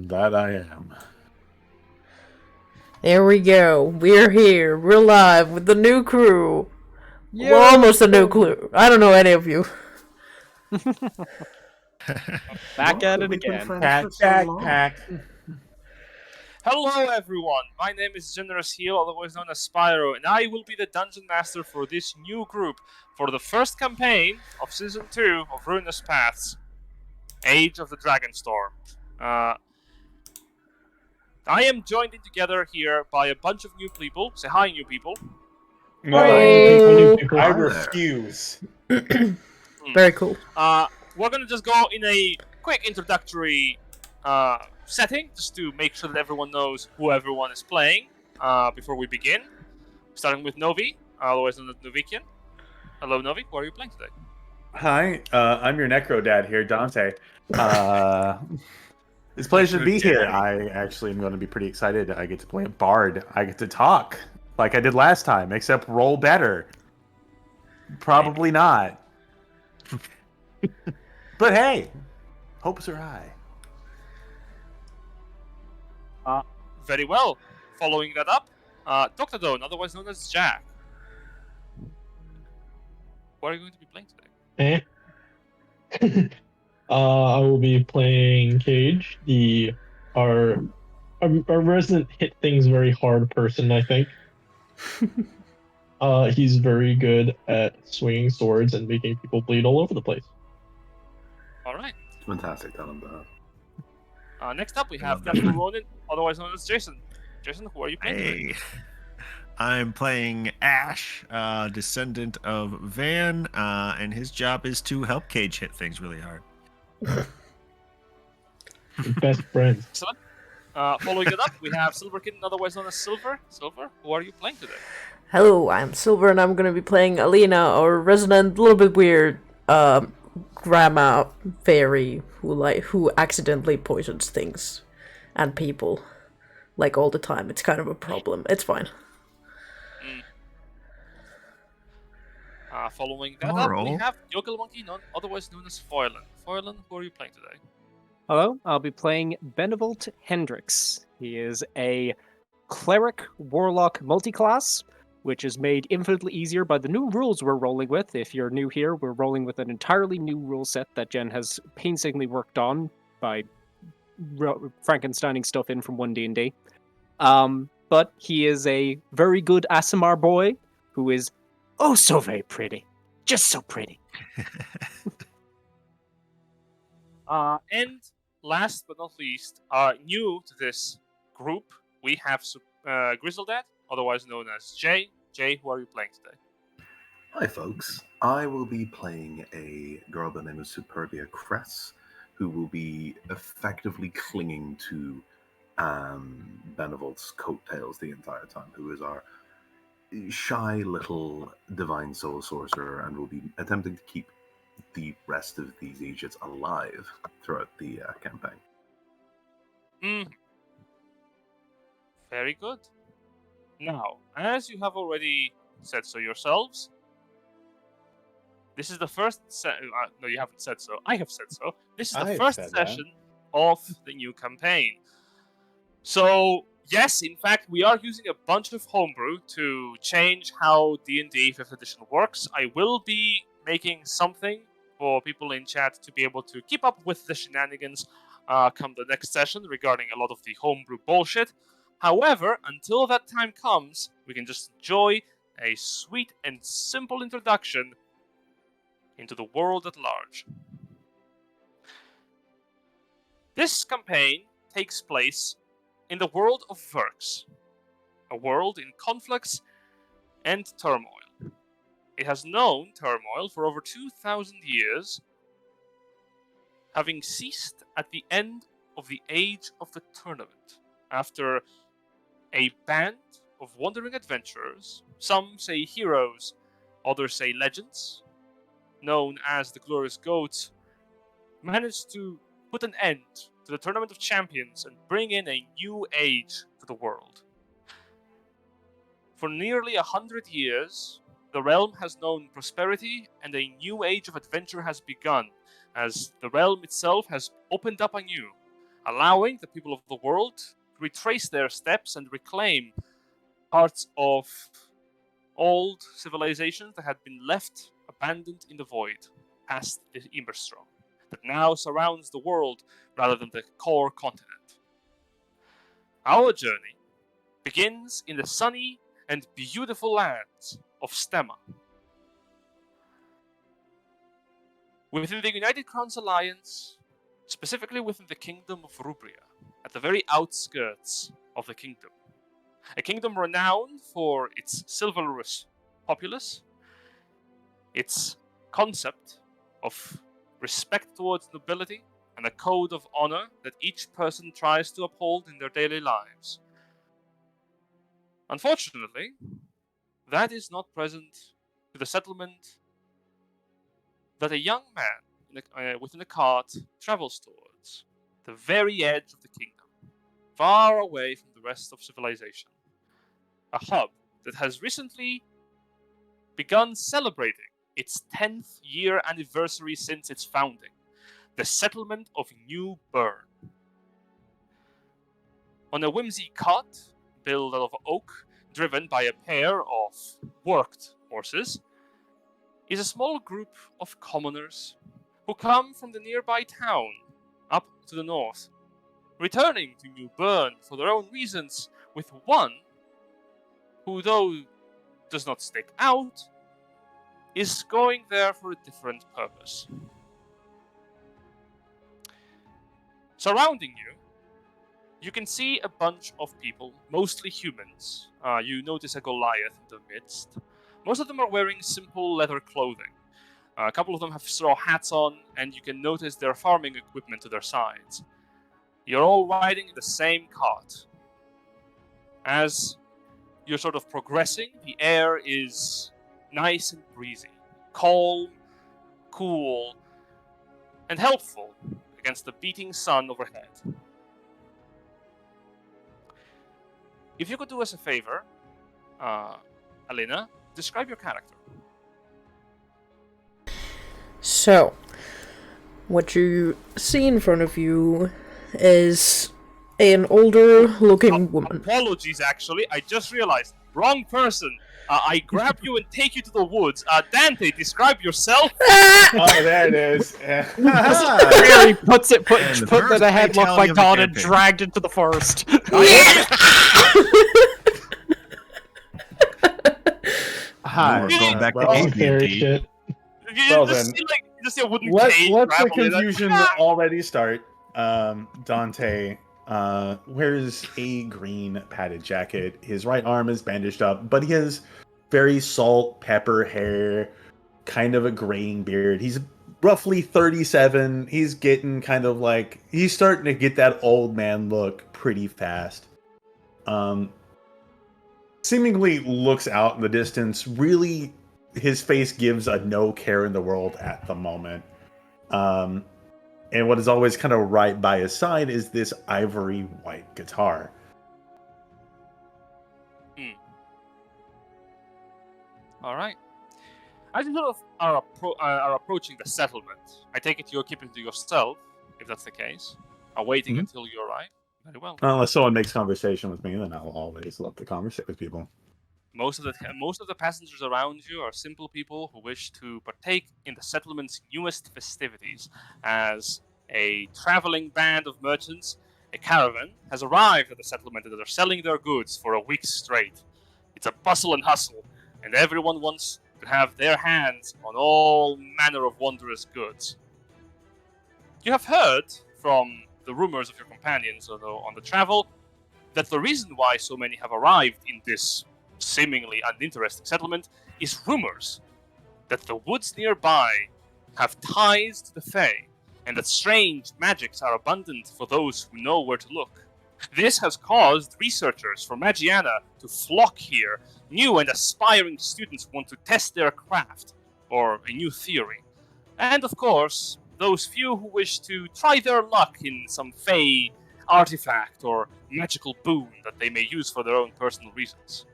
That I am. There we go. We're here. We're live with the new crew. Yo! Well, almost a new crew. I don't know any of you. Back at it We've been again. friends Pack, for so long. pack. Hello everyone, my name is Generous Heel, otherwise known as Spyro, and I will be the Dungeon Master for this new group for the first campaign of Season 2 of Ruinous Paths, Age of the Dragonstorm. I am joined in together here by a bunch of new people. Say hi, new people. No, Hello. I refuse. Very cool. We're gonna just go in a quick introductory setting, just to make sure that everyone knows who everyone is playing before we begin. Starting with Novi, otherwise known as Novikian. Hello, Novi. What are you playing today? Hi, I'm your Necro Dad here, Dante. It's a pleasure to be here. I actually am going to be pretty excited. I get to play a bard. I get to talk like I did last time, except roll better. Probably not. But hey, hopes are high. Very well. Following that up, Dr. Doan, otherwise known as Jack. What are you going to be playing today? I will be playing Kage, our resident hit things very hard person, I think. He's very good at swinging swords and making people bleed all over the place. All right. Fantastic talent. Next up, we have Dr. Ronin, otherwise known as Jason. Jason, who are you playing today? Hey, I'm playing Ash, descendant of Van, and his job is to help Kage hit things really hard. Best friends. Excellent. Following it up, we have Silverkin, otherwise known as Silverr. Silverr, who are you playing today? Hello, I'm Silverr, and I'm gonna be playing Alina, or resident, a little bit weird, grandma fairy who accidentally poisons things and people, like all the time. It's kind of a problem. It's fine. Following that up, we have Yogelmonkey, otherwise known as Foylan. Foylan, who are you playing today? Hello, I'll be playing Benevolt Hendrix. He is a Cleric Warlock multiclass, which is made infinitely easier by the new rules we're rolling with. If you're new here, we're rolling with an entirely new rule set that Jen has painstakingly worked on by Frankensteining stuff in from 1D&D. But he is a very good Aasimar boy who is oh so very pretty. Just so pretty. And last but not least, new to this group, we have Griseldad, otherwise known as Jay. Jay, who are you playing today? Hi, folks. I will be playing a girl by the name of Superbia Cress, who will be effectively clinging to Benevolt's coattails the entire time, who is our shy little divine soul sorcerer, and will be attempting to keep the rest of these Aegis alive throughout the campaign. Very good. Now, as you have already said so yourselves, this is the first no, you haven't said so. I have said so. This is the first session of the new campaign. So, yes, in fact, we are using a bunch of homebrew to change how D&D 5th edition works. I will be making something for people in chat to be able to keep up with the shenanigans come the next session regarding a lot of the homebrew bullshit. However, until that time comes, we can just enjoy a sweet and simple introduction into the world at large. This campaign takes place in the world of Verx, a world in conflicts and turmoil. It has known turmoil for over 2,000 years, having ceased at the end of the Age of the Tournament, after a band of wandering adventurers, some say heroes, others say legends, known as the Glorious Goats, managed to put an end to the Tournament of Champions and bring in a new age to the world. For nearly 100 years, the realm has known prosperity, and a new age of adventure has begun, as the realm itself has opened up anew, allowing the people of the world to retrace their steps and reclaim parts of old civilizations that had been left abandoned in the void past the Imberstrom that now surrounds the world rather than the core continent. Our journey begins in the sunny and beautiful lands of Stemma. Within the United Crowns Alliance, specifically within the Kingdom of Rubria, at the very outskirts of the kingdom. A kingdom renowned for its chivalrous populace, its concept of respect towards nobility, and a code of honor that each person tries to uphold in their daily lives. Unfortunately, that is not present to the settlement that a young man within a cart travels towards, the very edge of the kingdom, far away from the rest of civilization. A hub that has recently begun celebrating its 10th year anniversary since its founding, the settlement of New Bern. On a whimsy cart built out of oak, driven by a pair of worked horses, is a small group of commoners who come from the nearby town up to the north, returning to New Bern for their own reasons, with one who, though does not stick out, is going there for a different purpose. Surrounding you, you can see a bunch of people, mostly humans. You notice a Goliath in the midst. Most of them are wearing simple leather clothing. A couple of them have straw hats on, and you can notice their farming equipment to their sides. You're all riding in the same cart. As you're sort of progressing, the air is nice and breezy, calm, cool, and helpful against the beating sun overhead. If you could do us a favor, Alina, describe your character. So, what you see in front of you is an older looking woman. Apologies, actually. I just realized. Wrong person. I grab you and take you to the woods. Dante, describe yourself. Oh, there it is. Really puts it put And the the first headlock by fatality of the Dawn and campaign. dragged into the forest. Hi. We're going back to Well, Scary AT&T. shit. You Well just then, see, like, you just see a wooden Let's cage. the grab Alina. confusion already start. Dante wears a green padded jacket. His right arm is bandaged up, but he has very salt, pepper hair, kind of a graying beard. He's roughly 37. He's getting kind of like, he's starting to get that old man look pretty fast. Seemingly looks out in the distance. Really, his face gives a no care in the world at the moment. And what is always kind of right by his side is this ivory white guitar. All right. As you sort of are approaching the settlement, I take it you're keeping to yourself, if that's the case, waiting until you arrive. Very well. Unless someone makes conversation with me, then I'll always love to conversate with people. Most of the passengers around you are simple people who wish to partake in the settlement's newest festivities. As a traveling band of merchants, a caravan, has arrived at the settlement and are selling their goods for a week straight. It's a bustle and hustle, and everyone wants to have their hands on all manner of wondrous goods. You have heard from the rumors of your companions on the travel that the reason why so many have arrived in this seemingly uninteresting settlement is rumors that the woods nearby have ties to the Fae, and that strange magics are abundant for those who know where to look. This has caused researchers from Magiana to flock here. New and aspiring students want to test their craft, or a new theory. And of course, those few who wish to try their luck in some Fae artifact or magical boon that they may use for their own personal reasons.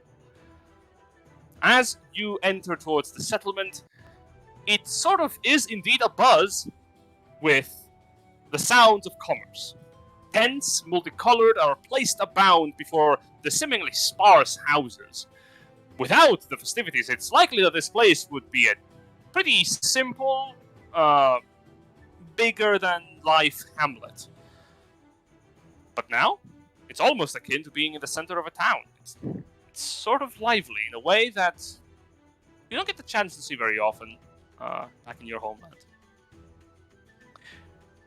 As you enter towards the settlement, it sort of is indeed a buzz with the sounds of commerce. Tents, multicolored, are placed abound before the seemingly sparse houses. Without the festivities, it's likely that this place would be a pretty simple, bigger-than-life hamlet. But now, it's almost akin to being in the center of a town. It's sort of lively in a way that you don't get the chance to see very often back in your homeland.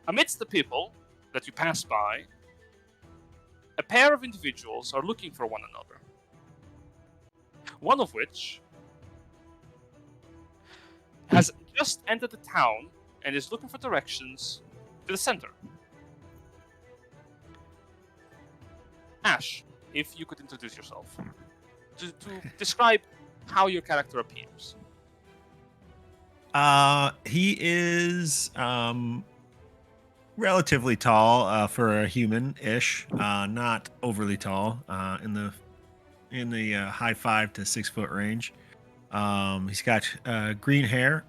Amidst the people that you pass by, a pair of individuals are looking for one another. One of which has just entered the town and is looking for directions to the center. Ash, if you could introduce yourself, to describe how your character appears. He is relatively tall for a human-ish, not overly tall, in the high 5 to 6 foot range. He's got green hair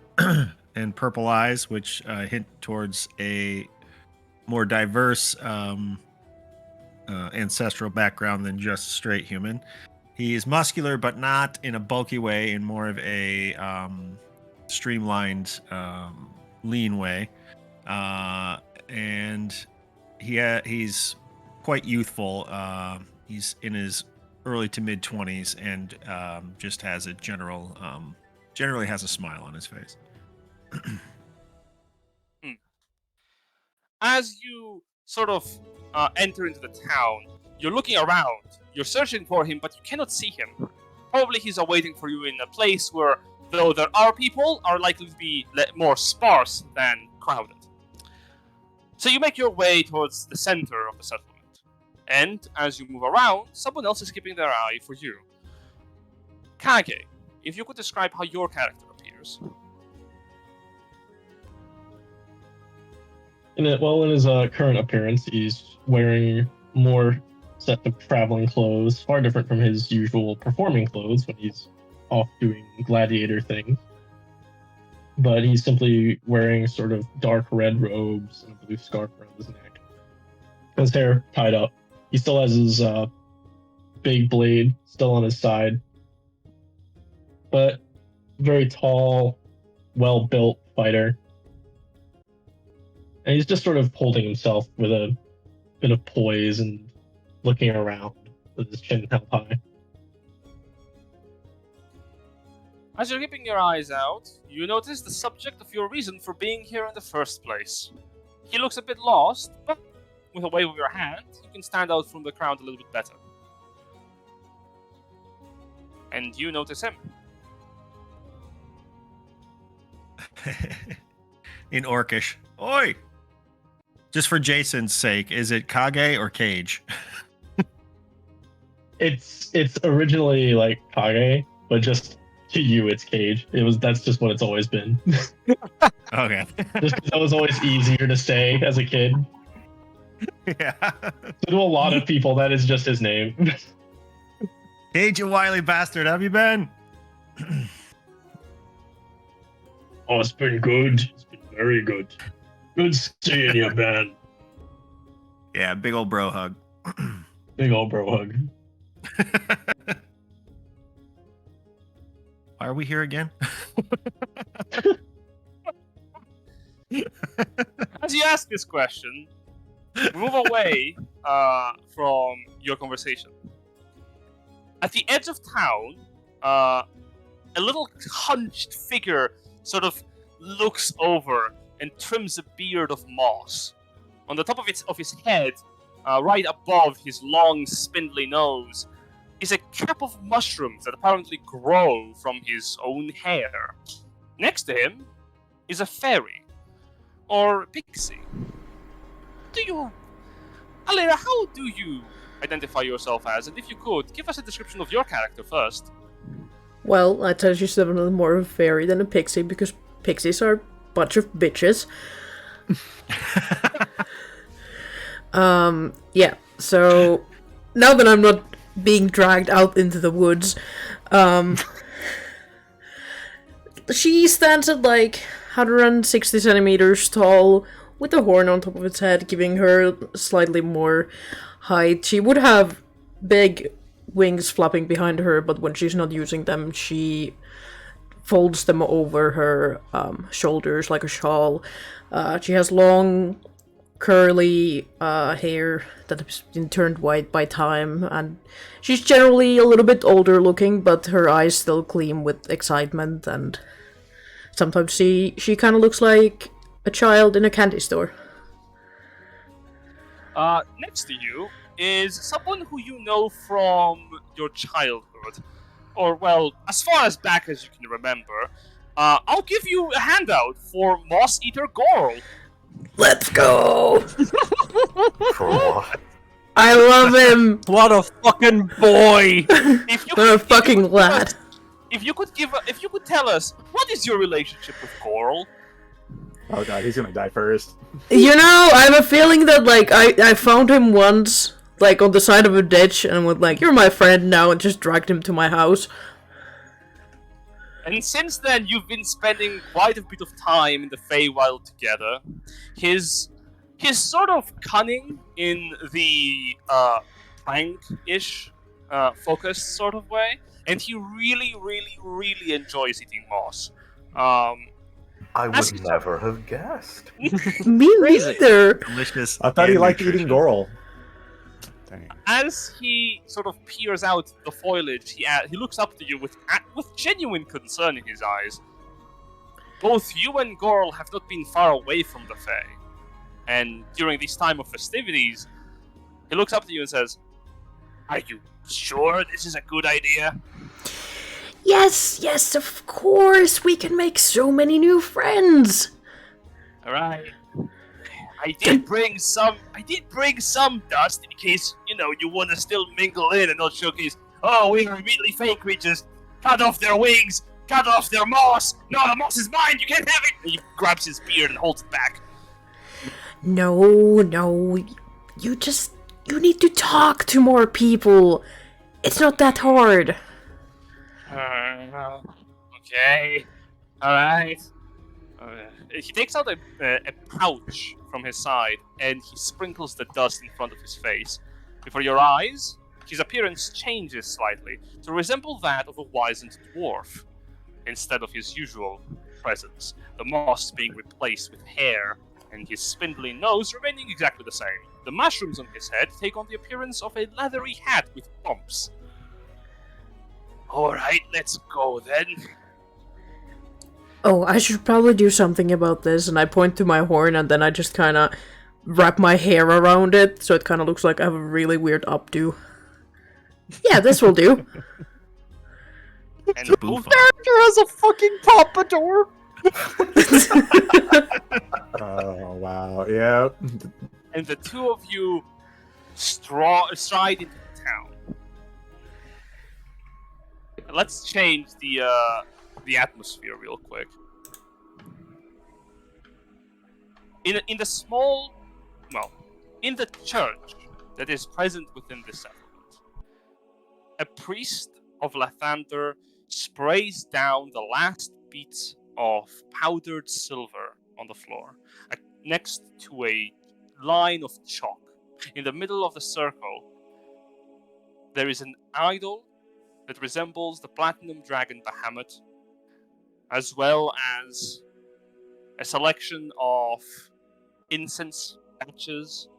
and purple eyes, which hint towards a more diverse ancestral background than just straight human. He is muscular, but not in a bulky way, in more of a streamlined, lean way. And he's quite youthful. He's in his early to mid 20s, and just has a generally has a smile on his face. As you sort of enter into the town, you're looking around, you're searching for him, but you cannot see him. Probably he's awaiting for you in a place where, though there are people, are likely to be more sparse than crowded. So you make your way towards the center of the settlement. And as you move around, someone else is keeping their eye for you. Kage, if you could describe how your character appears. In his current appearance, he's wearing more set of traveling clothes, far different from his usual performing clothes when he's off doing gladiator things. But he's simply wearing sort of dark red robes and a blue scarf around his neck. His hair tied up. He still has his big blade still on his side. But very tall, well-built fighter. And he's just sort of holding himself with a bit of poise and looking around with his chin held high. As you're keeping your eyes out, you notice the subject of your reason for being here in the first place. He looks a bit lost, but with a wave of your hand, you can stand out from the crowd a little bit better. And you notice him. In Orcish. Oi! Just for Jason's sake, is it Kage or Kage? It's originally like Kage, but just to you it's Kage. That's just what it's always been. Okay. Just because that was always easier to say as a kid. Yeah. To a lot of people, that is just his name. Kage, you wily bastard, have you been? Oh, it's been good. It's been very good. Good seeing you, man. Yeah, big old bro hug. Big old bro hug. Why are we here again? As you ask this question, move away from your conversation. At the edge of town, a little hunched figure sort of looks over and trims a beard of moss. On the top of his head, right above his long, spindly nose, is a cap of mushrooms that apparently grow from his own hair. Next to him is a fairy, or pixie. Alina, how do you identify yourself as? And if you could, give us a description of your character first. Well, I tell you she's definitely more of a fairy than a pixie, because pixies are a bunch of bitches. Yeah, so now that I'm not being dragged out into the woods, she stands at like 160 centimeters tall, with a horn on top of its head, giving her slightly more height. She would have big wings flapping behind her, but when she's not using them, she folds them over her shoulders like a shawl. She has long, curly hair that has been turned white by time, and she's generally a little bit older looking, but her eyes still gleam with excitement, and sometimes she kind of looks like a child in a candy store. Next to you is someone who you know from your childhood. Or, well, as far as back as you can remember. I'll give you a handout for Moss Eater Gorl. Let's go! For what? I love him! What a fucking boy! What a fucking lad. If you could tell us, what is your relationship with Gorl? Oh god, he's gonna die first. You know, I have a feeling that, like, I found him once, like, on the side of a ditch, and was like, you're my friend now, and just dragged him to my house. And since then, you've been spending quite a bit of time in the Feywild together. His sort of cunning in the prank-ish focused sort of way, and he really, really, really enjoys eating moss. I would never have guessed. Me neither. Delicious. I thought he and liked eating nutritious. Gorl. Dang. As he sort of peers out the foliage, he looks up to you with genuine concern in his eyes. Both you and Gorl have not been far away from the Fae, and during this time of festivities, he looks up to you and says, "Are you sure this is a good idea?" Yes, of course, we can make so many new friends. All right. I did bring some dust in case, you want to still mingle in and not showcase, oh, we are immediately fake creatures. Cut off their wings, cut off their moss. No, the moss is mine, you can't have it. And he grabs his beard and holds it back. No, you need to talk to more people. It's not that hard. Okay. Alright. He takes out a pouch from his side, and he sprinkles the dust in front of his face. Before your eyes, his appearance changes slightly to resemble that of a wizened dwarf, instead of his usual presence, the moss being replaced with hair, and his spindly nose remaining exactly the same. The mushrooms on his head take on the appearance of a leathery hat with bumps. Alright, let's go then. Oh, I should probably do something about this, and I point to my horn, and then I just kind of wrap my hair around it, so it kind of looks like I have a really weird updo. Yeah, this will do. And It's a both boof. Character has a fucking pompadour! Oh wow, yeah. and the two of you stride into the town. Let's change the atmosphere real quick. In the church that is present within the settlement, a priest of Lathander sprays down the last bits of powdered silver on the floor, next to a line of chalk. In the middle of the circle, there is an idol that resembles the platinum dragon Bahamut, as well as a selection of incense batches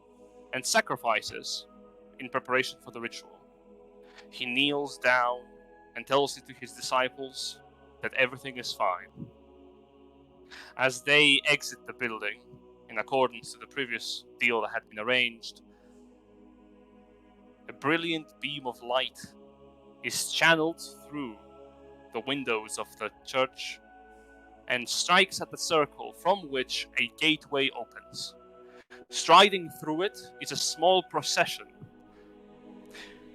and sacrifices in preparation for the ritual. He kneels down and tells it to his disciples that everything is fine. As they exit the building, in accordance to the previous deal that had been arranged, a brilliant beam of light is channeled through the windows of the church and strikes at the circle from which a gateway opens. Striding through it is a small procession.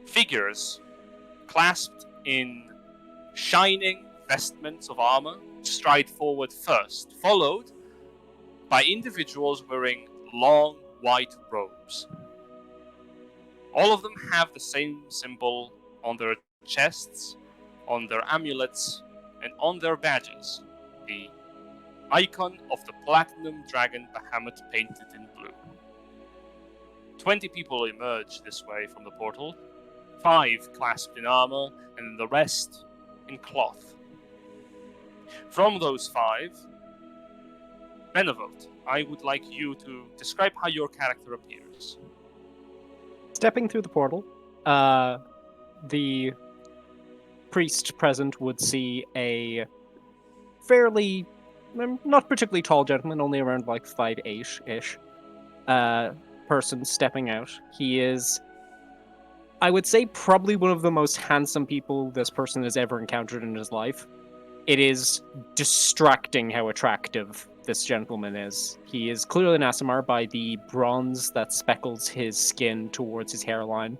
Figures clasped in shining vestments of armor stride forward first, followed by individuals wearing long white robes. All of them have the same symbol on their chests, on their amulets, and on their badges, the icon of the platinum dragon behemoth painted in blue. 20 people emerge this way from the portal, 5 clasped in armor, and the rest in cloth. From those 5, Benevolt, I would like you to describe how your character appears. Stepping through the portal, the priest present would see a fairly, not particularly tall gentleman, only around like 5'8"-ish, person stepping out. He is, I would say, probably one of the most handsome people this person has ever encountered in his life. It is distracting how attractive this gentleman is. He is clearly an Aasimar by the bronze that speckles his skin towards his hairline,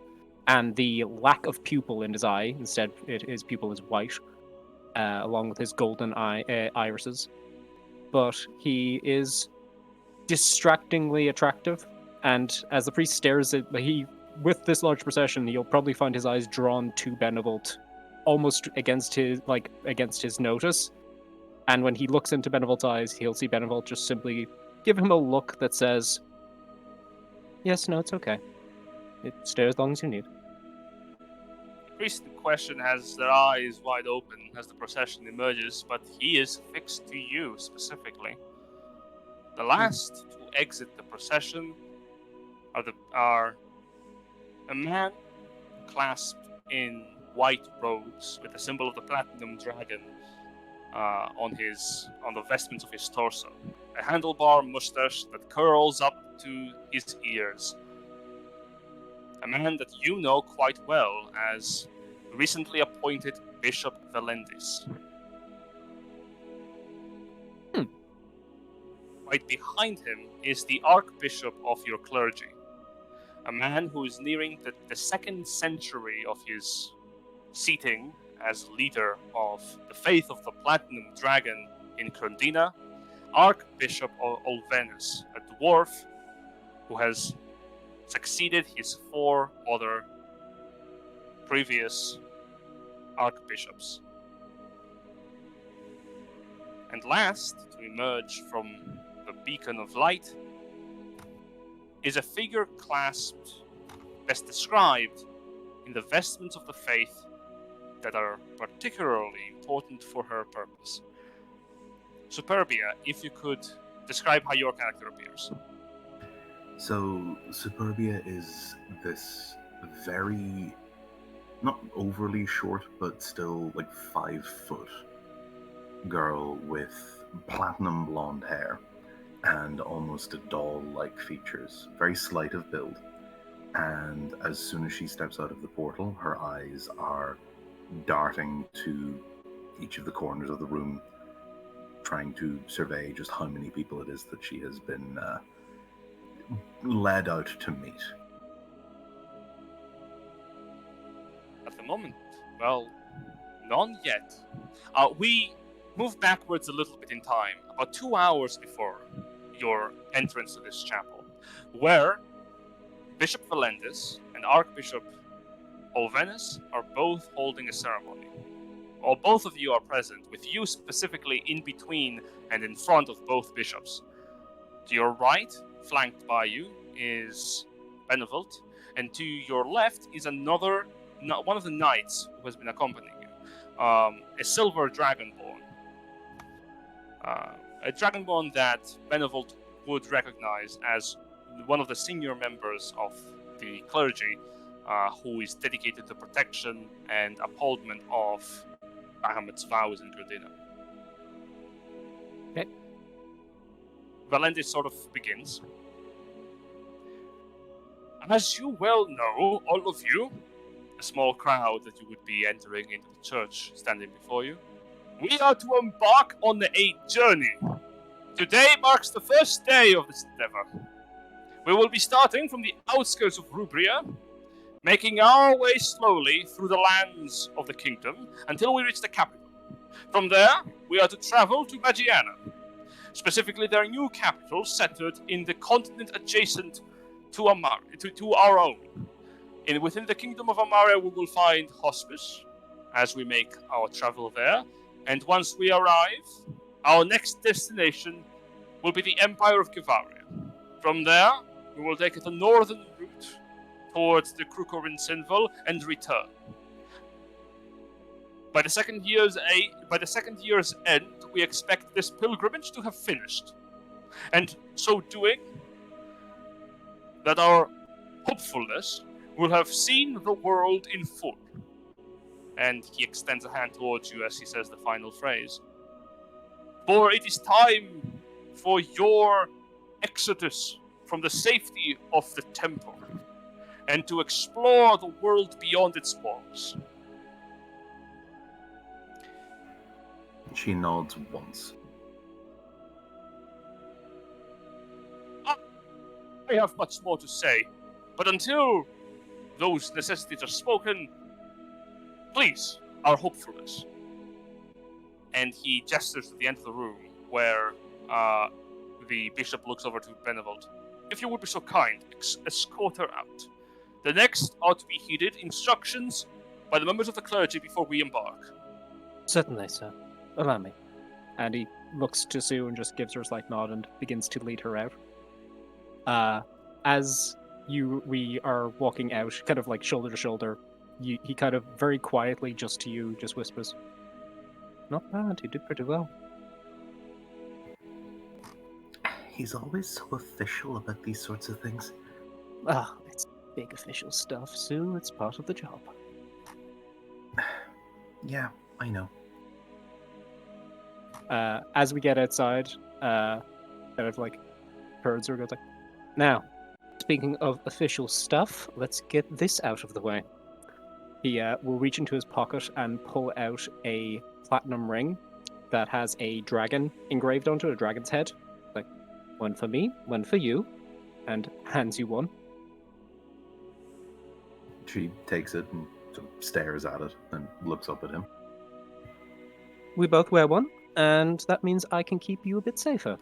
and the lack of pupil in his eye. Instead, his pupil is white, along with his golden irises. But he is distractingly attractive, and as the priest stares at with this large procession, you'll probably find his eyes drawn to Benevolt, almost against his notice. And when he looks into Benevolt's eyes, he'll see Benevolt just simply give him a look that says, "Yes, no, it's okay. Stay as long as you need." The priest in question has their eyes wide open as the procession emerges, but he is fixed to you specifically. The last to exit the procession are a man clasped in white robes with the symbol of the platinum dragon on the vestments of his torso, a handlebar mustache that curls up to his ears. A man that you know quite well as recently appointed Bishop Valendis. Right behind him is the Archbishop of your clergy, a man who is nearing the 2nd century of his seating as leader of the faith of the Platinum Dragon in Krondina, Archbishop Olvenus, a dwarf who has succeeded his 4 other previous archbishops. And last to emerge from the beacon of light is a figure clasped, best described, in the vestments of the faith that are particularly important for her purpose. Superbia, if you could describe how your character appears. So, Superbia is this very, not overly short, but still like 5 foot girl with platinum blonde hair and almost doll-like features, very slight of build. And as soon as she steps out of the portal, her eyes are darting to each of the corners of the room, trying to survey just how many people it is that she has been led out to meet. At the moment, well, none yet. We move backwards a little bit in time, about 2 hours before your entrance to this chapel, where Bishop Valendis and Archbishop Olvenus are both holding a ceremony. While both of you are present, with you specifically in between and in front of both bishops. To your right, flanked by you, is Benevolt, and to your left is one of the knights who has been accompanying you, a Silverr Dragonborn. A Dragonborn that Benevolt would recognize as one of the senior members of the clergy, who is dedicated to protection and upholdment of Bahamut's vows in Krondina. Okay. Valendis sort of begins. As you well know, all of you, a small crowd that you would be entering into the church standing before you, we are to embark on a journey. Today marks the first day of this endeavor. We will be starting from the outskirts of Rubria, making our way slowly through the lands of the kingdom until we reach the capital. From there, we are to travel to Magiana, specifically their new capital centered in the continent adjacent to our own. Within the kingdom of Amaria, we will find Hospice as we make our travel there, and once we arrive, our next destination will be the Empire of Kivaria. From there, we will take the northern route towards the Krukorin Sinval and return. By the second year's end, we expect this pilgrimage to have finished, and so doing, that our hopefulness will have seen the world in full. And he extends a hand towards you as he says the final phrase. For it is time for your exodus from the safety of the temple, and to explore the world beyond its walls. She nods once. I have much more to say, but until those necessities are spoken, please, our hopefulness. And he gestures to the end of the room where the bishop looks over to Benevolt. If you would be so kind, escort her out. The next are to be heeded instructions by the members of the clergy before we embark. Certainly, sir. Allow me. And he looks to Sue and just gives her a slight nod and begins to lead her out. As we are walking out, kind of like shoulder to shoulder, he kind of very quietly, just to you, just whispers, "Not bad, you did pretty well." He's always so official about these sorts of things. Ah, it's big official stuff, Sue. It's part of the job. Yeah, I know. As we get outside, kind of like turns her, goes like, "Now, speaking of official stuff, let's get this out of the way." He will reach into his pocket and pull out a platinum ring that has a dragon engraved onto it, a dragon's head. Like, one for me, one for you, and hands you one. She takes it and sort of stares at it and looks up at him. We both wear one, and that means I can keep you a bit safer.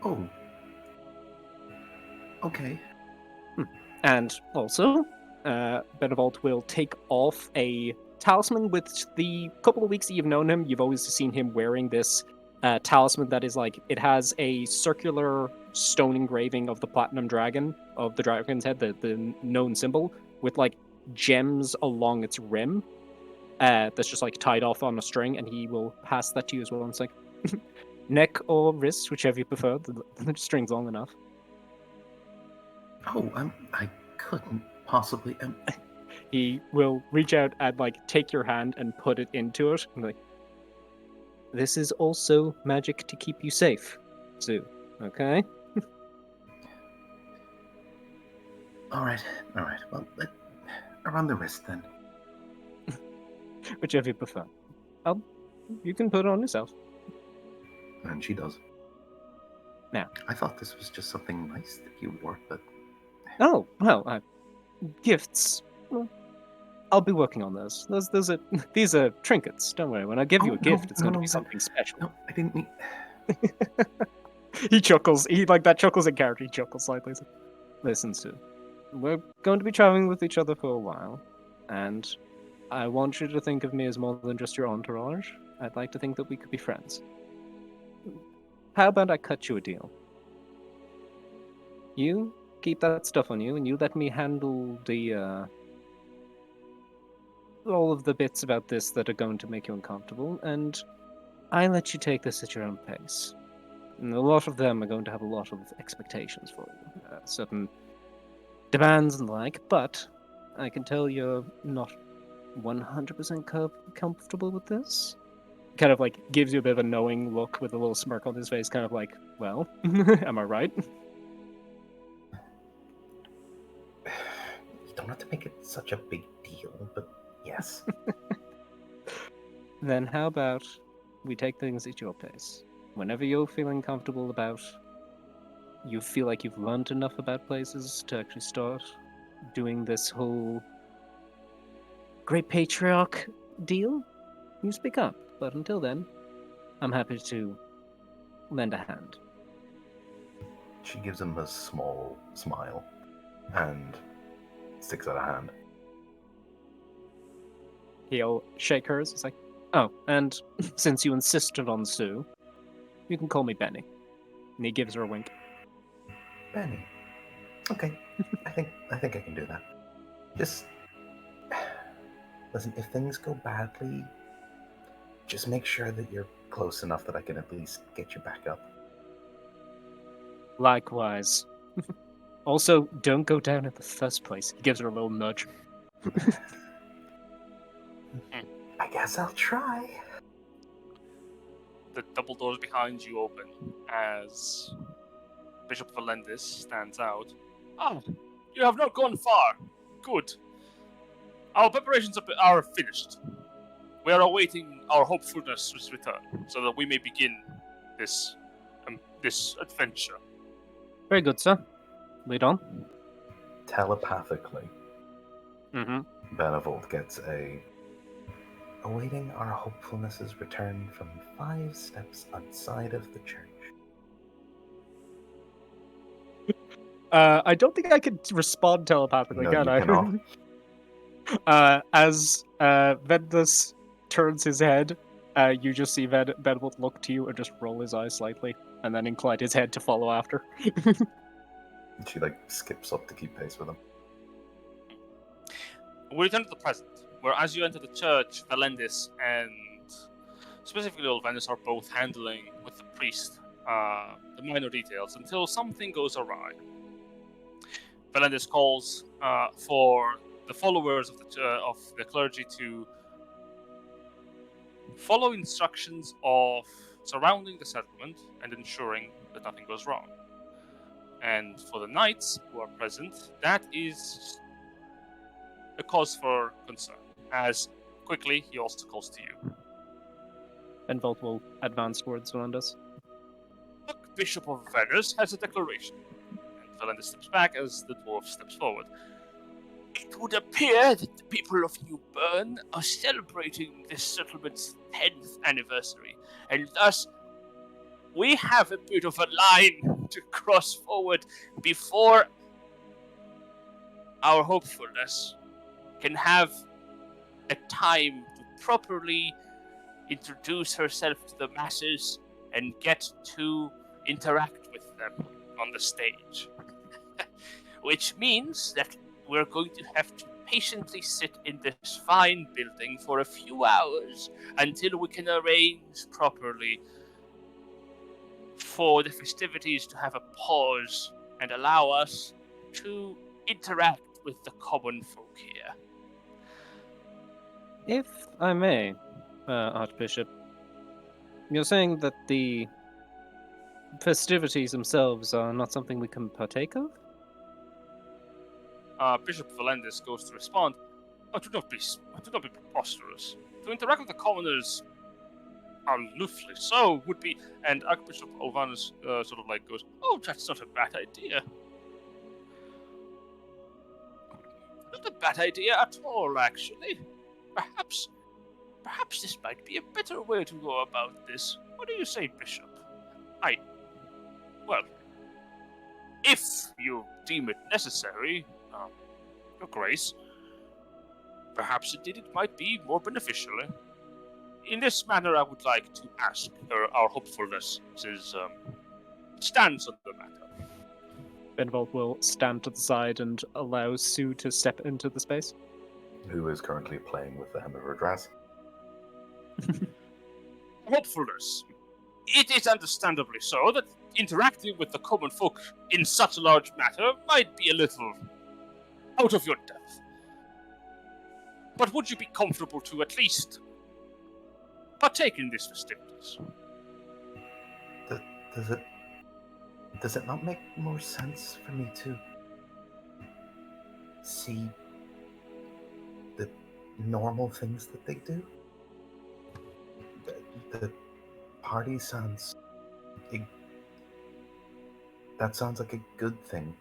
Oh. Okay. And also, Benevolt will take off a talisman. With the couple of weeks that you've known him, you've always seen him wearing this talisman that is like, it has a circular stone engraving of the platinum dragon, of the dragon's head, the known symbol, with like gems along its rim that's just like tied off on a string, and he will pass that to you as well. And it's like, neck or wrist, whichever you prefer. The string's long enough. Oh, I couldn't possibly. He will reach out and like take your hand and put it into it. And like, this is also magic to keep you safe, Sue. Okay. All right. Well, around the wrist then. Whichever you prefer. You can put it on yourself. And she does. Now, I thought this was just something nice that you wore, but oh well, gifts. Well, I'll be working on those. These are trinkets. Don't worry. When I give you a gift, it's going to be something special. No, I didn't mean. He chuckles. He like that chuckles in character. He chuckles slightly. Listen, Sue. We're going to be traveling with each other for a while, and I want you to think of me as more than just your entourage. I'd like to think that we could be friends. How about I cut you a deal? You keep that stuff on you, and you let me handle the all of the bits about this that are going to make you uncomfortable, and I let you take this at your own pace. And a lot of them are going to have a lot of expectations for you, certain demands and the like, but I can tell you're not 100% comfortable with this. Kind of like gives you a bit of a knowing look with a little smirk on his face, kind of like, well, am I right? You don't have to make it such a big deal, but yes. Then how about we take things at your pace? Whenever you're feeling comfortable about, you feel like you've learned enough about places to actually start doing this whole Great Patriarch deal, you speak up. But until then, I'm happy to lend a hand. She gives him a small smile and sticks out a hand. He'll shake hers. It's like, Oh, and since you insisted on Sue, you can call me Benny. And he gives her a wink. Benny. Okay. I think I can do that. Just listen, if things go badly, just make sure that you're close enough that I can at least get you back up. Likewise. Also, don't go down in the first place. He gives her a little nudge. I guess I'll try. The double doors behind you open as Bishop Valendis stands out. Ah, you have not gone far. Good. Our preparations are finished. We are awaiting our hopefulness' return, so that we may begin this adventure. Very good, sir. Lead on. Telepathically, Mm-hmm. Benevolt gets awaiting our hopefulness' return from 5 steps outside of the church. I don't think I can respond telepathically, No, can you I? cannot. As Ventus turns his head, you just see Benevolt look to you and just roll his eyes slightly, and then incline his head to follow after. She skips up to keep pace with him. We return to the present, where as you enter the church, Valendis and specifically old Venus are both handling with the priest the minor details until something goes awry. Valendis calls for the followers of the clergy to follow instructions of surrounding the settlement and ensuring that nothing goes wrong. And for the knights who are present, that is a cause for concern, as quickly he also calls to you. Benevolt will advance towards Valendis. Bishop of Venice has a declaration. And Valendis steps back as the dwarf steps forward. It would appear that the people of New Bern are celebrating this settlement's 10th anniversary, and thus we have a bit of a line to cross forward before our hopefulness can have a time to properly introduce herself to the masses and get to interact with them on the stage. Which means that we're going to have to patiently sit in this fine building for a few hours until we can arrange properly for the festivities to have a pause and allow us to interact with the common folk here. If I may, Archbishop, you're saying that the festivities themselves are not something we can partake of? Bishop Valendis goes to respond. Do not be preposterous. To interact with the commoners aloofly so would be, and Archbishop Olvanus goes, oh, that's not a bad idea. Not a bad idea at all, actually. Perhaps this might be a better way to go about this. What do you say, Bishop? Well, if you deem it necessary, Your Grace, perhaps indeed it might be more beneficial. In this manner, I would like to ask our hopefulness' stance on the matter. Benevolt will stand to the side and allow Sue to step into the space. Who is currently playing with the hem of her dress. Hopefulness. It is understandably so that interacting with the common folk in such a large matter might be a little out of your depth. But would you be comfortable to at least partake in these festivities? Does it not make more sense for me to see the normal things that they do? The party sounds... That sounds like a good thing.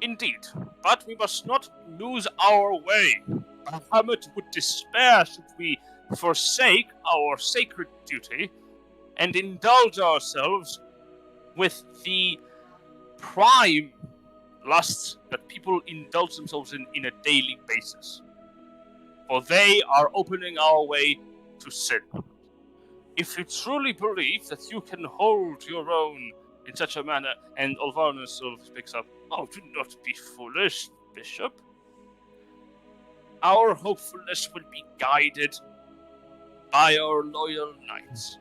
Indeed, but we must not lose our way. Bahamut would despair should we forsake our sacred duty and indulge ourselves with the prime lusts that people indulge themselves in a daily basis. for they are opening our way to sin. If you truly believe that you can hold your own in such a manner, and Olvarnus sort of picks up, oh, do not be foolish, Bishop. Our hopefulness will be guided by our loyal knights.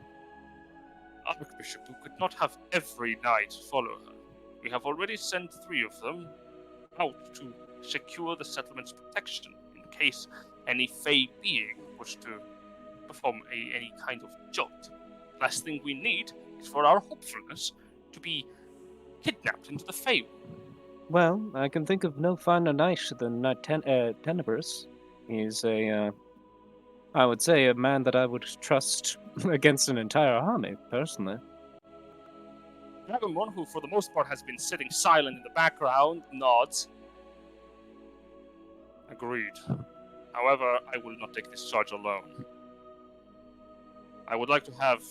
Archbishop, who could not have every knight follow her. We have already sent 3 of them out to secure the settlement's protection in case any fey being was to perform any kind of job. Last thing we need is for our hopefulness to be kidnapped into the fey. Well, I can think of no finer knight than Knight Tenebris. He's I would say, a man that I would trust against an entire army, personally. Dragonborn, who for the most part has been sitting silent in the background, nods. Agreed. However, I will not take this charge alone. I would like to have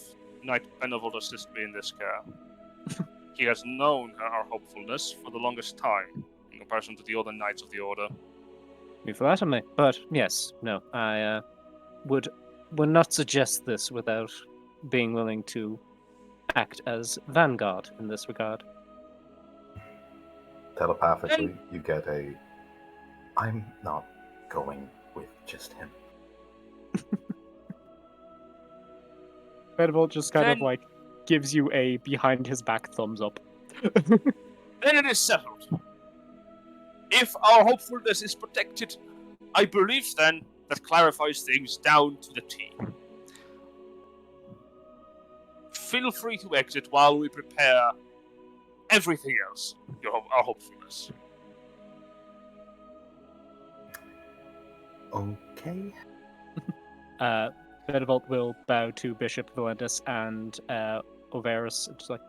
Knight Benevolt assist me in this care. He has known our hopefulness for the longest time, in comparison to the other knights of the Order. You flatter me, but yes, no, I would not suggest this without being willing to act as vanguard in this regard. Telepathically, you get a, I'm not going with just him. Benevolt just kind of Then- like gives you a behind his back thumbs up. Then it is settled. If our hopefulness is protected, I believe then that clarifies things down to the T. Feel free to exit while we prepare everything else, our hopefulness. Okay. Benevolt will bow to Bishop Valentis and Overus, just like,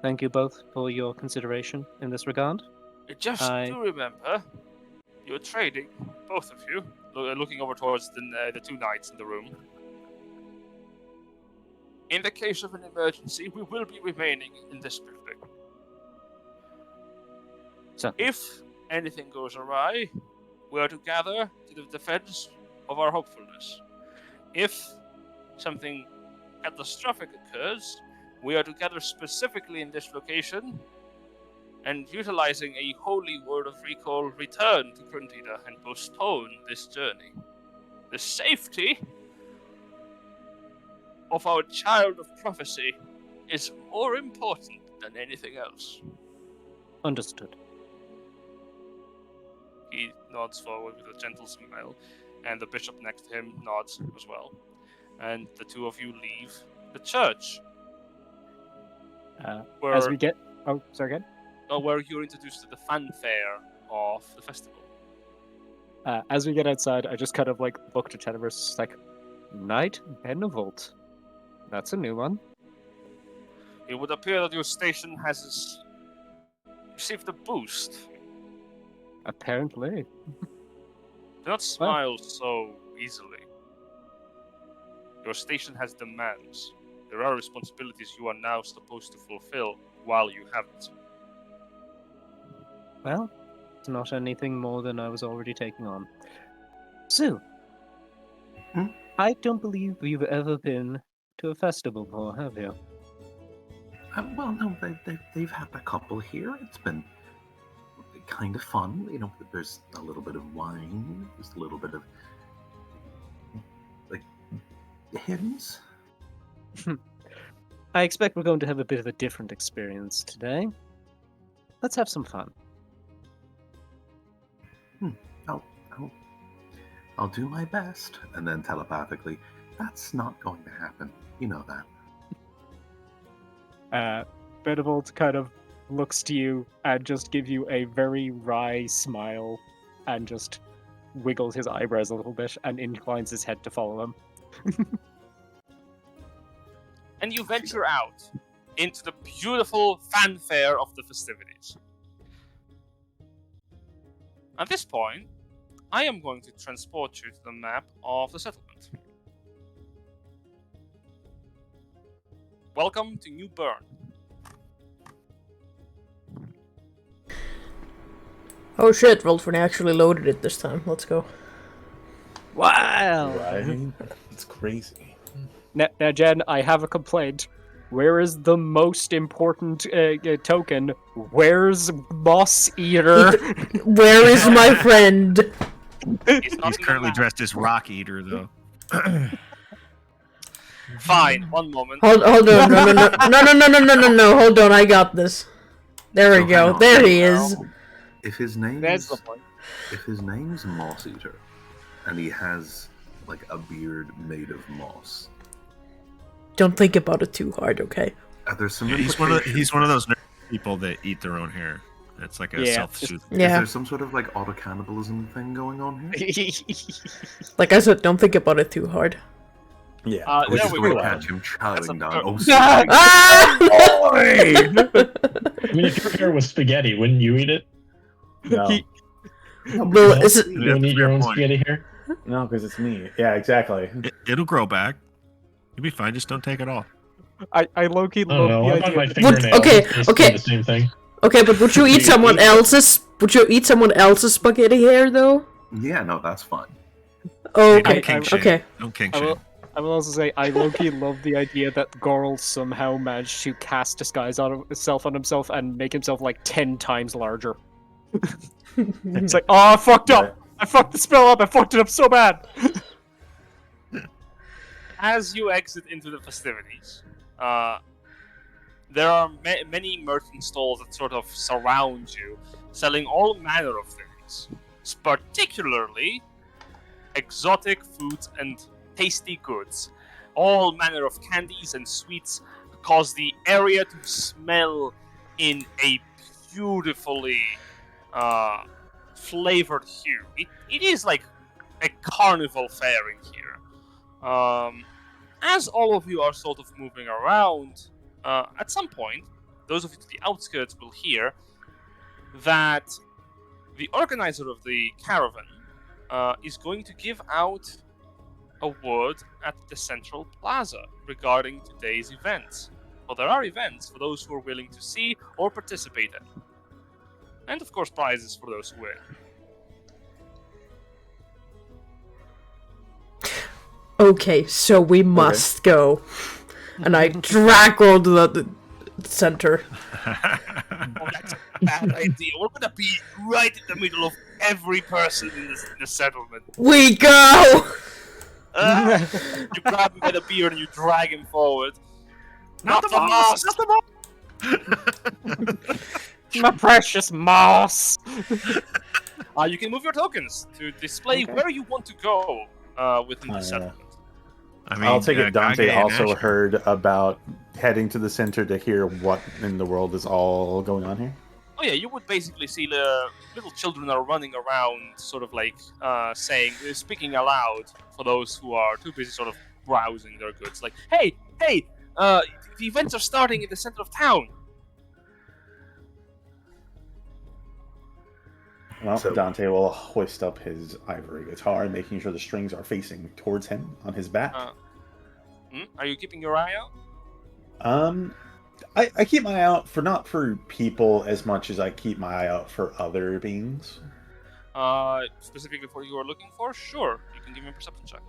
thank you both for your consideration in this regard. Just do remember, you're trading, both of you, looking over towards the 2 knights in the room. In the case of an emergency, we will be remaining in this building. So, If anything goes awry, we are to gather to the defense of our hopefulness. If something catastrophic occurs, we are to gather specifically in this location, and utilizing a holy word of recall, return to Grundida and postpone this journey. The safety of our child of prophecy is more important than anything else. understood. He nods forward with a gentle smile, and the bishop next to him nods as well. And the 2 of you leave the church. As we get... Oh, sorry, again? Where you're introduced to the fanfare of the festival. As we get outside, I just kind of like look to Tenebris, like, Knight Benevolt. That's a new one. It would appear that your station has received a boost. Apparently. Do not smile so easily. Your station has demands. There are responsibilities you are now supposed to fulfill while you have it. Well, it's not anything more than I was already taking on. So, I don't believe you've ever been to a festival before, have you? Well, no, they've had a couple here. It's been kind of fun. You know, there's a little bit of wine, there's a little bit of, like, hymns. I expect we're going to have a bit of a different experience today. Let's have some fun. I'll do my best. And then telepathically, that's not going to happen. You know that. Benevolt kind of looks to you and just gives you a very wry smile and just wiggles his eyebrows a little bit and inclines his head to follow him. And you venture out into the beautiful fanfare of the festivities. At this point, I am going to transport you to the map of the settlement. Welcome to New Bern. Oh shit, Roll20 actually loaded it this time. Let's go. What? wild. Right? It's crazy. Now, Jen, I have a complaint. Where is the most important token? Where's Moss Eater? Where is my friend? He's not He's in the currently map. dressed as Rock Eater, though. Fine, one moment. Hold on, no, hold on, I got this. There we So go, hang on. there he is. If his name's That's the point. if his name's Moss Eater, and he has like a beard made of moss, Don't think about it too hard, okay? there's some. He's one of those nerd people that eat their own hair. That's like a Yeah, self-soothing. Is Yeah, there some sort of like auto cannibalism thing going on here? like I said, don't think about it too hard. Yeah. We're There just we going go. to catch him That's chowing a down. good- Oh, Ah! I mean, if your hair was spaghetti, wouldn't you eat it? No. Well, is it? You don't need your own spaghetti hair? No, because it's me. Yeah, exactly. It'll grow back. You'll be fine. Just don't take it off. I low-key I don't love know. the I thought my idea. fingernails okay, basically okay. the same thing. Okay, but would you eat someone else's? Would you eat someone else's spaghetti hair though? yeah, no, that's fine. Oh, Don't okay, kink shame. okay. Don't kink I shame. will also say, I low-key love the idea that Gorl somehow managed to cast disguise on himself and make himself like 10 times larger. It's like, oh, I fucked up! I fucked the spell up! I fucked it up so bad! As you exit into the festivities, there are many merchant stalls that sort of surround you, selling all manner of things, particularly exotic foods and tasty goods. All manner of candies and sweets cause the area to smell in a beautifully flavored hue. It is like a carnival fair in here. As all of you are sort of moving around, at some point, those of you to the outskirts will hear that the organizer of the caravan is going to give out a word at the central plaza regarding today's events. Well, there are events for those who are willing to see or participate in. And of course, prizes for those who win. Okay, so we must go. And I drag her to the center. Oh, that's a bad idea. We're gonna be right in the middle of every person in the settlement. We go! You grab him by the beard and you drag him forward. Not the moss! Not the moss! My precious moss! You can move your tokens to display where you want to go within the yeah. settlement. I mean, I'll take it Dante Kage and also Ash- heard about heading to the center to hear what in the world is all going on here. Oh yeah, you would basically see the little children are running around, sort of like speaking aloud for those who are too busy sort of browsing their goods. Like, hey, the events are starting in the center of town. Well, So- Dante will hoist up his ivory guitar, making sure the strings are facing towards him on his back. Are you keeping your eye out? I keep my eye out for not for people as much as I keep my eye out for other beings. Specifically for you are looking for? Sure, you can give me a perception check.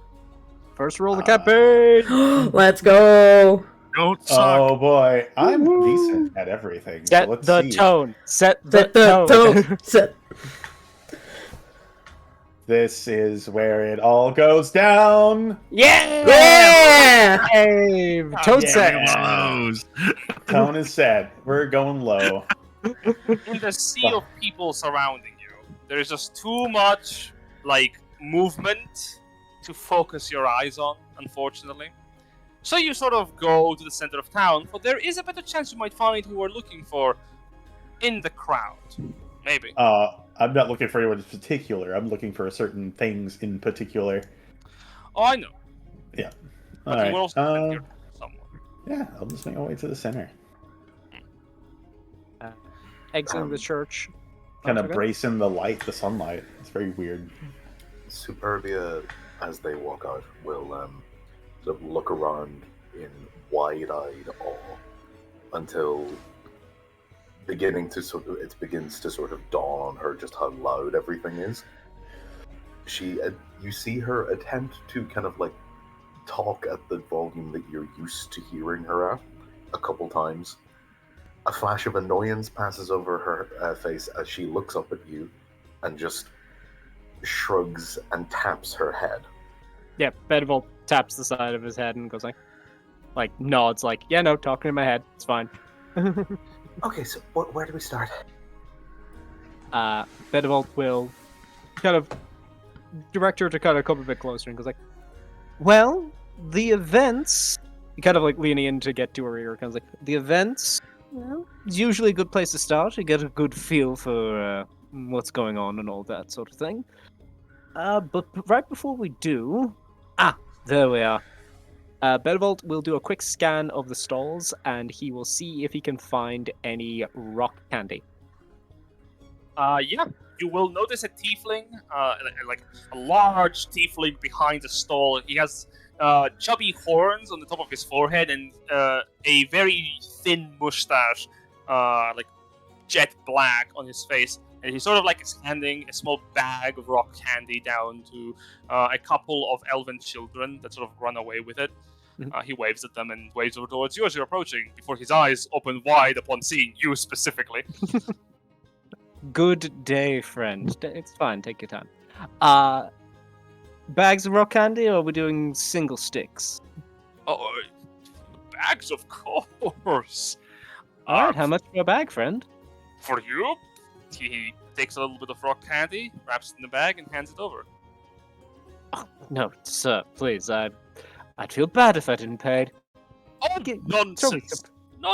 First roll the campaign! Let's go! Don't suck. Oh boy, I'm decent at everything. Set so let's the see. tone. Set the Set the tone. tone. Set. This is where it all goes down. Yeah! Yeah! Hey, tone set. Blows. Tone is set. We're going low. In the sea of people surrounding you, there is just too much movement to focus your eyes on, unfortunately. So you sort of go to the center of town, but there is a better chance you might find who you are looking for in the crowd. Maybe. I'm not looking for anyone in particular. I'm looking for certain things in particular. Oh, I know. Yeah. But All you right. will also find here somewhere. Yeah, I'll just make my way to the center. Exiting the church. Kind of Okay. bracing the light, the sunlight. It's very weird. Superbia, as they walk out, will sort of look around in wide-eyed awe until it begins to sort of dawn on her just how loud everything is. You see her attempt to kind of like talk at the volume that you're used to hearing her at a couple times. A flash of annoyance passes over her face as she looks up at you and just shrugs and taps her head. Yeah, Benevolt taps the side of his head and goes like nods, like, yeah, no, talking in my head, it's fine. Okay, so where do we start? Benevolt will kind of direct her to kind of come a bit closer and goes like, well, the events, kind of like leaning in to get to her ear, kind of like, the events, well, it's usually a good place to start to get a good feel for what's going on and all that sort of thing. But right before we do, there we are. Benevolt will do a quick scan of the stalls, and he will see if he can find any rock candy. Yeah, you will notice a tiefling, like a large tiefling behind the stall. He has chubby horns on the top of his forehead and a very thin mustache, like jet black on his face. And he's sort of like handing a small bag of rock candy down to a couple of elven children that sort of run away with it. He waves at them and waves over towards you as you're approaching, before his eyes open wide upon seeing you specifically. Good day, friend. It's fine, take your time. Bags of rock candy, or are we doing single sticks? Oh, bags, of course. Alright, how much for a bag, friend? For you? He takes a little bit of rock candy, wraps it in the bag, and hands it over. Oh, no, sir, please. I'd feel bad if I didn't pay. Oh, nonsense!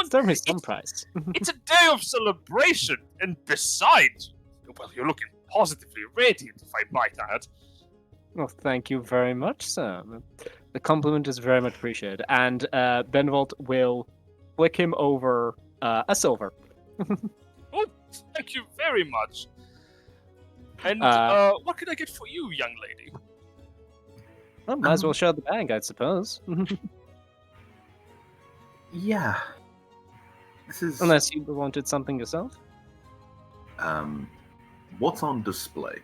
Throw me some price. It's a day of celebration, and besides, well, you're looking positively radiant, if I might add. Well, thank you very much, sir. The compliment is very much appreciated. And Benevolt will flick him over a silver. Oh, thank you very much. And what can I get for you, young lady? Well, might as well share the bag, I suppose. Yeah. This is... Unless you wanted something yourself? What's on display?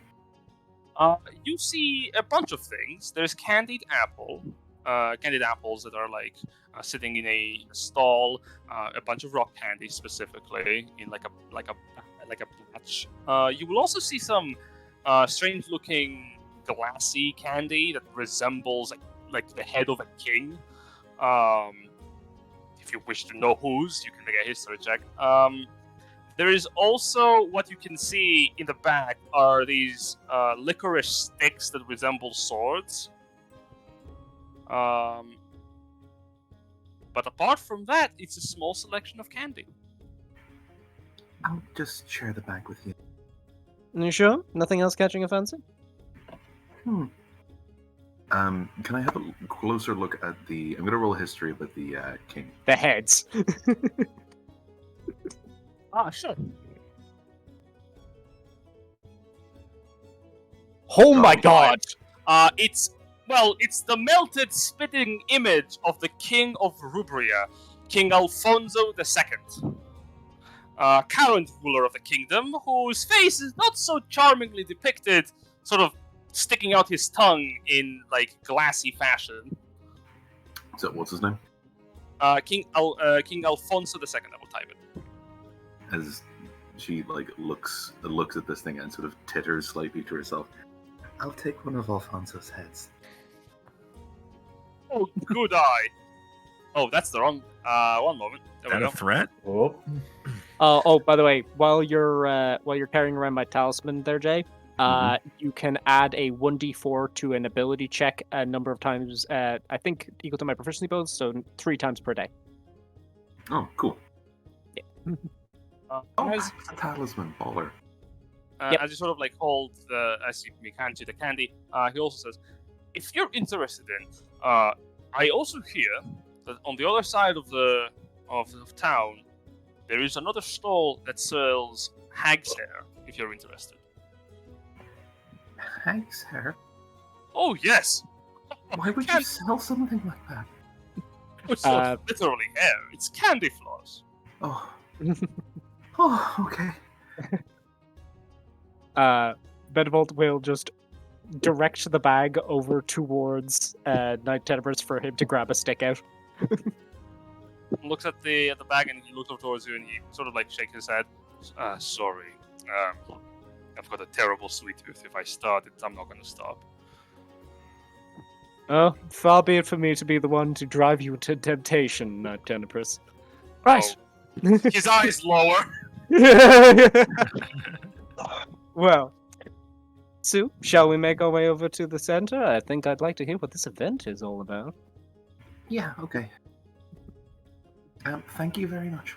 You see a bunch of things. There's candied apples that are like sitting in a stall. A bunch of rock candy specifically in like a batch. You will also see some strange-looking glassy candy that resembles like the head of a king. If you wish to know whose, you can make a history check. There is also, what you can see in the back are these licorice sticks that resemble swords. But apart from that, it's a small selection of candy. I'll just share the bag with you. You sure? Nothing else catching a fancy? Can I have a closer look at the... I'm going to roll a history about the king. The heads. Sure. Oh my god! It's the melted, spitting image of the King of Rubria, King Alfonso II. Current ruler of the kingdom, whose face is not so charmingly depicted, sort of sticking out his tongue in, like, glassy fashion. So, what's his name? King Alfonso II, I will type it. As she, like, looks at this thing and sort of titters slightly to herself. I'll take one of Alfonso's heads. Oh, good eye. Oh, that's the wrong... one moment. There Is we that go. a threat? Oh, Oh, by the way, while you're carrying around my talisman there, Jay, you can add a 1d4 to an ability check a number of times, I think equal to my proficiency bonus, so 3 times per day. Oh, cool. Yeah. As, a talisman, baller. as you sort of like hold as you hand you the candy, he also says, if you're interested in, I also hear that on the other side of the town, there is another stall that sells hag's hair, if you're interested. Hag's hair? Oh, yes! Why would you sell something like that? It's not literally hair, it's candy floss. Oh. Oh, okay. Benevolt will just direct the bag over towards Knight Tenebris for him to grab a stick out. Looks at the bag and he looks over towards you and he sort of like shakes his head. Sorry. I've got a terrible sweet tooth. If I start it, I'm not going to stop. Oh, far be it for me to be the one to drive you to temptation, Knight Tenebris. Right. Oh, his eyes lower. Well, Sue, shall we make our way over to the center? I think I'd like to hear what this event is all about. Yeah, okay. Thank you very much.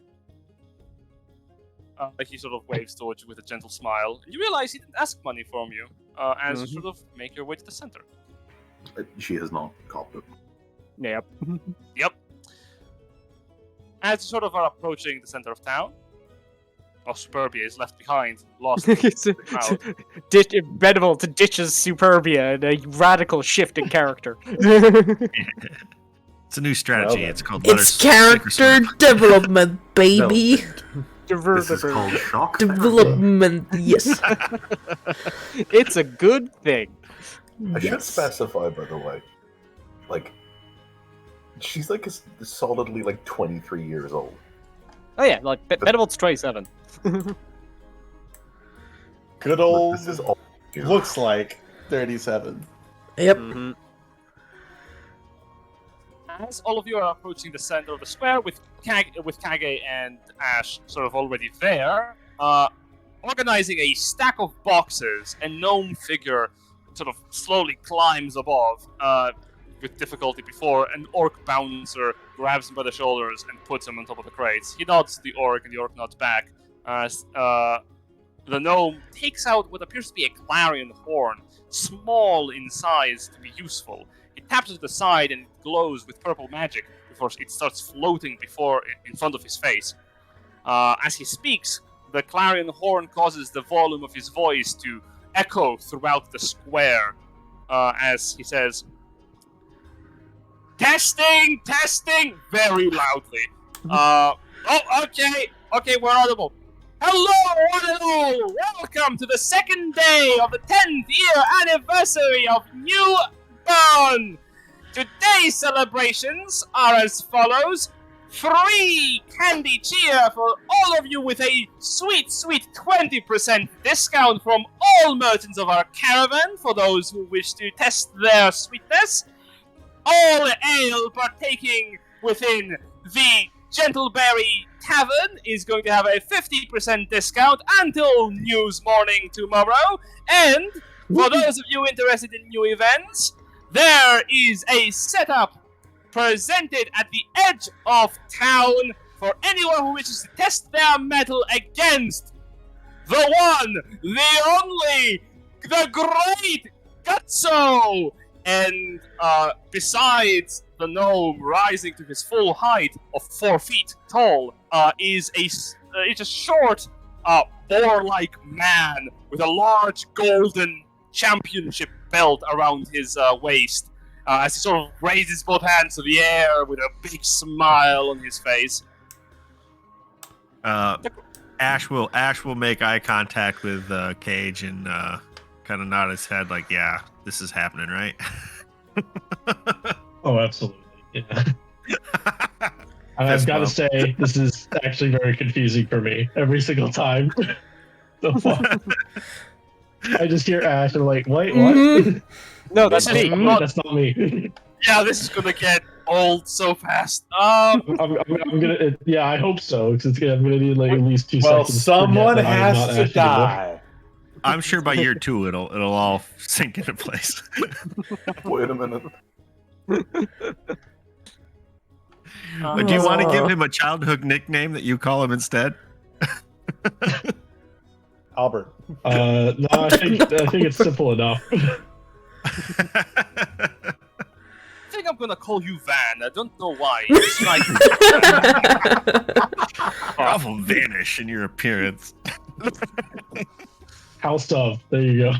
He sort of waves towards you with a gentle smile. You realize he didn't ask money from you as you sort of make your way to the center. She has not copped it. Yep. Yep. As you sort of are approaching the center of town, Superbia is left behind, lost in the crowd. Benevolt ditches Superbia in a radical shift in character. It's a new strategy. It's called It's character development, baby. This is called shock Development, yes. It's a good thing. I should specify, by the way, like, she's like solidly like 23 years old. Oh yeah, like Benevolt's 27. Good old. This is all. Looks like 37. Yep. Mm-hmm. As all of you are approaching the center of the square, with Kage and Ash sort of already there, organizing a stack of boxes, a gnome figure sort of slowly climbs above with difficulty before an orc bouncer grabs him by the shoulders and puts him on top of the crates. He nods to the orc, and the orc nods back. The gnome takes out what appears to be a clarion horn, small in size to be useful. He taps it to the side and it glows with purple magic before it starts floating in front of his face. As he speaks, the clarion horn causes the volume of his voice to echo throughout the square as he says, "Testing, testing," very loudly. Okay, we're audible. Hello, one and all! Welcome to the second day of the 10th year anniversary of New Burn! Today's celebrations are as follows. Free candy cheer for all of you with a sweet 20% discount from all merchants of our caravan for those who wish to test their sweetness. All ale partaking within the Gentleberry Tavern is going to have a 50% discount until news morning tomorrow. And for those of you interested in new events, there is a setup presented at the edge of town for anyone who wishes to test their mettle against the one, the only, the great Gutso! And besides the gnome rising to his full height of 4 feet tall, is a short, boar-like man with a large golden championship belt around his waist. As he sort of raises both hands to the air with a big smile on his face. Ash will make eye contact with Kage and kind of nod his head like, yeah, this is happening, right? Oh, absolutely. Yeah. And I've got to say, this is actually very confusing for me every single time. So far. I just hear Ash and I'm like, wait, what? Mm-hmm. No, that's me. That's not me. Yeah, this is gonna get old so fast. I'm gonna. Yeah, I hope so. Because I'm gonna need like at least 2 Well, seconds. someone to forget that I'm has not to Ash anymore. die. I'm sure by year 2 it'll all sink into place. Wait a minute. But do you want to give him a childhood nickname that you call him instead? Albert. No, I think it's simple enough. I think I'm gonna call you Van. I don't know why. It's like Awful vanish in your appearance. House of. There you go.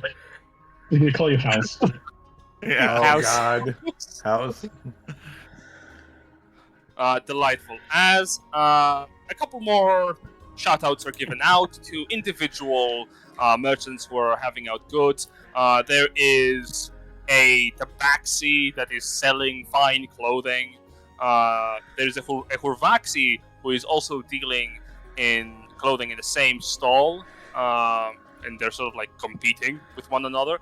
I'm gonna call you House. Yeah. Oh, House. God. House. delightful. As a couple more shout-outs are given out to individual merchants who are having out goods. There is a tabaxi that is selling fine clothing. There's a Hurvaxi who is also dealing in clothing in the same stall, and they're sort of like competing with one another.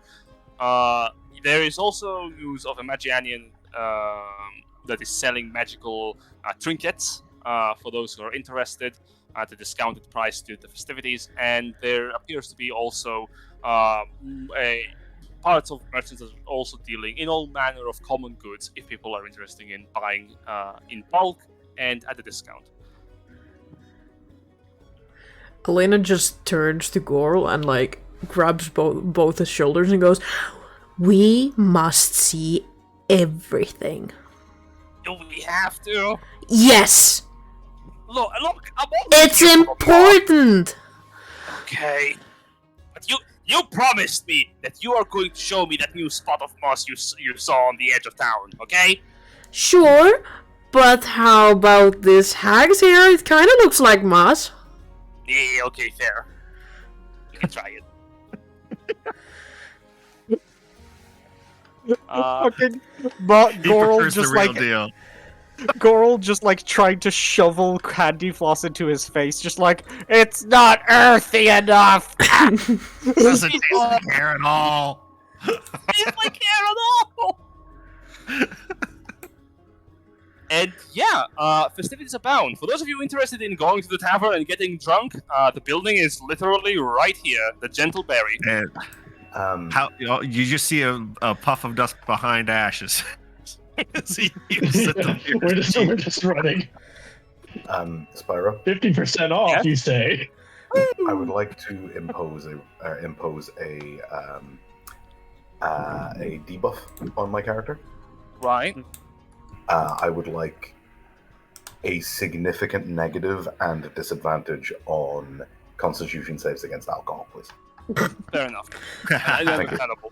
There is also news of a Magianian that is selling magical trinkets for those who are interested at a discounted price due to the festivities, and there appears to be also parts of merchants that are also dealing in all manner of common goods if people are interested in buying in bulk and at a discount. Alina just turns to Gorl and like grabs both his shoulders and goes, "We must see everything." Do we have to? Yes! Look, I'm It's important! Okay. But you promised me that you are going to show me that new spot of moss you saw on the edge of town, okay? Sure, but how about this hag's hair? It kinda looks like moss. Yeah, okay, fair. You can try it. Fucking He Gorl prefers just the real like deal. Gorl just like trying to shovel candy floss into his face, just like it's not earthy enough. Doesn't taste like hair at all. It's like hair at all. And yeah, festivities abound. For those of you interested in going to the tavern and getting drunk, the building is literally right here, the Gentle Berry. And you just see a puff of dust behind ashes. We're just running. Spyro, 50% off, Yeah. you say? I would like to impose a debuff on my character. Right. I would like a significant negative and disadvantage on Constitution saves against alcohol, please. Fair enough. Understandable.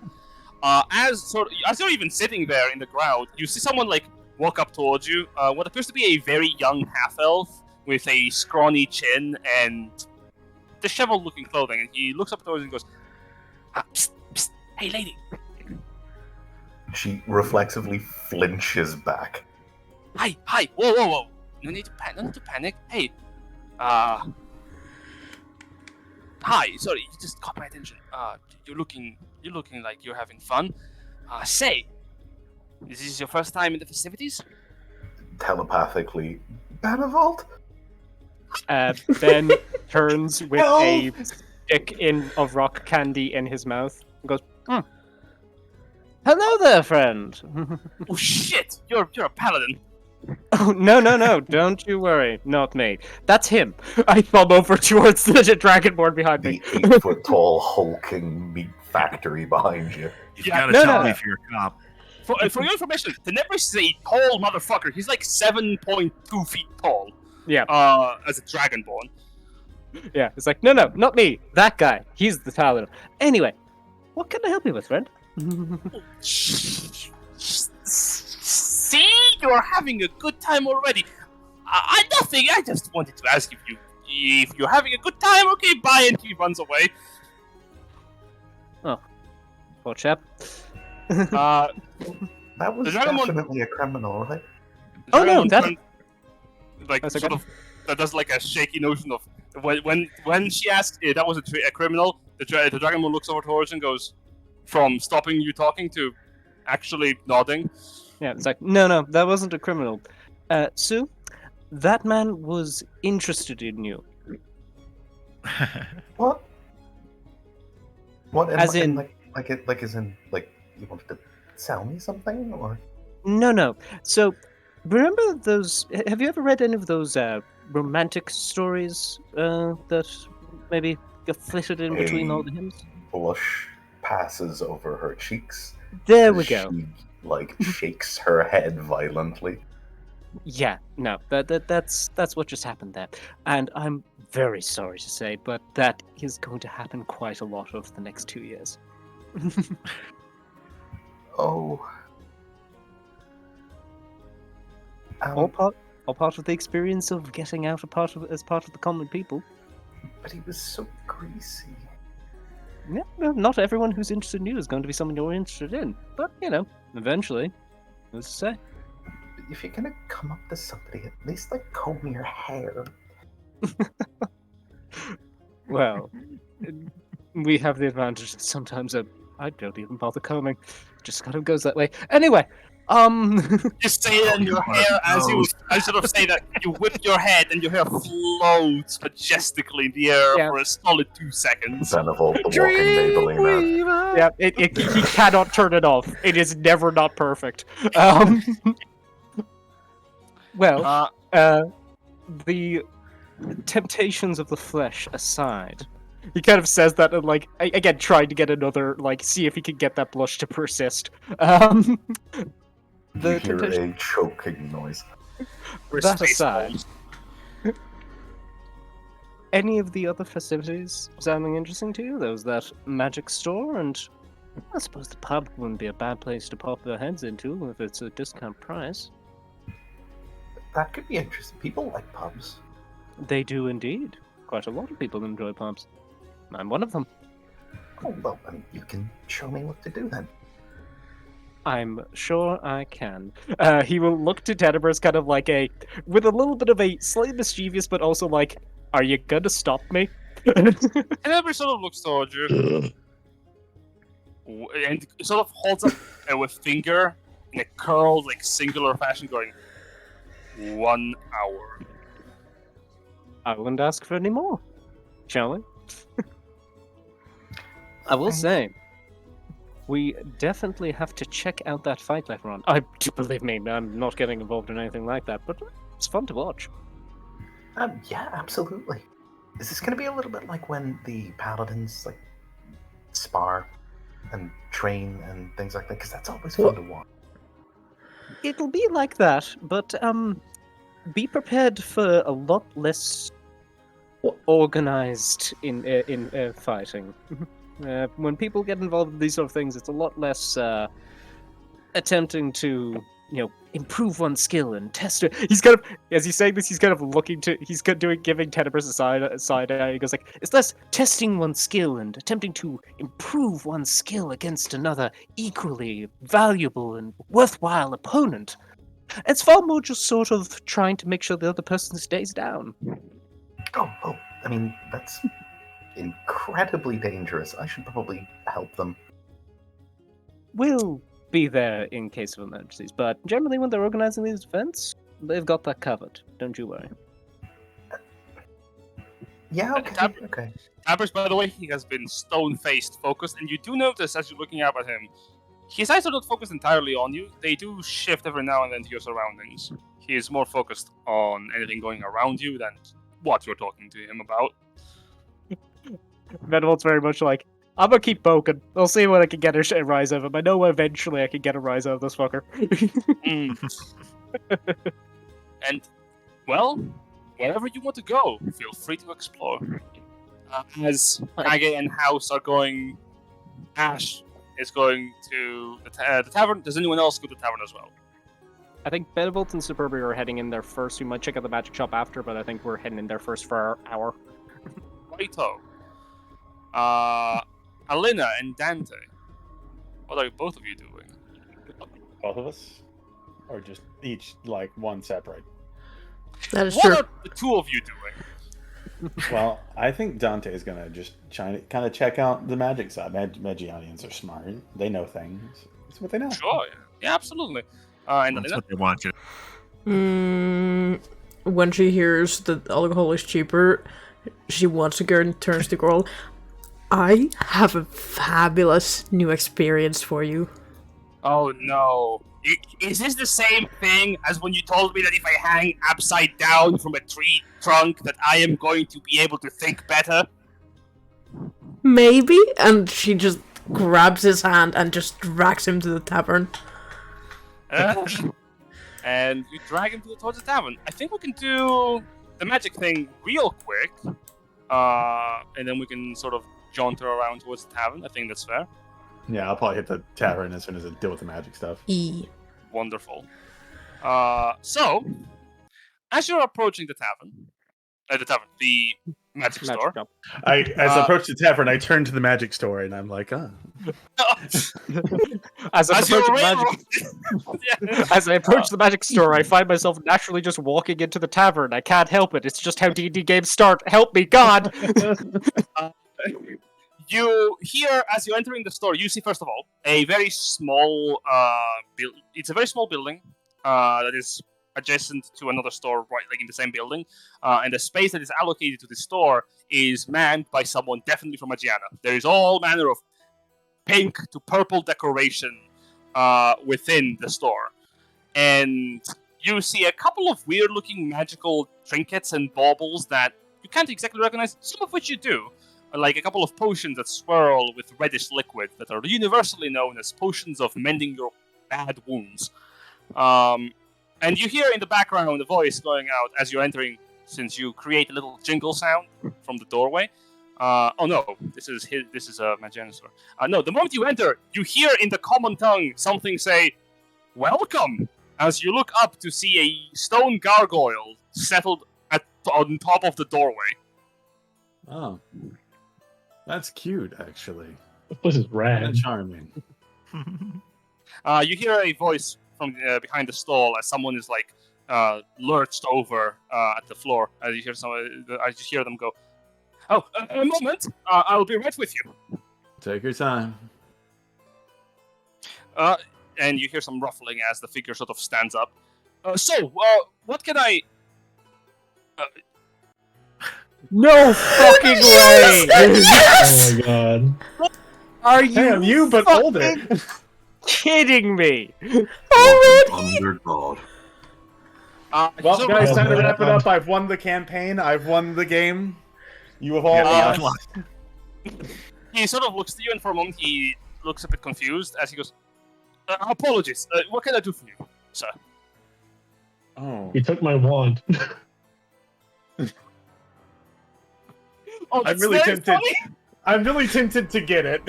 As you're even sitting there in the ground, you see someone like walk up towards you. What appears to be a very young half-elf with a scrawny chin and disheveled-looking clothing, and he looks up towards you and goes, psst, psst, "Hey, lady." She reflexively flinches back. Hi, whoa. No need to panic. Hey, hi. Sorry, you just caught my attention. You're looking like you're having fun. Say, is this your first time in the festivities? Telepathically, Benevolt? Ben turns with No. a stick of rock candy in his mouth and goes, "Hello there, friend." Oh shit! You're a paladin. Oh, no, don't you worry, not me. That's him. I thumb over towards the dragonborn behind The me. 8-foot-tall, hulking meat factory behind you. You've Yeah, got to no, tell no. me if you're a cop. For your information, the Nebris is a tall motherfucker. He's like 7.2 feet tall. Yeah. As a dragonborn. Yeah, it's like, no, not me. That guy. He's the paladin. Anyway, what can I help you with, friend? See, you're having a good time already. Nothing. I just wanted to ask if you're having a good time. Okay, bye. And he runs away. Poor chap. Uh, That was The dragon one- definitely a criminal, right? Oh, no, Dragonborn that- turn- like That's sort okay. of that does like a shaky notion of when she asks if that was a criminal, the dragonborn looks over towards and goes from stopping you talking to actually nodding. Yeah, it's like, no, that wasn't a criminal. Sue, that man was interested in you. What? What? As in- like as in, like, you wanted to sell me something, or? No. So, remember those... Have you ever read any of those romantic stories that maybe get flitted in between all the hymns? Blush passes over her cheeks. There we as go. She, like, shakes her head violently. Yeah, no, that's what just happened there. And I'm very sorry to say, but that is going to happen quite a lot over the next 2 years. Oh. all part of the experience of getting out as part of the common people. But he was so greasy. Yeah, well, not everyone who's interested in you is going to be someone you're interested in. But, eventually, who's to say? If you're gonna come up to somebody, at least like comb your hair. Well, we have the advantage that sometimes I don't even bother combing. Just kind of goes that way. Anyway, Just say that in your hair I sort of say that you whip your head and your hair floats majestically in the air Yeah. for a solid 2 seconds. Benevolt, the walking Maybelline. yeah, he cannot turn it off. It is never not perfect. Well, the temptations of the flesh aside, he kind of says that and, like, again, trying to get another, like, see if he can get that blush to persist. You The hear temptation, a choking noise. that aside, any of the other festivities sounding interesting to you? There was that magic store, and I suppose the pub wouldn't be a bad place to pop their heads into if it's a discount price. That could be interesting. People like pubs. They do indeed. Quite a lot of people enjoy pubs. I'm one of them. Oh, well, I mean, you can show me what to do then. I'm sure I can. He will look to Tenebris kind of like with a little bit of a slightly mischievous, but also like, are you gonna stop me? Tenebris sort of looks towards you and sort of holds up with finger in a curled, like, singular fashion, going, 1 hour. I wouldn't ask for any more, shall we? I will say, we definitely have to check out that fight later on. Believe me, I'm not getting involved in anything like that, but it's fun to watch. Yeah, absolutely. Is this going to be a little bit like when the paladins like spar and train and things like that? Because that's always fun to watch. It'll be like that, but be prepared for a lot less organized in fighting. When people get involved in these sort of things, it's a lot less attempting to, improve one's skill and test it. He's kind of, as he's saying this, he's kind of looking to, giving Tenebris a side eye. He goes like, it's less testing one's skill and attempting to improve one's skill against another equally valuable and worthwhile opponent. It's far more just sort of trying to make sure the other person stays down. Oh, I mean, that's incredibly dangerous. I should probably help them. We'll be there in case of emergencies, but generally when they're organizing these events, they've got that covered. Don't you worry. Yeah, okay. Tenebris, by the way, he has been stone-faced focused, and you do notice as you're looking up at him, his eyes are not focused entirely on you. They do shift every now and then to your surroundings. He is more focused on anything going around you than what you're talking to him about. Benevolt's very much like, I'm gonna keep poking. I'll see what I can get a rise out of him. I know eventually I can get a rise out of this fucker. And, well, wherever you want to go, feel free to explore. As Kage and House are going, Ash is going to the tavern. Does anyone else go to the tavern as well? I think Benevolt and Superbia are heading in there first. We might check out the magic shop after, but I think we're heading in there first for our hour. Righto. Alina and Dante, what are both of you doing? Both of us? Or just each, like, one separate? That is What true. are the two of you doing? Well, I think Dante is going to just try to kind of check out the magic side. Magianians are smart. They know things. It's what they know. Sure, yeah, absolutely. And That's Alina? what they want you to. When she hears that alcohol is cheaper, she once again turns to girl. I have a fabulous new experience for you. Oh no. Is this the same thing as when you told me that if I hang upside down from a tree trunk that I am going to be able to think better? Maybe? And she just grabs his hand and just drags him to the tavern. And you drag him towards the tavern. I think we can do the magic thing real quick. And then we can sort of jaunter around towards the tavern. I think that's fair. Yeah, I'll probably hit the tavern as soon as I deal with the magic stuff. Wonderful. So, as you're approaching the tavern, The tavern, the magic store. shop. As I approach the tavern, I turn to the magic store and I'm like, As I you're approach Yeah. As I approach the magic store, I find myself naturally just walking into the tavern. I can't help it. It's just how D&D games start. Help me, God! You hear, as you're entering the store, you see, first of all, a very small it's a very small building that is adjacent to another store right like in the same building, and the space that is allocated to the store is manned by someone definitely from Agiana. There is all manner of pink to purple decoration within the store, and you see a couple of weird looking magical trinkets and baubles that you can't exactly recognize, some of which you do, like a couple of potions that swirl with reddish liquid that are universally known as potions of mending your bad wounds. And you hear in the background a voice going out as you're entering, since you create a little jingle sound from the doorway. Oh no, this is Magiana's store. No, the moment you enter, you hear in the common tongue something say, "Welcome," as you look up to see a stone gargoyle settled on top of the doorway. oh, that's cute, actually. This place is rad. And charming. You hear a voice from behind the stall as someone is like lurched over at the floor. As you hear I just hear them go, "Oh, a moment! I'll be right with you." Take your time. And you hear some ruffling as the figure sort of stands up. What can I? No fucking way! Oh my god. Are you Damn, you, but fucking older. kidding me? Under God. Well, so- guys, time to wrap it up. I've won the campaign. I've won the game. You have all lost. He sort of looks to you, and for a moment he looks a bit confused as he goes, "Apologies. What can I do for you, sir?" Oh, He took my wand. Oh, I'm that's really very tempted. funny. I'm really tempted to get it.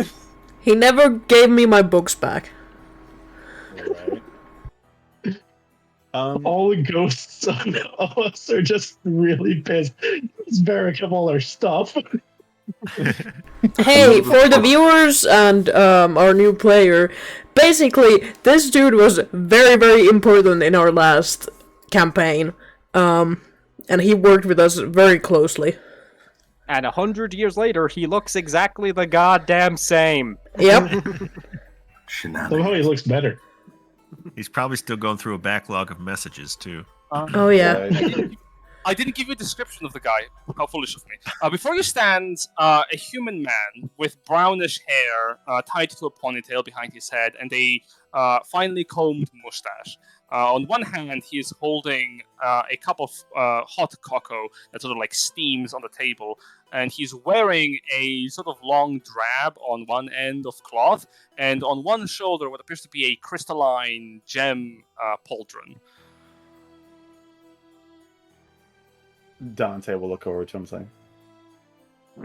He never gave me my books back. Right. All the ghosts on us are just really pissed. Let's Verx have all our stuff. Hey, for the viewers and our new player, basically, this dude was very, very important in our last campaign. And he worked with us very closely. And 100 years later, he looks exactly the goddamn same. Yep. Somehow Shenanigans. he looks better. He's probably still going through a backlog of messages too. Oh, yeah. Right. I didn't give you a description of the guy. How foolish of me. Before you stands a human man with brownish hair tied to a ponytail behind his head and a finely combed mustache. On one hand, he is holding a cup of hot cocoa that sort of like steams on the table, and he's wearing a sort of long drab on one end of cloth, and on one shoulder what appears to be a crystalline gem pauldron. Dante will look over to him saying,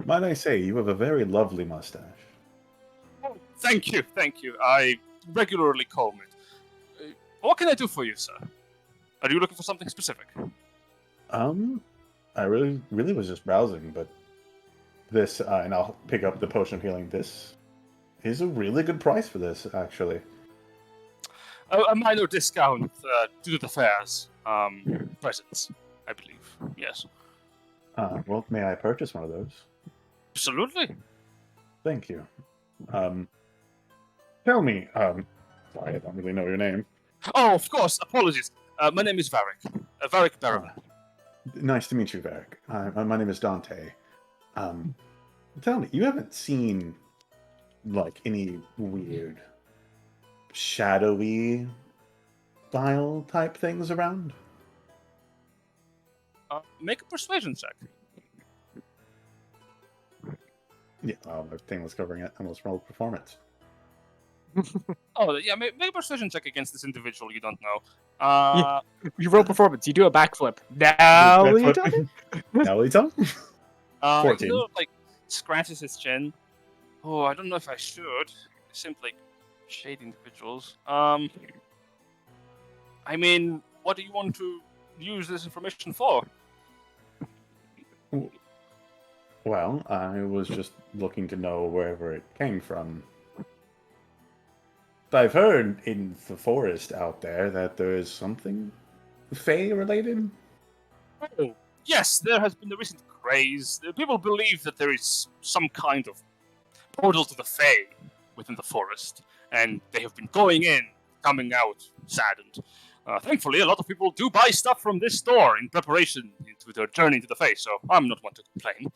"Might I say, you have a very lovely mustache." Oh, thank you. I regularly comb it. What can I do for you, sir? Are you looking for something specific? I really was just browsing, but this, and I'll pick up the potion of healing. This is a really good price for this, actually. A minor discount due to the fair's presence, I believe. Yes. Well, may I purchase one of those? Absolutely. Thank you. Tell me, sorry, I don't really know your name. Oh, of course. Apologies. My name is Varric. Varric Baron. Nice to meet you, Verx. My name is Dante. Tell me, you haven't seen, like, any weird, shadowy style type things around? Make a persuasion check. Yeah, well, the thing was covering it. I almost rolled performance. Oh, yeah, make a persuasion check against this individual you don't know. You roll performance, you do a backflip. Now That's you what- talking? Now we talk? 14. He sort of, like, scratches his chin. Oh, I don't know if I should. Simply shade individuals. I mean, what do you want to use this information for? Well, I was just looking to know wherever it came from. I've heard in the forest out there that there is something Fae related. Oh, yes, there has been a recent craze. People believe that there is some kind of portal to the Fae within the forest, and they have been going in, coming out, saddened. Thankfully, a lot of people do buy stuff from this store in preparation to their journey to the Fae, so I'm not one to complain.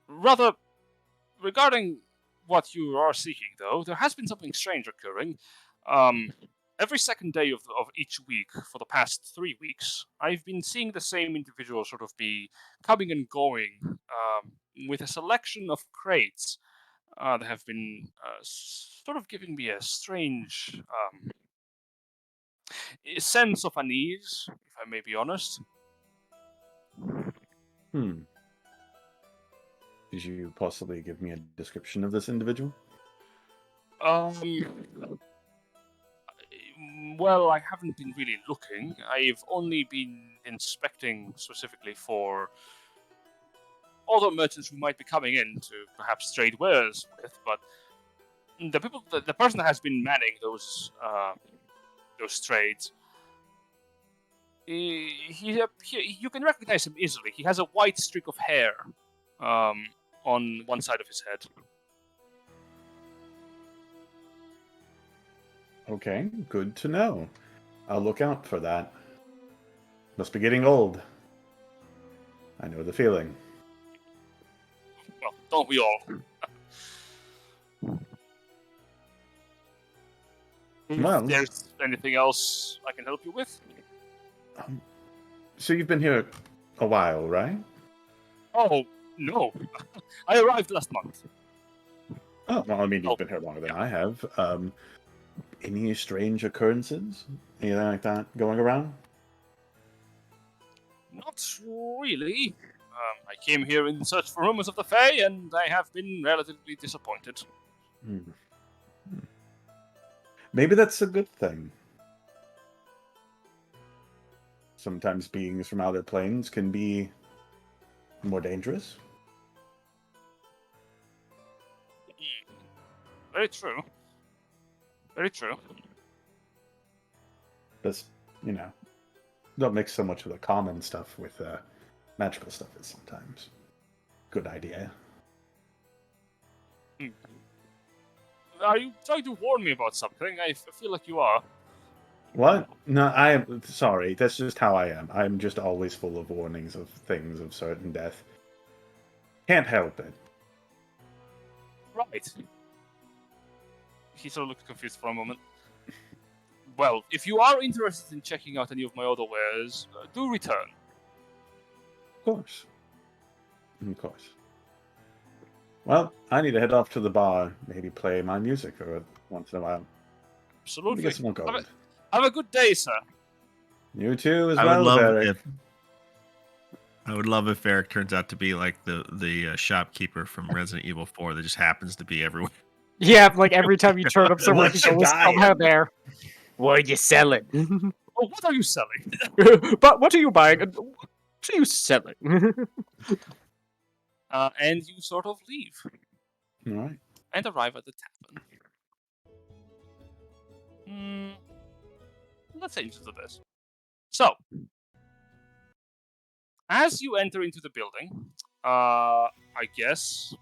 Rather, regarding what you are seeking, though, there has been something strange occurring. Every second day of each week for the past 3 weeks, I've been seeing the same individual sort of be coming and going with a selection of crates that have been sort of giving me a strange sense of unease, if I may be honest. Could you possibly give me a description of this individual? Well, I haven't been really looking. I've only been inspecting specifically for other merchants who might be coming in to perhaps trade wares with, but the person that has been manning those trades, you can recognize him easily. He has a white streak of hair on one side of his head. Okay, good to know. I'll look out for that. Must be getting old. I know the feeling. Well, don't we all? Well, If there's anything else I can help you with? So you've been here a while, right? Oh, no. I arrived last month. Oh, well, I mean, you've been here longer than I have. Any strange occurrences? Anything like that going around? Not really. I came here in search for rumors of the Fae, and I have been relatively disappointed. Maybe that's a good thing. Sometimes beings from outer planes can be more dangerous. Very true. Very true. Just, don't mix so much of the common stuff with magical stuff is sometimes good idea. Are you trying to warn me about something? I feel like you are. What? No, I am sorry. That's just how I am. I'm just always full of warnings of things of certain death. Can't help it. Right. He sort of looked confused for a moment. Well, if you are interested in checking out any of my other wares, do return. Of course. Of course. Well, I need to head off to the bar, maybe play my music once in a while. Absolutely. Get some gold. Have a good day, sir. You too, as well, Eric. I would love if Eric turns out to be like the shopkeeper from Resident Evil 4 that just happens to be everywhere. Yeah, like every time you turn up somewhere, he's always somehow there. What are you selling? Oh, what are you selling? But what are you buying? What are you selling? And you sort of leave. All right. And arrive at the tavern. Let's change to this. So, as you enter into the building, I guess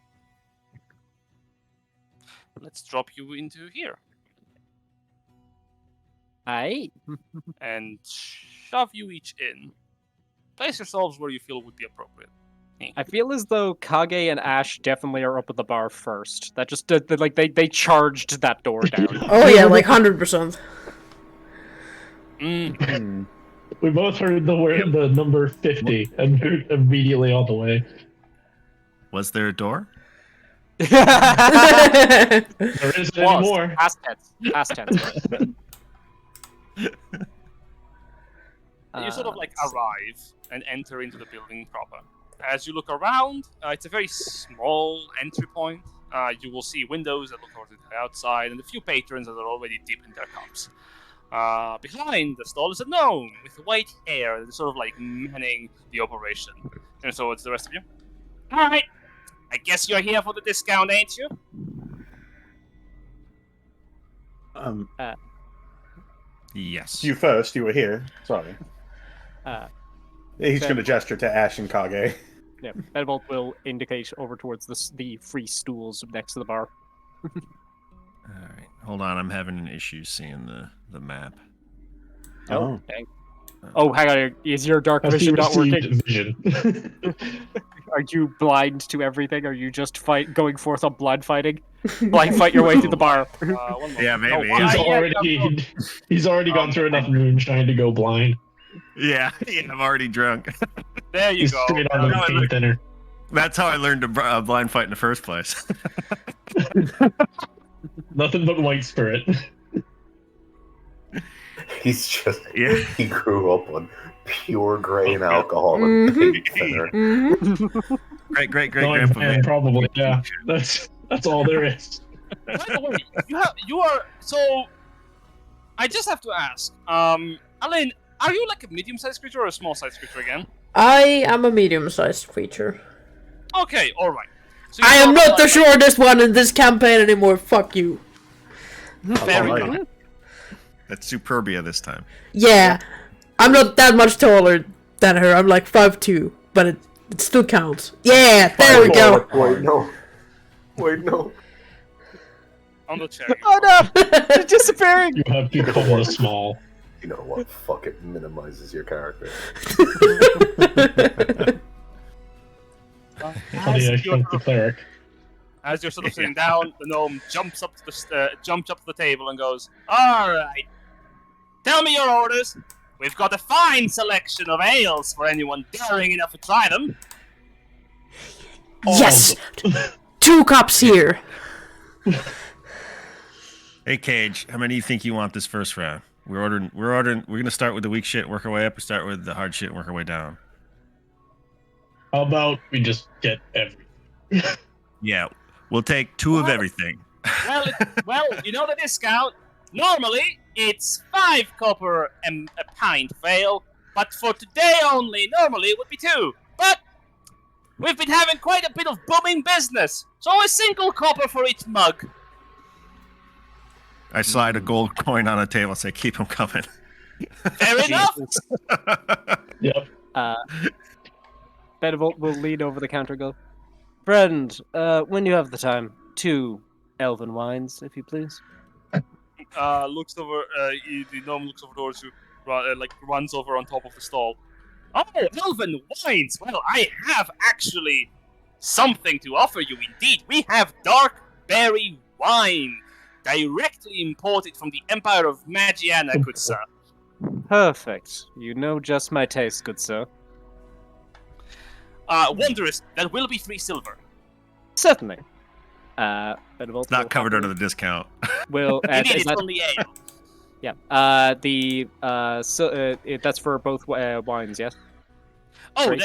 let's drop you into here. Aye. And shove you each in. Place yourselves where you feel would be appropriate. I feel as though Kage and Ash definitely are up at the bar first. That just like they charged that door down. Oh yeah, like 100%. We both heard the number 50 and moved immediately all the way. Was there a door? There isn't anymore. Past tense. You sort of like arrive and enter into the building proper. As you look around, it's a very small entry point. You will see windows that look over to the outside and a few patrons that are already deep in their cups. Behind the stall is a gnome with white hair that is sort of like manning the operation. And so it's the rest of you. Alright, I guess you're here for the discount, ain't you? Yes. You first, you were here. Sorry. He's going to gesture to Ash and Kage. Yeah, Benevolt will indicate over towards the free stools next to the bar. Alright, hold on, I'm having an issue seeing the map. Oh, dang. Oh, hang on, is your dark vision not working? Vision. Are you blind to everything? Are you just going forth on blind fighting? Blind fight your way through the bar. Yeah, maybe. He's already gone through enough moonshine to go blind. Yeah, I'm already drunk. There you He's go. straight on the paint thinner. That's how I learned to blind fight in the first place. Nothing but white spirit. He's just, Yeah. he grew up on pure grain alcohol and paint thinner. Great No, grandpa. and probably, yeah. That's all there is. By the way, you are so. I just have to ask, Alain, are you like a medium-sized creature or a small-sized creature again? I am a medium-sized creature. Okay, all right. So I am not the shortest one in this campaign anymore. Fuck you. Very Alright. good. That's Superbia this time. Yeah, I'm not that much taller than her. I'm like 5'2", but it still counts. Yeah, there we go. Wait, no. Wait, no. On the chair. Oh no! It's disappearing! You have become the small. You know what? Fuck it. Minimizes your character. Funny, I shrunk the cleric. As you're sort of sitting down, the gnome jumps up to the table and goes, "All right, tell me your orders. We've got a fine selection of ales for anyone daring enough to try them." Yes, 2 cups here. Hey Kage, how many do you think you want this first round? We're gonna start with the weak shit, work our way up, or start with the hard shit, work our way down. How about we just get everything? Yeah, we'll take 2 of everything. Well, you know the discount. Normally, it's 5 copper and a pint of ale, but for today only, normally it would be 2. But we've been having quite a bit of booming business, so a single copper for each mug. I slide a gold coin on the table and say, keep them coming. Fair enough. Yep. Benevolt will lean over the counter and go, "Friend, when you have the time, 2 elven wines, if you please." Looks over. The gnome looks over towards you, runs over on top of the stall. Oh, elven wines! Well, I have actually something to offer you. Indeed, we have dark berry wine, directly imported from the Empire of Magiana, good sir. Perfect. You know just my taste, good sir. Wondrous. That will be 3 silver. Certainly. Benevolt Not covered under the discount. will. Indeed, is it's that- only ale. Yeah. That's for both wines, yes. Oh, Great.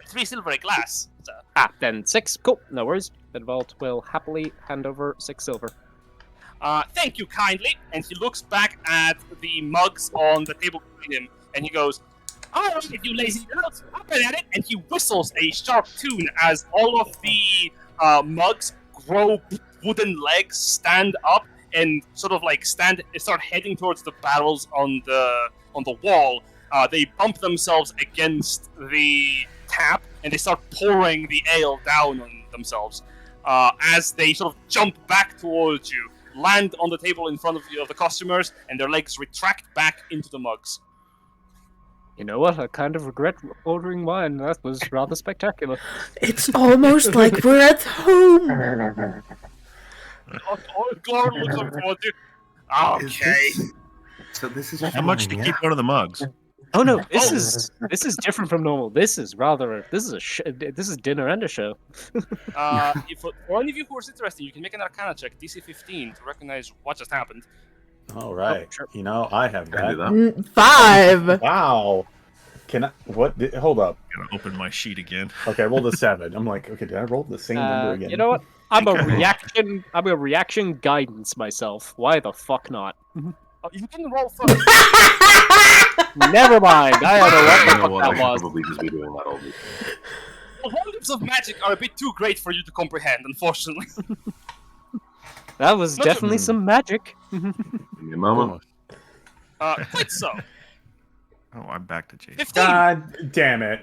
3 silver a glass. Sir. Then 6. Cool. No worries. Benevolt will happily hand over 6 silver. Thank you kindly. And he looks back at the mugs on the table behind him, and he goes, "All right, you lazy girls, up and at it!" And he whistles a sharp tune as all of the mugs grow wooden legs, stand up, and sort of like start heading towards the barrels on the wall. They bump themselves against the tap, and they start pouring the ale down on themselves. As they sort of jump back towards you, land on the table in front of you of the customers, and their legs retract back into the mugs. You know what? I kind of regret ordering wine. That was rather spectacular. It's almost like we're at home. Gordon looks over towards you. Okay. So this is How much do you keep one of the mugs? Oh no, this is different from normal. This is dinner and a show. For any of you who are interested, you can make an Arcana check, DC 15, to recognize what just happened. All right. Oh, sure. You know, I have Can I do that. that? 5. Wow. Can I? What? Hold up. I'm gonna open my sheet again. Okay, I rolled a 7. I'm like, okay, did I roll the same number again? You know what? I'm a reaction guidance myself. Why the fuck not? Oh, you can roll first. Never mind. I don't know You know what what? I that should was. probably just be doing that all week. The wonders of magic are a bit too great for you to comprehend, unfortunately. That was Not definitely to- some magic. Give me a moment. Quite so. Oh, I'm back to Jason. 15. God damn it.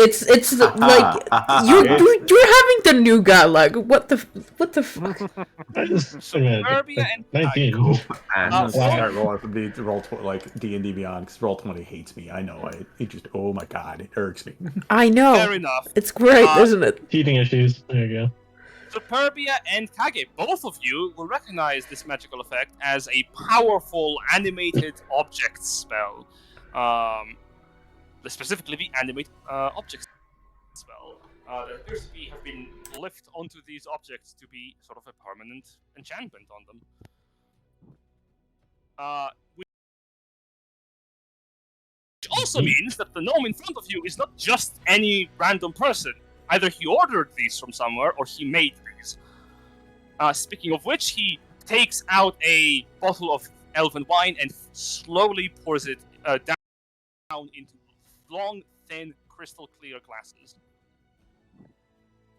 It's like you're having the new guy. Like what the fuck? Superbia and 19. Cope and I'm gonna Wow. start rolling for the roll like D&D Beyond because Roll20 hates me. I know it just oh my god, it irks me. I know. fair enough. It's great, Uh, isn't it? Teething issues. There you go. Superbia and Kage, both of you will recognize this magical effect as a powerful animated object spell. Specifically the animate object spell that appears to have been left onto these objects to be sort of a permanent enchantment on them. Which also means that the gnome in front of you is not just any random person. Either he ordered these from somewhere or he made these. Speaking of which, he takes out a bottle of elven wine and slowly pours it down into long, thin, crystal clear glasses.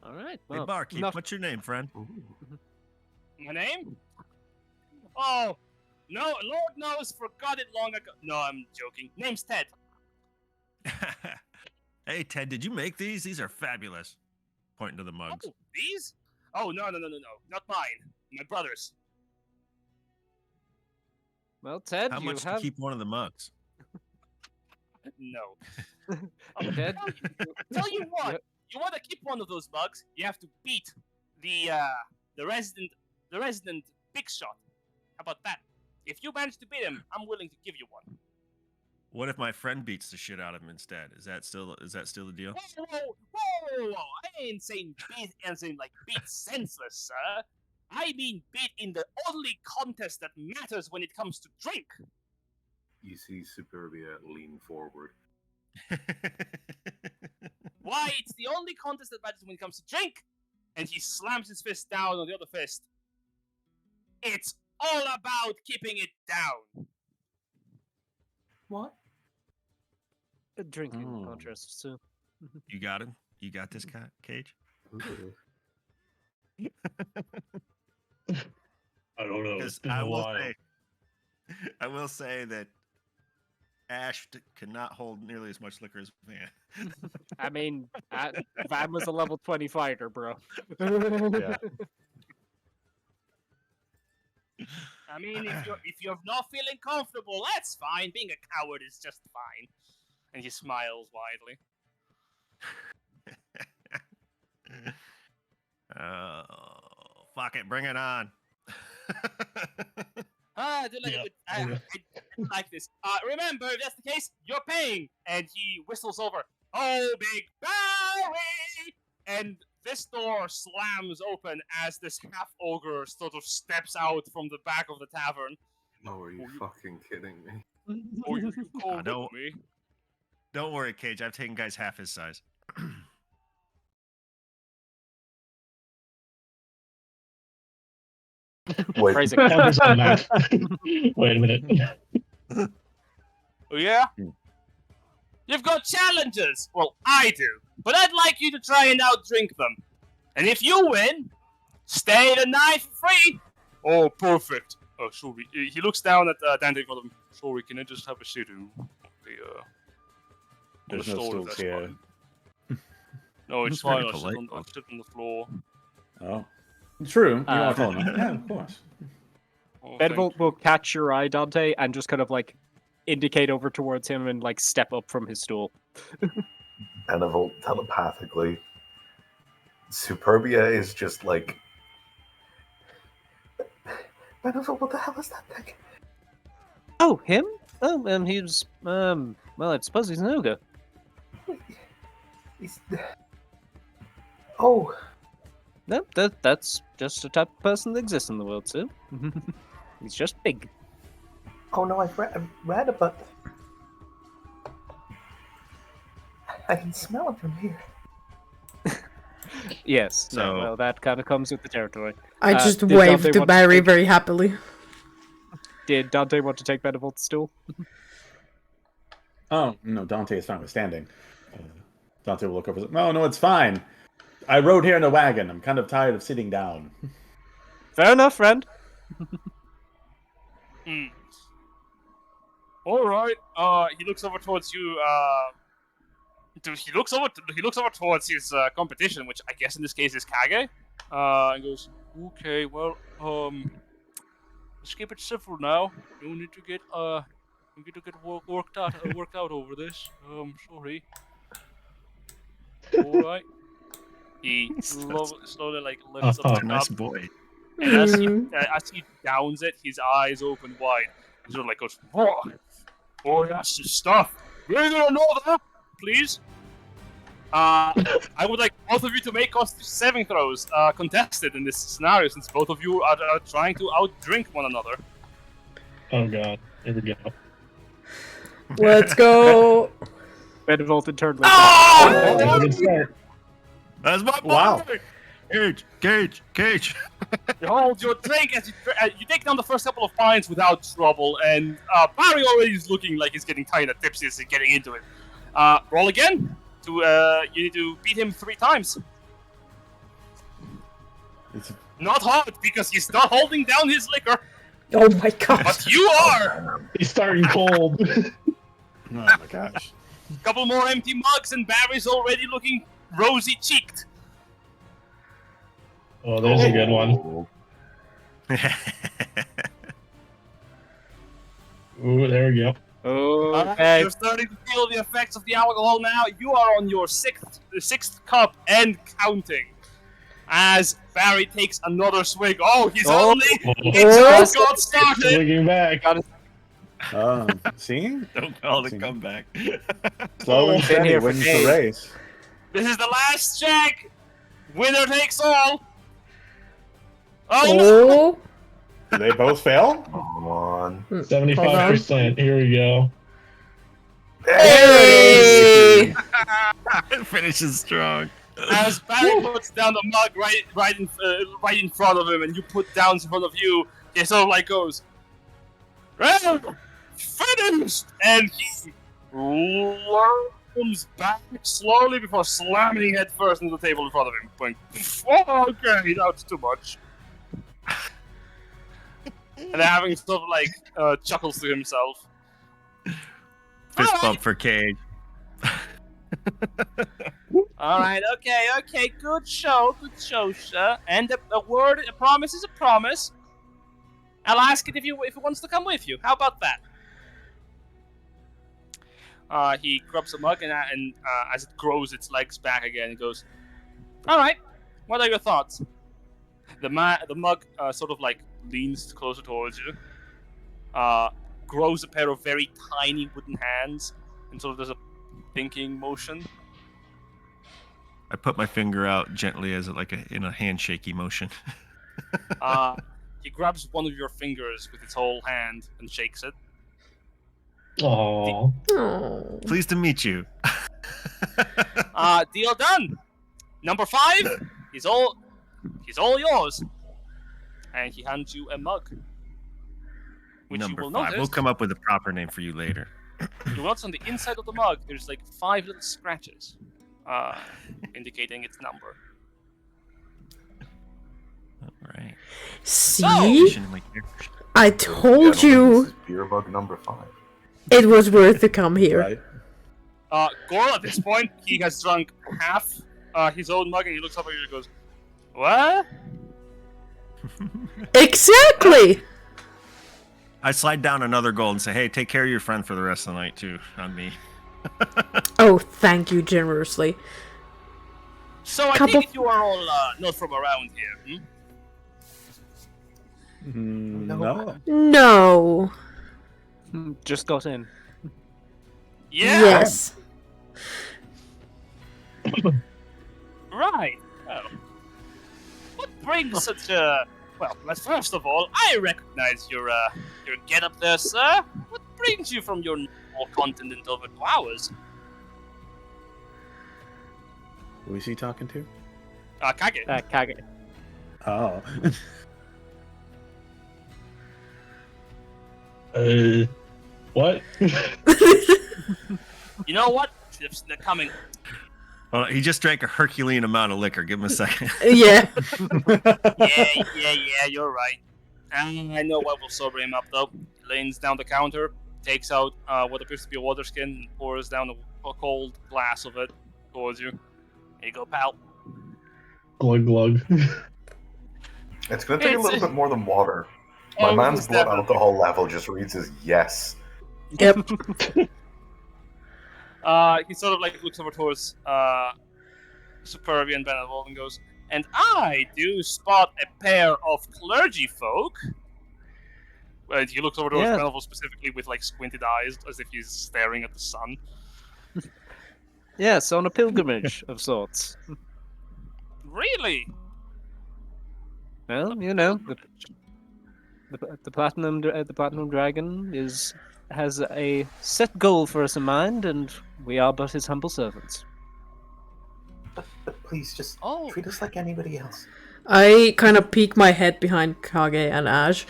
All right. Hey, Well, barkeep, enough- what's your name, friend? My name? Oh, no, Lord knows, forgot it long ago. No, I'm joking. Name's Ted. Hey, Ted, did you make these? These are fabulous. Pointing to the mugs. Oh, these? Oh, no, not mine. My brother's. Well, Ted, How you much to have. keep one of the mugs? No. Ted? Tell you what, you want to keep one of those bugs, you have to beat the resident big shot. How about that? If you manage to beat him, I'm willing to give you one. What if my friend beats the shit out of him instead? Is that still the deal? Whoa! I ain't saying beat as in like beat senseless, sir. I mean beat in the only contest that matters when it comes to drink. You see Superbia lean forward. Why? It's the only contest that matters when it comes to drink. And he slams his fist down on the other fist. It's all about keeping it down. What? A drinking Oh. contest, so. You got him? You got this, Cage? Ooh. I don't know. Because I will say that Ash cannot hold nearly as much liquor as Van. I mean, Van was a level 20 fighter, bro. Yeah. I mean, if you're not feeling comfortable, that's fine. Being a coward is just fine. And he smiles widely. Oh, fuck it, bring it on. I do like this. Remember, if that's the case, you're paying. And he whistles over. Oh, big Barry! And this door slams open as this half ogre sort of steps out from the back of the tavern. No, are you fucking kidding me? Oh, you called no. me. Don't worry, Cage. I've taken guys half his size. Wait, Phrasing. Numbers on that. Wait a minute. Oh, yeah? Hmm. You've got challenges! Well, I do. But I'd like you to try and outdrink them. And if you win, stay the night free! Oh, perfect. Oh, sure. He looks down at Dante in front of him. Sorry, can I just have a seat on There's the no stool, if stools that's here. fine? No, it's He's very fine. polite. I'll sit on the floor. Oh. True. You Uh, are calling me. Yeah, of course. Oh, Benevolt thank you. will catch your eye, Dante, and just kind of like indicate over towards him and like step up from his stool. Benevolt telepathically. Superbia is just like. Benevolt, what the hell is that thing? Oh, him? Oh, he's well, I suppose he's an ogre. He's. Oh, No, that's just the type of person that exists in the world, too. He's just big. oh no! I've read about. I can smell it from here. Yes. So- No, well, that kind of comes with the territory. I just did Dante waved to want to Barry take- very happily. Did Dante want to take Benevolt's stool? Oh, no, Dante is notwithstanding. Dante will look over. No, it's fine. I rode here in a wagon. I'm kind of tired of sitting down. Fair enough, friend. All right. He looks over towards you. He looks over towards his competition, which I guess in this case is Kage. And goes, okay, well, let's keep it civil now. You need to get worked out over this. Sorry. All right. He slowly like lifts up the nice cup, boy. and as he downs it, his eyes open wide. He sort of like goes, "Oh, that's the stuff. We're gonna know that, please." I would like both of you to make Constitution saving throws, contested in this scenario, since both of you are trying to outdrink one another. Oh god, here we go. Let's go. Benevolt internally. That's a good start. That's my boy. Wow. Kage. You hold your drink as you take down the first couple of pints without trouble, and Barry already is looking like he's getting kind of tipsy as he's getting into it. Roll again. You need to beat him 3 times. It's Not hard, because he's not holding down his liquor, Oh my god. but you are! He's starting cold. oh my gosh. Couple more empty mugs, and Barry's already looking rosy-cheeked. Oh, there's a good one. Ooh, there we go. Okay. You're starting to feel the effects of the alcohol now. You are on your sixth cup and counting. As Barry takes another swig. Oh, he's only just got started. Swinging back. See? Don't call it a comeback. Slow and steady here for wins the days. race. This is the last check. Winner takes all. Oh no! Oh. Do they both fail? Come on. 75%. Here we go. Hey! Finishes strong. As Barry puts down the mug right in front of him, and you put down in front of you, he sort of like goes, "Well, finished!" And he comes back slowly before slamming head first into the table in front of him. Going, "Oh, okay, that's too much." And having sort of like chuckles to himself. Fist bump for Kage. Alright, okay, good show, sir. And a promise is a promise. I'll ask it if it wants to come with you. How about that? He grabs a mug and as it grows its legs back again, he goes, "Alright, what are your thoughts?" The mug sort of like leans closer towards you, grows a pair of very tiny wooden hands, and sort of does a thinking motion. I put my finger out gently as in a handshaky motion. He grabs one of your fingers with its whole hand and shakes it. Aww. Oh. Pleased to meet you. Deal done. Number 5 is all yours. And he hands you a mug, which Number you will 5. notice. We'll come up with a proper name for you later. You'll notice on the inside of the mug, there's like 5 little scratches, indicating its number. All right. See? Additionally, I told you This is beer bug number 5. it was worth to come here. Right. Gorl, at this point, he has drunk half his own mug, and he looks up at you and goes, "What?" Exactly! I slide down another gold and say, "Hey, take care of your friend for the rest of the night too, on me." Oh, thank you generously. So I Couple- think you are all not from around here, No. No. Just got in. Yeah. Yes. Right. Well, what brings such a... Well, first of all, I recognize your get-up there, sir. What brings you from your normal continent over 2 hours? Who is he talking to? Kage. Kage. Oh. What? You know what? They're coming. Well, he just drank a Herculean amount of liquor. Give him a second. Yeah. Yeah, you're right. I know what will sober him up, though. Leans down the counter, takes out what appears to be a water skin, and pours down a cold glass of it towards you. Here you go, pal. Glug glug. It's going to take a little bit more than water. My Oh, man's most blood definitely. alcohol level just reads as yes. Yep. He sort of like looks over towards Superbia and Benevolt and goes, and I do spot a pair of clergy folk. He looks over towards Yeah. Benevolt specifically with like squinted eyes, as if he's staring at the sun. Yes, on a pilgrimage of sorts. Really? Well, you know, the platinum dragon has a set goal for us in mind, and we are but his humble servants. But please, just Oh. treat us like anybody else. I kind of peek my head behind Kage and Ash.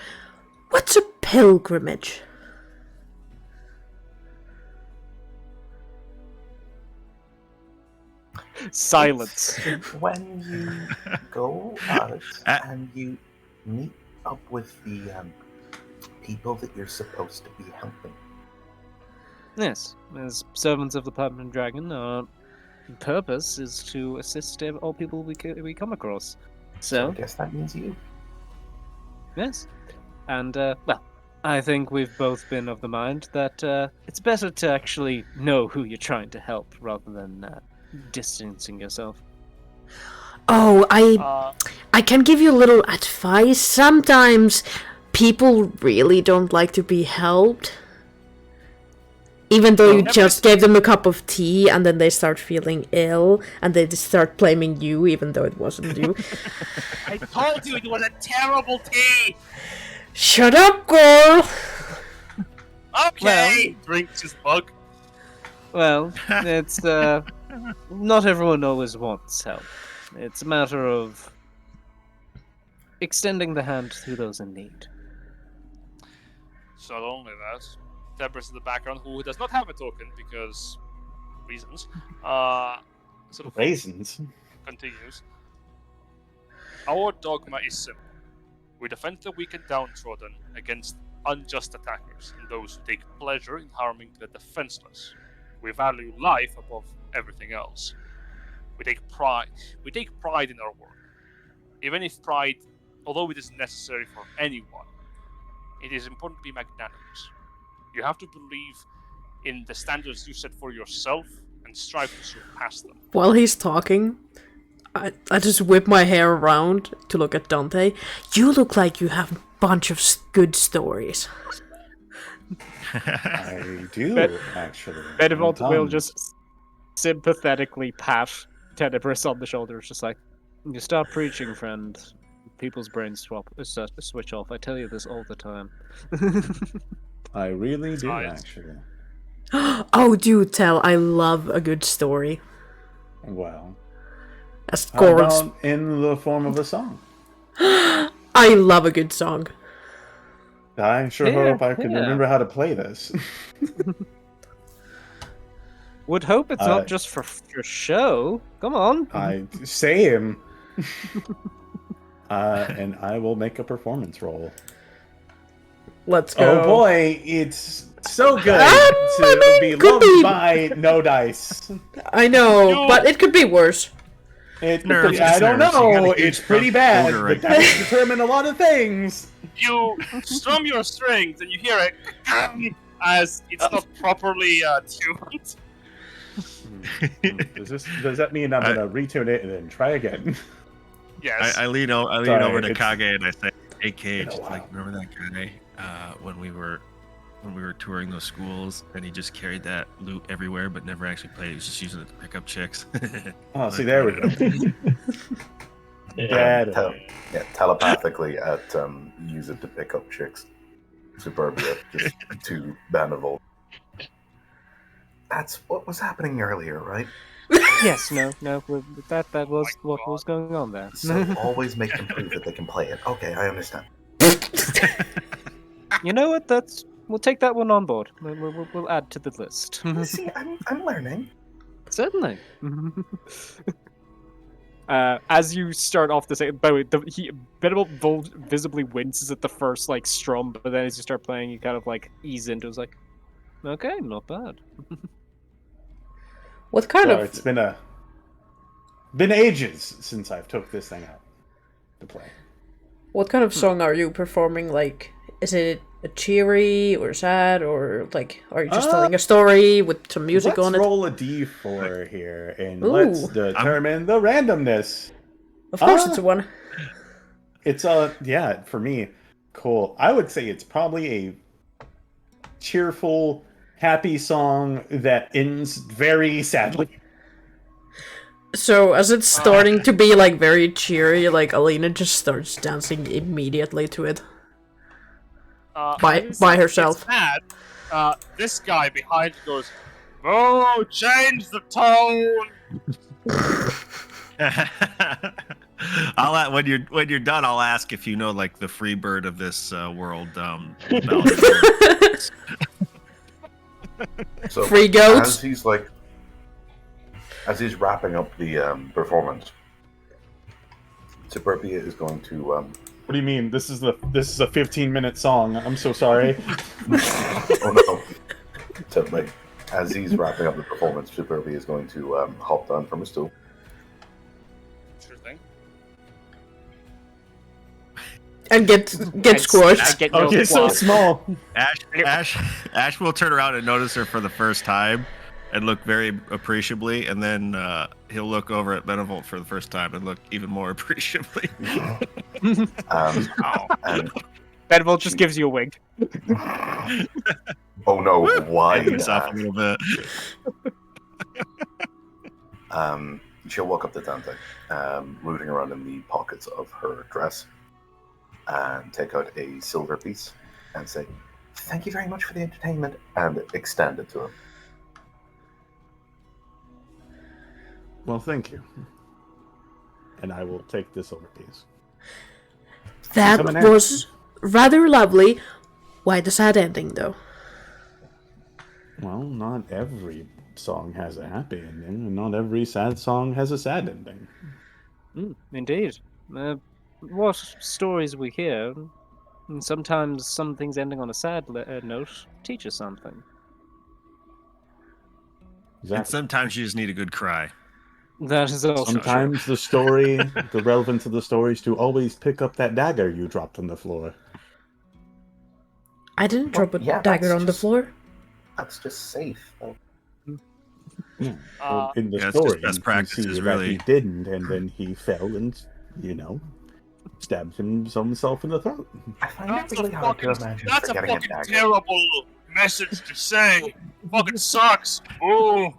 What's a pilgrimage? Silence. When you go out and you meet up with the people that you're supposed to be helping. Yes, as servants of the platinum dragon, our purpose is to assist all people we come across. So So, I guess that means you. yes. And, well, I think we've both been of the mind that it's better to actually know who you're trying to help rather than distancing yourself. Oh, I can give you a little advice. Sometimes people really don't like to be helped. Even though you just gave them a cup of tea and then they start feeling ill and they just start blaming you even though it wasn't you. I told you it was a terrible tea! Shut up, girl! Okay! Drinks his mug. Well, it's not everyone always wants help. It's a matter of extending the hand to those in need. So not only that, Debris in the background, who does not have a token because reasons, sort of Raisins. continues. Our dogma is simple. We defend the weak and downtrodden against unjust attackers and those who take pleasure in harming the defenseless. We value life above everything else. We take pride in our work. Even if pride, although it is necessary for anyone, it is important to be magnanimous. You have to believe in the standards you set for yourself and strive to surpass them. While he's talking, I just whip my hair around to look at Dante. You look like you have a bunch of good stories. I do, actually. Benevolt will Tons. just sympathetically pat Tenebris on the shoulder. It's just like, you stop preaching, friend. People's brains switch off. I tell you this all the time. I really do, Nice. actually. Oh, do tell. I love a good story. Well, As how Gorg's. about in the form of a song? I love a good song. I sure hope I can yeah. remember how to play this. Would hope it's not just for show. Come on. Same. And I will make a performance roll. Let's go. Oh boy, it's so good I mean, be could loved be. by no dice. I know, but it could be worse. Nerves, I don't nerves. You gotta know. keep It's pretty bad, order but right that determine a lot of things. You strum your strings and you hear it as it's not properly tuned. Does that mean I'm gonna retune it and then try again? Yes. I lean over to it's- Kage and I say, "Hey, Cage, been a while. like remember that guy when we were touring those schools and he just carried that loot everywhere but never actually played. He was just using it to pick up chicks." Oh, see, there we go. Yeah. Telepathically use it to pick up chicks. Superbia, just to Benevolt. That's what was happening earlier, right? Yes, no, that was my what God. was going on there. So always make them prove that they can play it. Okay, I understand. You know what? That's we'll take that one on board. We'll add to the list. See, I'm learning. Certainly. As you start off this, by the way, Benevolt visibly winces at the first like strum, but then as you start playing, you kind of like ease into it. It's like, okay, not bad. What kind of... It's been ages since I've took this thing out to play. What kind of song are you performing? Like, is it a cheery or sad, or like, are you just telling a story with some music on it? Let's roll a d4 here, and Ooh. let's determine the randomness. Of course it's a 1. It's yeah, for me, cool. I would say it's probably a cheerful, happy song that ends very sadly. So, as it's starting to be, like, very cheery, like, Alina just starts dancing immediately to it. By herself. It's mad. This guy behind goes, "Oh, change the tone." When you're done, I'll ask if you know like the free bird of this world. So Free goats. As he's wrapping up the performance, Superbia is going to. What do you mean? This is a 15-minute song. I'm so sorry. Oh no! So like, as he's wrapping up the performance, Superbia is going to hop down from his stool. Sure thing. And get squashed. Okay, so small. Ash will turn around and notice her for the first time and look very appreciably, and then he'll look over at Benevolt for the first time and look even more appreciably. And Benevolt just gives you a wink. oh no! Why? This off a little bit. She'll walk up to Dante, rooting around in the pockets of her dress, and take out a silver piece and say, "Thank you very much for the entertainment," and extend it to him. Well, thank you. And I will take this silver piece. That was rather lovely. Why the sad ending, though? Well, not every song has a happy ending, and not every sad song has a sad ending. Indeed. What stories we hear, and sometimes some things ending on a sad note teach us something. Exactly. And sometimes you just need a good cry. That is also Sometimes the story, the relevance of the story is to always pick up that dagger you dropped on the floor. I didn't drop a yeah, dagger that's on the just- floor. That's just safe. Though. Well, in the yeah, it's story, just best you practices, see really. that he didn't, and then he fell and, stabbed himself in the throat. I find That's it a really hard to fucking, imagine that's a forgetting a fucking dagger. terrible message to say. Fucking sucks. Oh.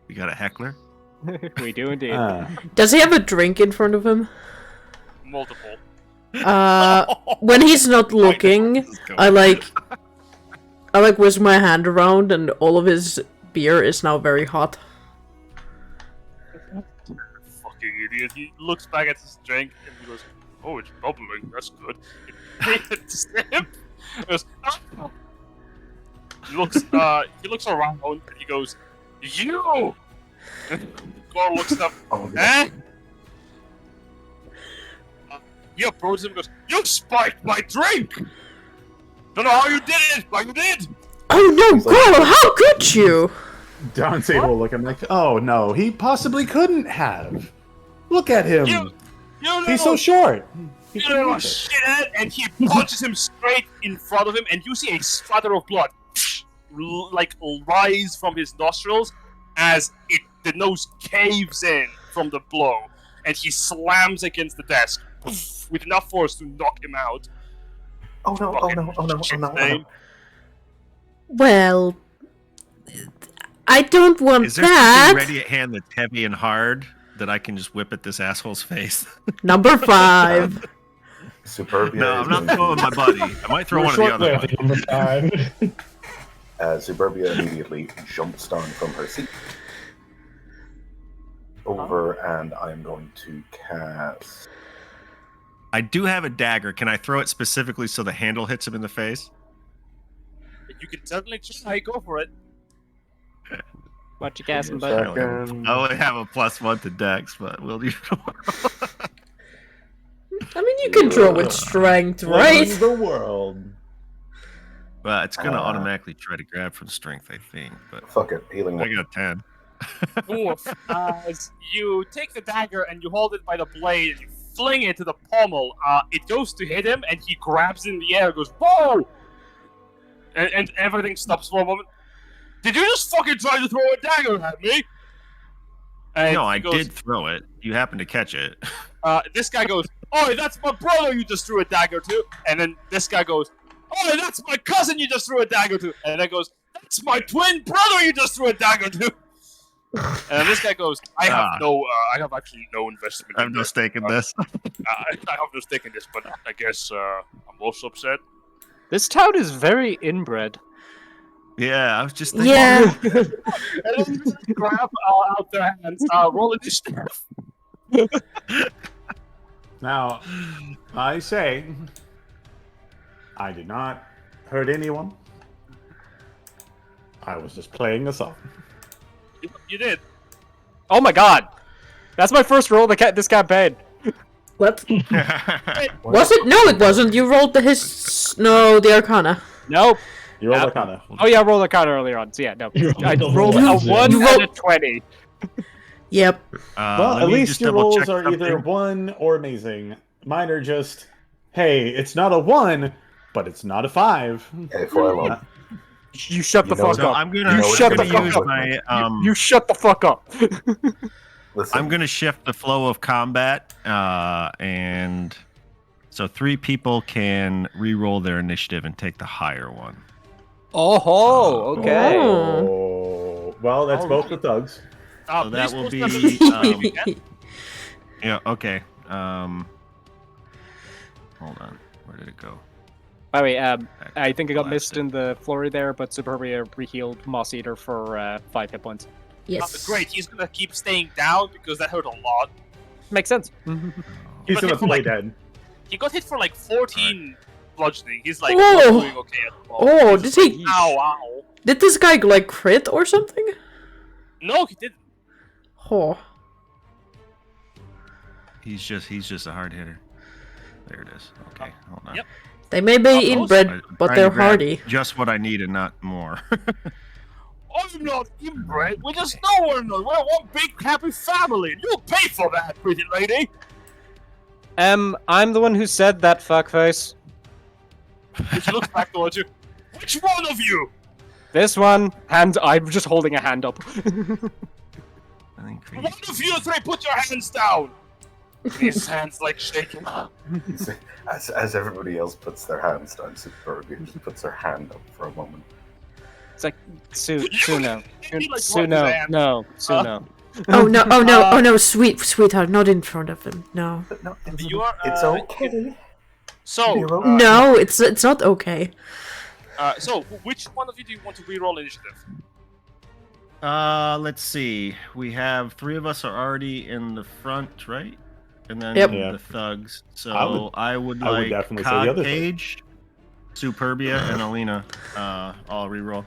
You got a heckler? we do indeed. Does he have a drink in front of him? Multiple. When he's not looking, I whisk my hand around, and all of his beer is now very hot. Fucking idiot. He looks back at his drink and he goes, "Oh, it's bubbling. That's good." He takes a sip. He goes, "Ah." He looks around and he goes, "You!" Gore looks up. Oh, no. Eh? He approaches him and goes, "You spiked my drink! Don't know how you did it, but you did!" Oh no, He's like- girl, how could you? Dante will look at him like, oh no, he possibly couldn't have. Look at him. You He's so short. He You couldn't little make it. shithead! And he punches him straight in front of him, and you see a splatter of blood rise from his nostrils as the nose caves in from the blow, and he slams against the desk with enough force to knock him out. Oh no! Oh no! Oh no! Oh no! Oh no! Well, I don't want Is there that. something ready at hand that's heavy and hard that I can just whip at this asshole's face? Number 5. Superbia. No, is I'm not going throwing my buddy. I might throw one of the other buddies. Number 5. Superbia immediately jumps down from her seat over, and I'm going to cast I do have a dagger. Can I throw it specifically so the handle hits him in the face? You can certainly try. Go for it. What you gassing, I bud? only have a +1 to Dex, but we'll do. I mean, you can draw with strength, right? In the world. Well, it's gonna automatically try to grab from strength, I think. But Fuck it, healing I one. got 10. Oof. As you take the dagger and you hold it by the blade and you fling it to the pommel, it goes to hit him and he grabs it in the air, goes whoa, and everything stops for a moment. Did you just fucking try to throw a dagger at me? And No, he I goes, did throw it. You happened to catch it. This guy goes, "Oh, that's my brother you just threw a dagger to," and then this guy goes, "Oh, that's my cousin you just threw a dagger to," and then goes, "That's my twin brother you just threw a dagger to." And this guy goes, I have actually no investment. I have no stake in this. I have no stake in this, but I guess I'm also upset. This town is very inbred. Yeah, I was just thinking. Yeah. And then you grab out their hands, roll initiative. Now, I say, I did not hurt anyone. I was just playing a song. You did. Oh my god! That's my first roll this campaign. What? Was it? No, it wasn't. You rolled the Arcana. Nope. You rolled Arcana. Oh yeah, I rolled Arcana earlier on. So yeah, no. I rolled rolled a a one. 1 You and a rolled- 20. Yep. Well, let at me least just your double rolls check are either something. 1 or amazing. Mine are just, hey, it's not a 1, but it's not a 5. Hey, for I love. You shut the You know fuck what- up. So I'm gonna, You shut I'm the gonna fuck use up. my You shut the fuck up. Listen, I'm gonna shift the flow of combat, and so 3 people can re-roll their initiative and take the higher one. Oh, okay. Oh. Oh, well, that's both the thugs. So that please will post be, that in the chat if you can. Yeah. Okay. Hold on. Where did it go? By the way, Back I think I got last missed hit. in the flurry there, but Superbia re-healed Moss Eater for 5 hit points. Yes. Great, he's gonna keep staying down because that hurt a lot. Makes sense. He's But gonna if, play like- dead. He got hit for like 14 bludgeoning. He's like Whoa. not doing okay at all. Oh, He's just did he- like, ow, ow. Did this guy like crit or something? No, he didn't. Oh. He's just a hard hitter. There it is. Okay. Hold on. Yep. They may be Close. inbred, I'm but trying to they're grab hardy. Just what I need and not more. I'm not inbred. We just know one another. We're one big happy family. You'll pay for that, pretty lady. I'm the one who said that fuckface. She looks back towards you. Which one of you? This one, I'm just holding a hand up. I think One of you three, put your hands down. His hands like shaking. as everybody else puts their hands down, Superbia just puts her hand up for a moment. It's like, Suno. He, like, rubs his hand. No, Suno. Oh no! Oh no! Oh no! Sweetheart, not in front of him. No. But no, You are, it's okay. So, Zero. No, it's not okay. So, which one of you do you want to reroll initiative? Let's see. We have 3 of us are already in the front, right? And then Yep. Yeah. the thugs. So I would like definitely say the other thing. Kage, Superbia, and Alina. All reroll.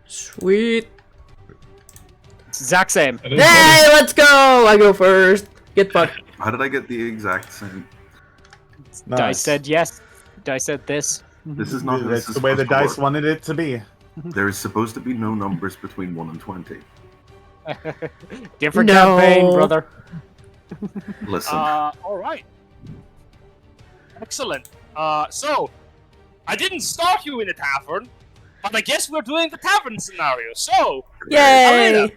Sweet. Exact same. That is Hey, let's go! I go first. Get fucked. How did I get the exact same? Dice Nice. said yes. Dice said this. This is not. That's this is the way the supposed to dice work. wanted it to be. There is supposed to be no numbers between 1 and 20. Different No. campaign, brother. Listen, All right. Excellent. So, I didn't start you in a tavern, but I guess we're doing the tavern scenario. So, Yay! Alina,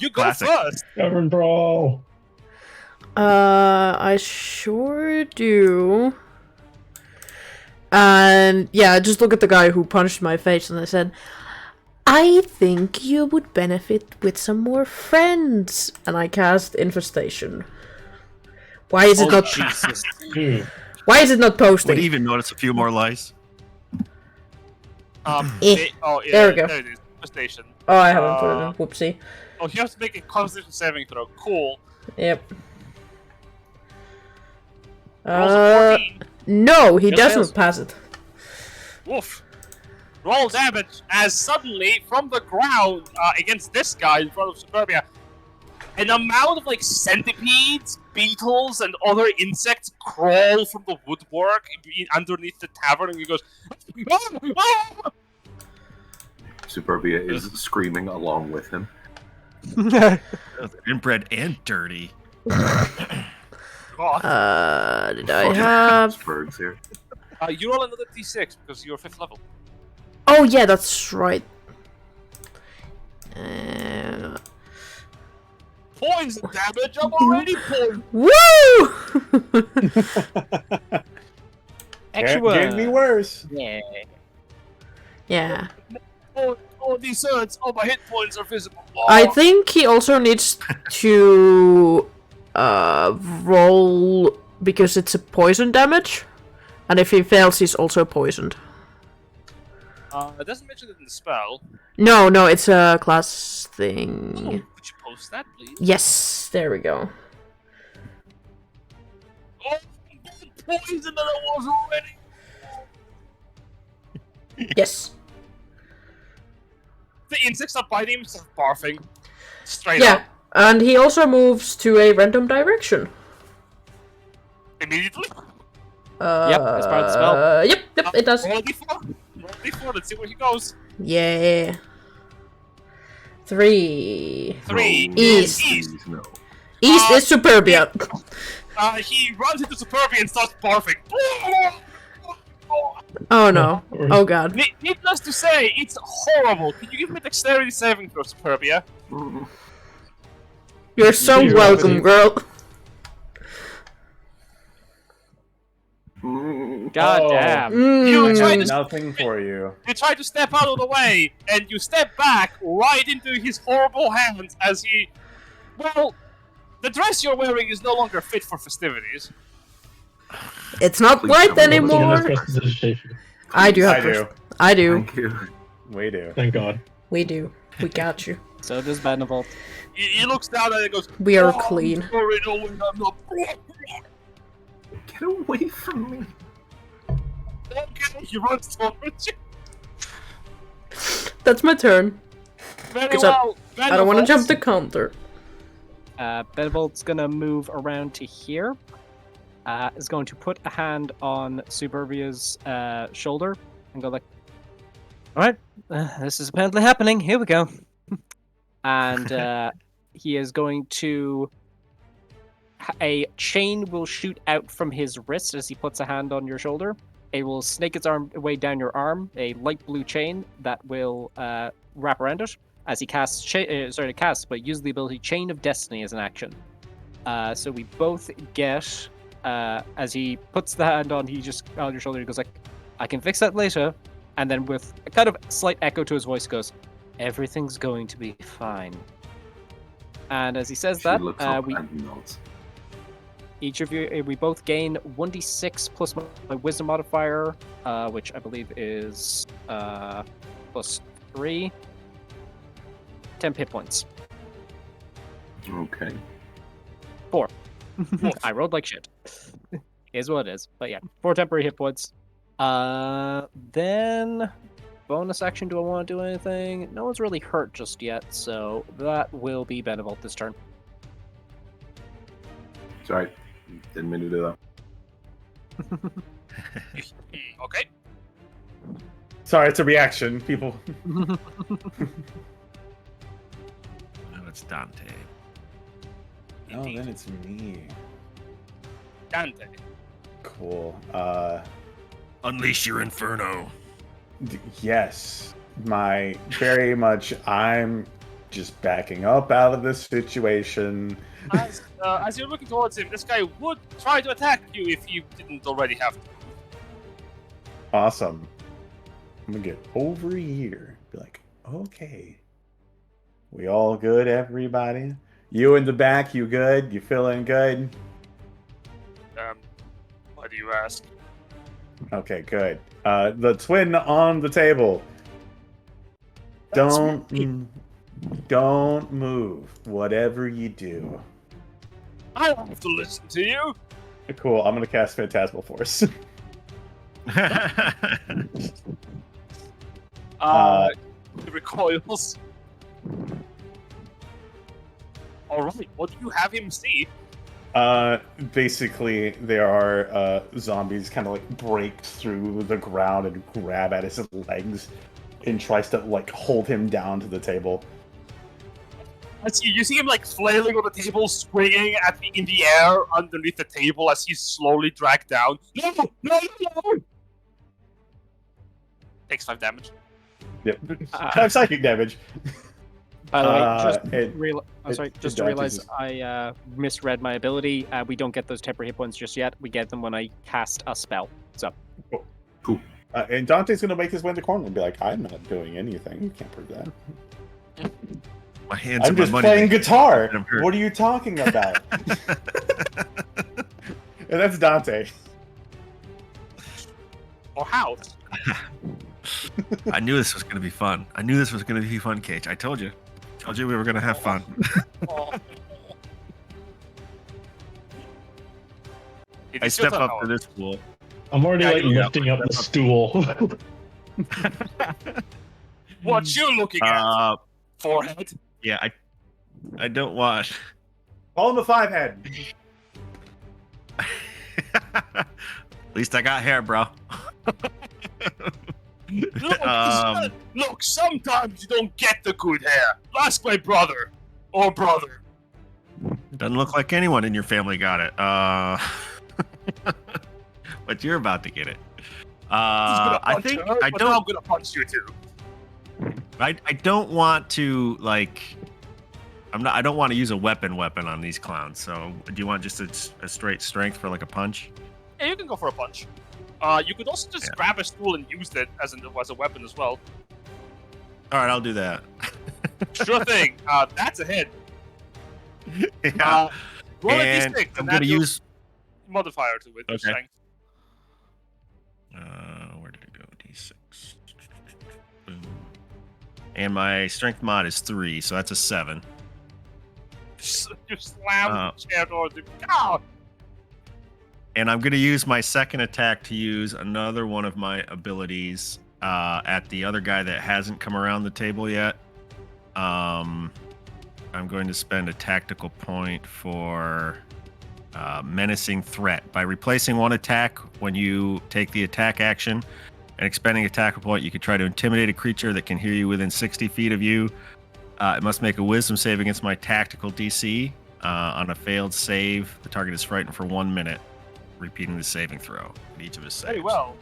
you go Classic. first. Tavern Brawl. I sure do. And yeah, I just look at the guy who punched my face and I said, I think you would benefit with some more friends. And I cast Infestation. Why is it Oh, not Jesus. Why is it not Would posting? even notice a few more lice. Eh, Yeah, there we go. There it is. Station. Oh, I haven't put it in. Whoopsie. Oh, you have to make a Constitution saving throw. Cool. Yep. Rolls a 14. No, he Just doesn't fails. pass it. Woof. Roll damage as suddenly from the ground against this guy in front of Superbia, an amount of like centipedes, beetles, and other insects crawl from the woodwork underneath the tavern, and he goes. Superbia is screaming along with him. Inbred and dirty. God. Did I have? Habsburgs here. You roll another d6 because you're 5th level. Oh yeah, that's right. Poison damage. I'm already poisoned. Woo! Can't be worse. Yeah. Yeah. Oh, these hurts. Oh, my hit points are visible. Oh. I think he also needs to roll because it's a poison damage, and if he fails, he's also poisoned. It doesn't mention it in the spell. No, it's a class thing. Oh, could you post that, please? Yes, there we go. Oh, I'm more poisoned than I was already. Yes. The insects are biting him, start barfing. Straight Yeah, up. and he also moves to a random direction. Immediately. Yep, that's part of the spell. Yep, it does. Roll a d4. Roll a d4, let's see where he goes. Yeah. 3. 3. East. No. East is Superbia. He runs into Superbia and starts barfing. Oh no. Oh god. Needless to say, it's horrible. Can you give me a dexterity saving throw, Superbia? You're so You're welcome, girl. God Oh. damn. You tried to Nothing for you. You try to step out of the way, and you step back right into his horrible hands as he... Well, the dress you're wearing is no longer fit for festivities. It's not Please white tell me Let's get anymore. this prestidigitation. I do have I do. I do. Thank you. We do. Thank God. We do. We got you. So does Benevolt. He looks down and he goes, We are "Oh, clean." I'm sorry, no, I'm not... Get away from me. Okay, he runs towards you. That's my turn. Very 'Cause well. I don't want to jump the counter. Benevolt's gonna move around to here. Is going to put a hand on Superbia's shoulder and go like, "All right, this is apparently happening. Here we go." And he is going to. A chain will shoot out from his wrist as he puts a hand on your shoulder. It will snake its arm way down your arm. A light blue chain that will wrap around it as he casts. But use the ability Chain of Destiny as an action. So we both get. As he puts the hand on your shoulder, he goes like, "I can fix that later," and then with a kind of slight echo to his voice, goes, "Everything's going to be fine." And as he says She that, looks up we and nods. each of you we both gain 1d6 plus my wisdom modifier, which I believe is plus 3, 10 hit points. Okay. 4. I rolled like shit. Is what it is. But yeah, 4 temporary hit points. Then bonus action, do I want to do anything? No one's really hurt just yet, so that will be Benevolt this turn. Sorry. Didn't mean to do that. Okay. Sorry, it's a reaction. People. Now it's Dante. Oh, then it's me. Dante. Cool. Unleash your inferno. Yes. Very much. I'm just backing up out of this situation. As you're looking towards him, this guy would try to attack you if you didn't already have to. Awesome. I'm gonna get over here. Be like, okay. We all good, everybody? You in the back, you good? You feeling good? Why do you ask? Okay, good. The twin on the table. Don't move. Whatever you do. I don't have to listen to you. Cool. I'm gonna cast Phantasmal Force. He recoils. All right. What do you have him see? Basically, there are zombies kind of like break through the ground and grab at his legs, and tries to like hold him down to the table. You see him like flailing on the table, swinging in the air underneath the table as he's slowly dragged down. No! Takes 5 damage. Yep. 5 psychic damage. By the way, just to Dante's realize, is- I misread my ability. We don't get those temporary hit points just yet. We get them when I cast a spell. So, And Dante's gonna make his way in the corner and be like, "I'm not doing anything. You can't prove that. My hands I'm and my just money playing make- guitar. I'm hurt." What are you talking about?" And that's Dante. Or house. I knew this was going to be fun. Kage. I told you. We were going to have fun. I step up to this pool. I'm already Yeah, like you- lifting up the stool. What you looking at? Forehead. Yeah, I don't want. Call him a 5-head. At least I got hair, bro. Look, sometimes you don't get the good hair. Ask my brother. Or brother. Doesn't look like anyone in your family got it. But you're about to get it. I think her, I but don't. I'm gonna punch you too. I don't want to like. I don't want to use a weapon on these clowns. So do you want just a straight strength for like a punch? Yeah, you can go for a punch. You could also just grab a stool and use it as a weapon as well. All right, I'll do that. Sure thing. That's a hit. Yeah. Roll a And d6. I'm gonna use. modifier to it. Okay. Strength. Where did it go? D6. Boom. And my strength mod is 3, so that's a 7. You slam the chair door. God. And I'm going to use my second attack to use another one of my abilities at the other guy that hasn't come around the table yet. I'm going to spend a tactical point for menacing threat. By replacing one attack when you take the attack action and expending a tactical point, you can try to intimidate a creature that can hear you within 60 feet of you. It must make a wisdom save against my tactical DC. On a failed save, the target is frightened for 1 minute, repeating the saving throw at each of his saves. Very well.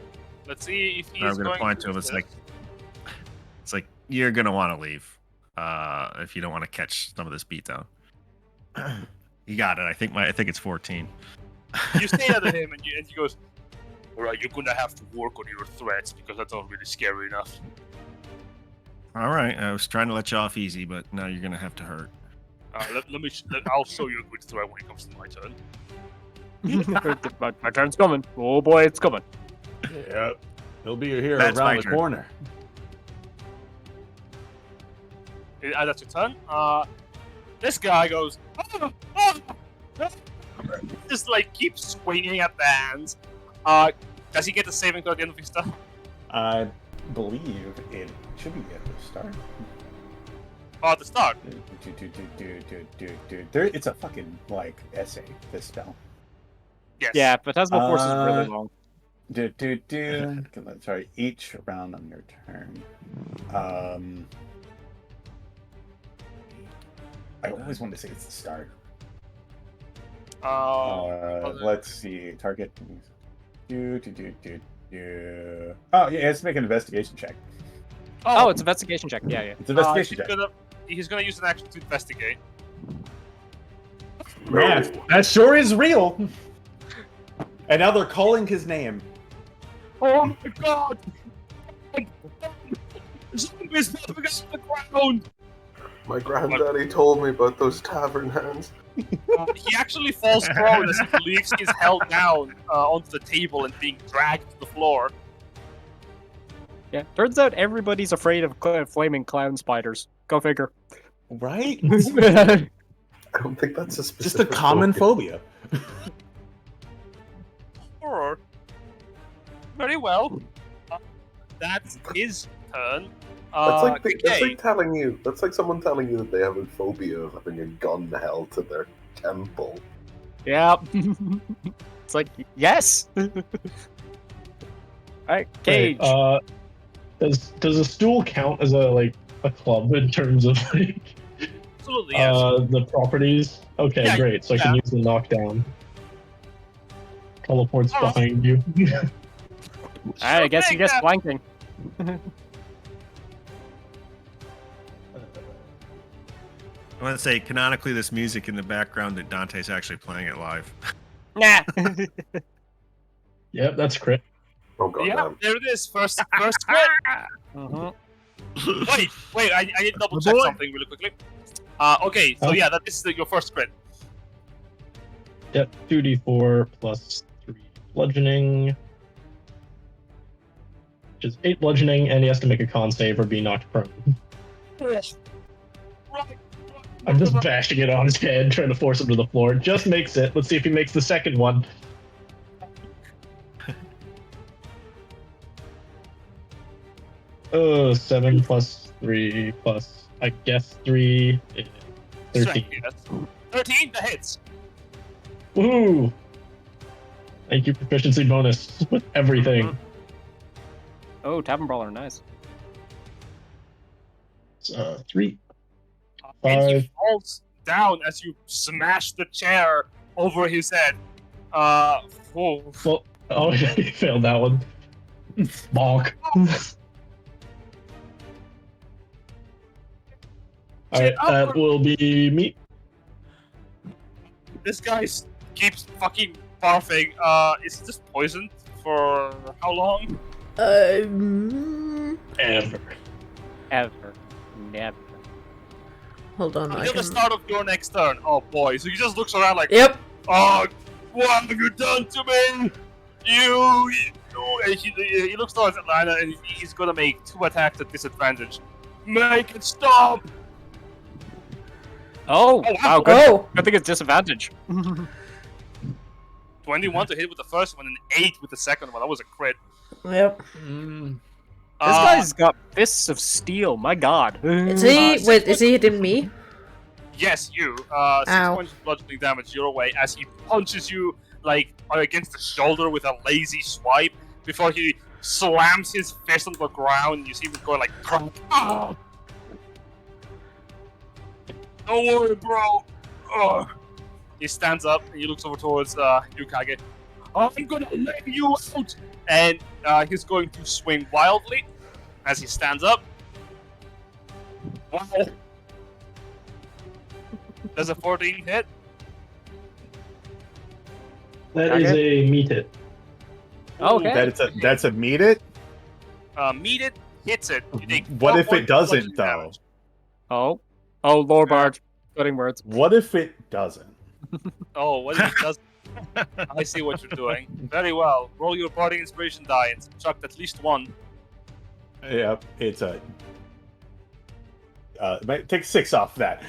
Let's see if he's I'm going to point to him. do It's this. like you're going to want to leave if you don't want to catch some of this beatdown. You got it. I think it's 14. You stay at him and he goes, all right, you're going to have to work on your threats because that's not really scary enough. All right. I was trying to let you off easy, but now you're going to have to hurt. I'll show you a good threat when it comes to my turn. my turn's coming. Oh boy, it's coming. Yep. He'll be here That's around my the turn. corner. That's your turn. This guy goes, just like keeps swinging at the hands. Does he get the saving throw at the end of his turn? I believe it should be at the start. Oh, at the start. It's a fucking like essay. This spell. Yes. Yeah, Phantasmal Force is really long. Sorry, each round on your turn. I always want to say it's the start. Let's see. Target. Oh yeah, let's make an investigation check. Oh, it's investigation check. Yeah. It's an investigation check. He's gonna use an action to investigate. Man, that sure is real. And now they're calling his name. Oh my god! Zombies popping out of the ground! My granddaddy told me about those tavern hands. He actually falls prone as he believes he's held down onto the table and being dragged to the floor. Yeah. Turns out everybody's afraid of flaming clown spiders. Go figure. Right? I don't think that's a specific Just a common phobia. Emperor. Very well. That's his turn. That's like telling you. That's like someone telling you that they have a phobia of having a gun held to their temple. Yeah. It's like, yes. Alright, Kage. Right, does a stool count as a club in terms of Absolutely, yes. the properties? Okay, Yeah, great. So I can use the knockdown. Teleports behind you. Alright, I guess you guess flanking. I want to say, canonically, this music in the background that Dante's actually playing it live. Nah. Yep, that's crit. Oh god, Yeah, damn. there it is. First crit. Wait, I need to double check something really quickly. Okay, so yeah, that is your first crit. Yep, 2d4 plus 3 bludgeoning. Which is 8 bludgeoning, and he has to make a con save or be knocked prone. I'm just bashing it on his head, trying to force him to the floor. Just makes it. Let's see if he makes the second one. Oh, 7 plus 3 plus, I guess, 3 is 13. 13, that hits. Woohoo! Thank you, proficiency bonus with everything. Oh, Tavern Brawler, nice. 3. And he 5. falls down as you smash the chair over his head. Whoa. Well, oh, yeah, he failed that one. Bonk. Alright, that will be me. This guy keeps fucking barfing. Is this poisoned for how long? Ever. Never. Hold on, Until the start of your next turn. Oh boy, so he just looks around like, Yep. oh, what have you done to me? You. And he looks towards Alina and he's gonna make 2 attacks at disadvantage. Make it stop! Oh, wow, good. Oh! I think it's disadvantage. 21 to hit with the first one and 8 with the second one. That was a crit. Yep. This guy's got fists of steel, my god. Is he? Wait, is he hitting me? Yes, you. 6 Ow. points of bludgeoning damage your way as he punches you like against the shoulder with a lazy swipe before he slams his fist on the ground. And you see him go like, crunk. Oh. Don't worry, bro. Oh. He stands up and he looks over towards you, Kage. I'm gonna let you out! And he's going to swing wildly as he stands up. Wow. Does a 14 hit? That is a meet it. Okay. That's a meet it? Meet it, hits it. You take What 12 if it points of doesn't, bludgeoning though? damage. Oh, Lord Bard. Cutting words. What if it doesn't? Oh, what if it doesn't? I see what you're doing. Very well. Roll your party inspiration die and subtract at least 1. Yep, it's a... take 6 off that.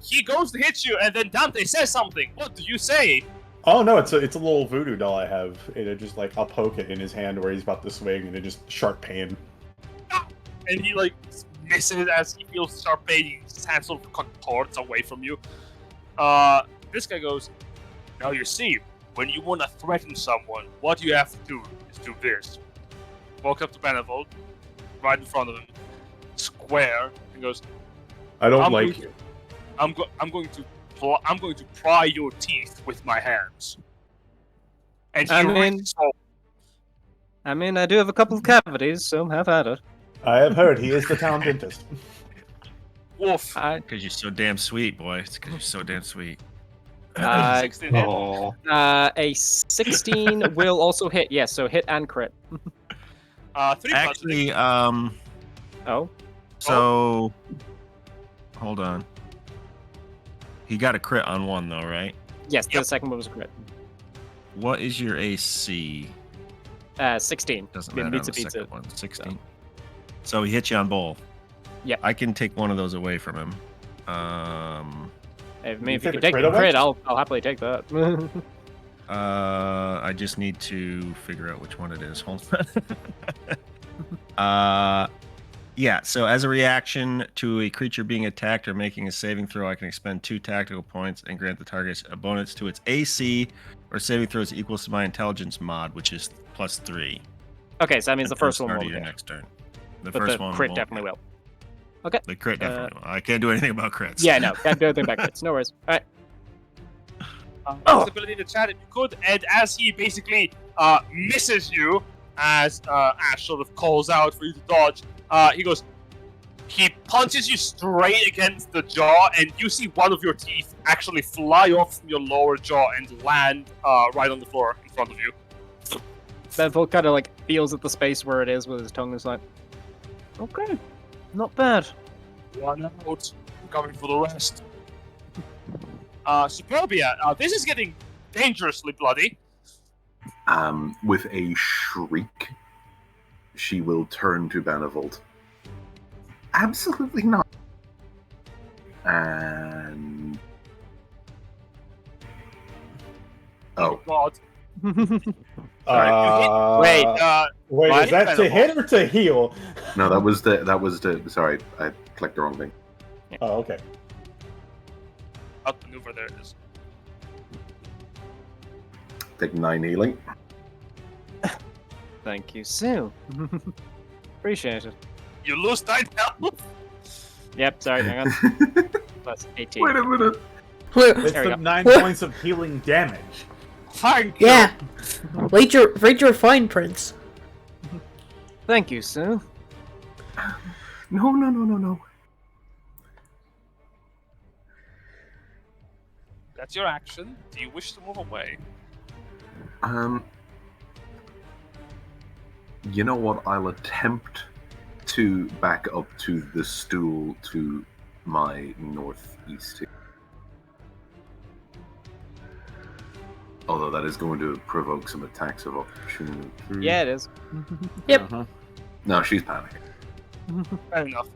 He goes to hit you, and then Dante says something. What do you say? Oh no, it's a little voodoo doll I have. It just like I'll poke it in his hand where he's about to swing, and it just sharp pain. And he like misses as he feels sharp pain. His hand sort of contorts away from you. This guy goes, now you see, when you want to threaten someone, what you have to do is do this. Walks up to Benevolt, right in front of him, square, and goes, I don't like you. I'm going to pry your teeth with my hands. And he I mean- reaches forward. I mean, I do have a couple of cavities, so have at it. I have heard he is the town dentist. Woof. Because you're so damn sweet, boy. It's because you're so damn sweet. 16 hit. Oh. A 16 will also hit. Yes, so hit and crit. 3 Actually, Oh. so hold on. He got a crit on 1 though, right? Yes, the Yep. second one was a crit. What is your AC? 16. Doesn't It matter on beats the it, beats second it. one. 16. So he hit you on both. Yep. I can take one of those away from him. I mean, You if you take can a take crit the away? crit, I'll happily take that. I just need to figure out which one it is. Hold on. Yeah, so as a reaction to a creature being attacked or making a saving throw, I can expend 2 tactical points and grant the target a bonus to its AC or saving throws equals to my intelligence mod, which is +3. Okay, so that means the first one Start of won't your hit. next turn. But the crit definitely will. Okay. The crit definitely will. I can't do anything about crits. Yeah, no, can't do anything about crits. No worries. All right. Ability to chat if you could, and as he basically misses you, as Ash sort of calls out for you to dodge, he punches you straight against the jaw, and you see one of your teeth actually fly off from your lower jaw and land right on the floor in front of you. Benevolt kind of like feels at the space where it is with his tongue. Is like, okay, not bad. One out. I'm coming for the rest. Superbia, this is getting dangerously bloody. With a shriek, she will turn to Benevolt. Absolutely not. And Oh God. Wait, Wait, is that to hit or to heal? no, that was the. Sorry, I clicked the wrong thing. Oh, okay. Outmaneuver, there it is. Take 9 healing. Thank you, Sue. Appreciate it. You lose 9 health. Yep, sorry, hang on. Plus 18. Wait a minute. It's There we the go. 9 points of healing damage. Thank you. Yeah. Read your fine prints. Thank you, Sue. No. That's your action. Do you wish to move away? You know what? I'll attempt to back up to the stool to my northeast. Although that is going to provoke some attacks of opportunity. Yeah, it is. Yep. No, she's panicking. Fair enough.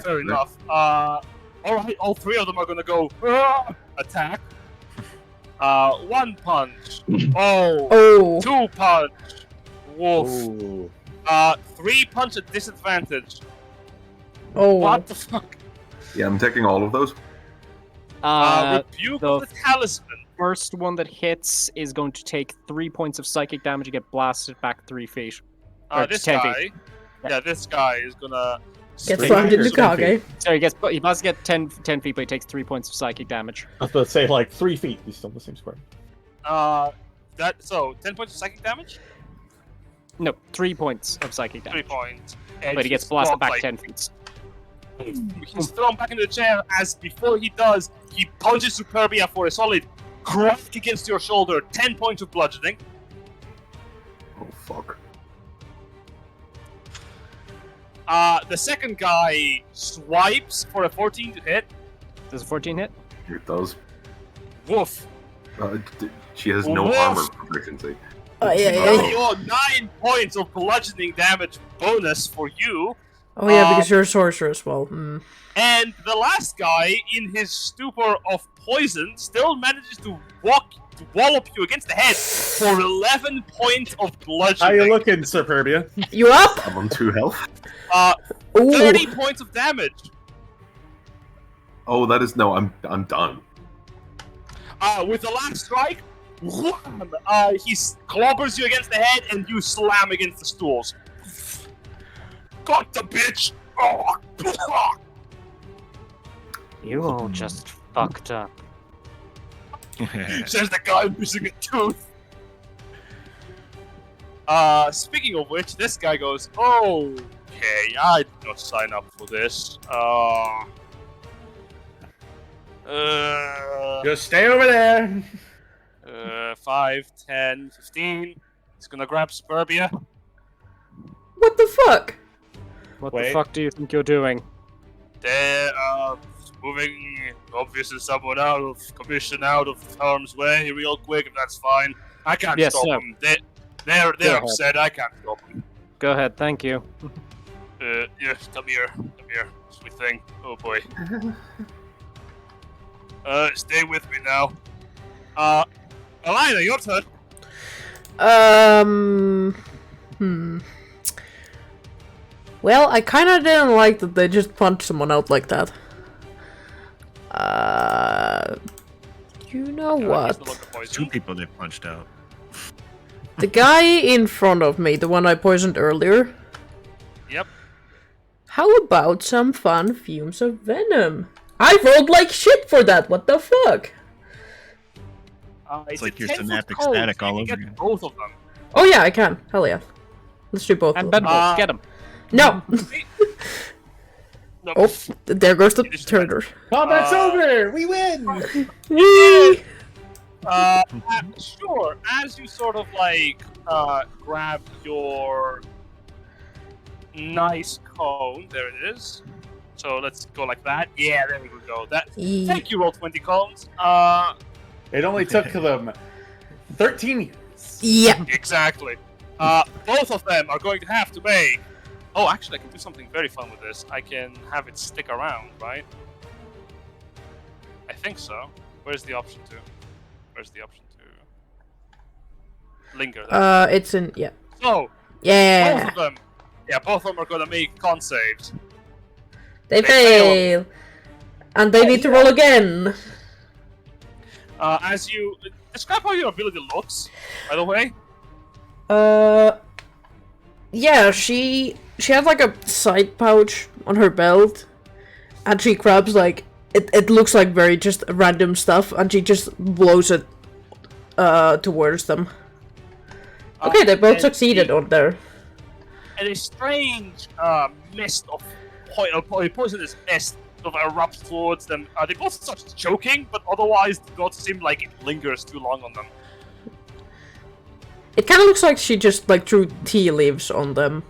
Fair enough. Alright, all 3 of them are gonna go attack. 1 punch. Oh. 2 punch. Woof. Ooh. 3 punch at disadvantage. Oh. What the fuck? Yeah, I'm taking all of those. Rebuke the of the Talisman. First one that hits is going to take 3 points of psychic damage and get blasted back 3 feet. Or This 10 guy. feet. Yeah, this guy is gonna. Get Three slammed fingers, into Kage. So he must get 10 feet, but he takes 3 points of psychic damage. I was about to say, like, 3 feet. He's still in the same square. 10 points of psychic damage? No, 3 points of psychic 3 damage. points. But he gets blasted back 10 feet. He's thrown back in the chair as before he does, he punches Superbia for a solid crack against your shoulder. 10 points of bludgeoning. Oh, fuck. The second guy swipes for a 14 to hit. Does a 14 hit? It does. Woof. She has no Woof. armor proficiency. Your 9 points of bludgeoning damage bonus for you. Oh yeah, because you're a sorcerer as well. Hmm. And the last guy, in his stupor of poison, still manages to wallop you against the head for 11 points of How bludgeoning. you looking, Superbia? You up? I'm on 2 health. 30 points of damage. Oh, that is no. I'm done. With the last strike, wham, he clobbers you against the head, and you slam against the stools. Got the bitch! Oh. You all just fucked up. Says the guy missing a tooth. Speaking of which, this guy goes, okay, I did not sign up for this. Just stay over there. 5, 10, 15. He's gonna grab Superbia. What the fuck? What Wait. the fuck do you think you're doing? They're moving, obviously, someone out of commission, out of harm's way, real quick, if that's fine. I can't Yes, stop sir. them. They're ahead. upset. I can't stop them. Go ahead, thank you. Yes, come here, sweet thing. Oh boy. Stay with me now. Alina, your turn. Well, I kind of didn't like that they just punched someone out like that. You know what? Two people they punched out. The guy in front of me, the one I poisoned earlier. Yep. How about some fun fumes of venom? I rolled like shit for that. What the fuck? It's like a your 10-foot synaptic cone, static so you all can over get again. both of them. Oh yeah, I can. Hell yeah. Let's do both. And of them. Benevolt, get him. No. No. Oh, there goes the You just turtle. Combat's over! We win! Whee! Sure. As you sort of like grab your nice cone, there it is. So let's go like that. Yeah, there we go. Thank you, roll 20 cones. It only took them 13 years. Yeah. Exactly. Both of them are going to have to make. Oh, actually, I can do something very fun with this. I can have it stick around, right? I think so. Where's the option to? Linger there. It's in. Yeah. So, both Yeah. of them. Yeah, both of them are gonna make con saves. They fail. fail. And they need to roll again. As you describe how your ability looks, by the way. Yeah, she had like a side pouch on her belt, and she grabs like it looks like very just random stuff, and she just blows it towards them. Okay, they both succeeded on there. And a strange mist of poisonous mist sort of erupts towards them. They both start choking, but otherwise do not seem like it lingers too long on them. It kind of looks like she just like threw tea leaves on them.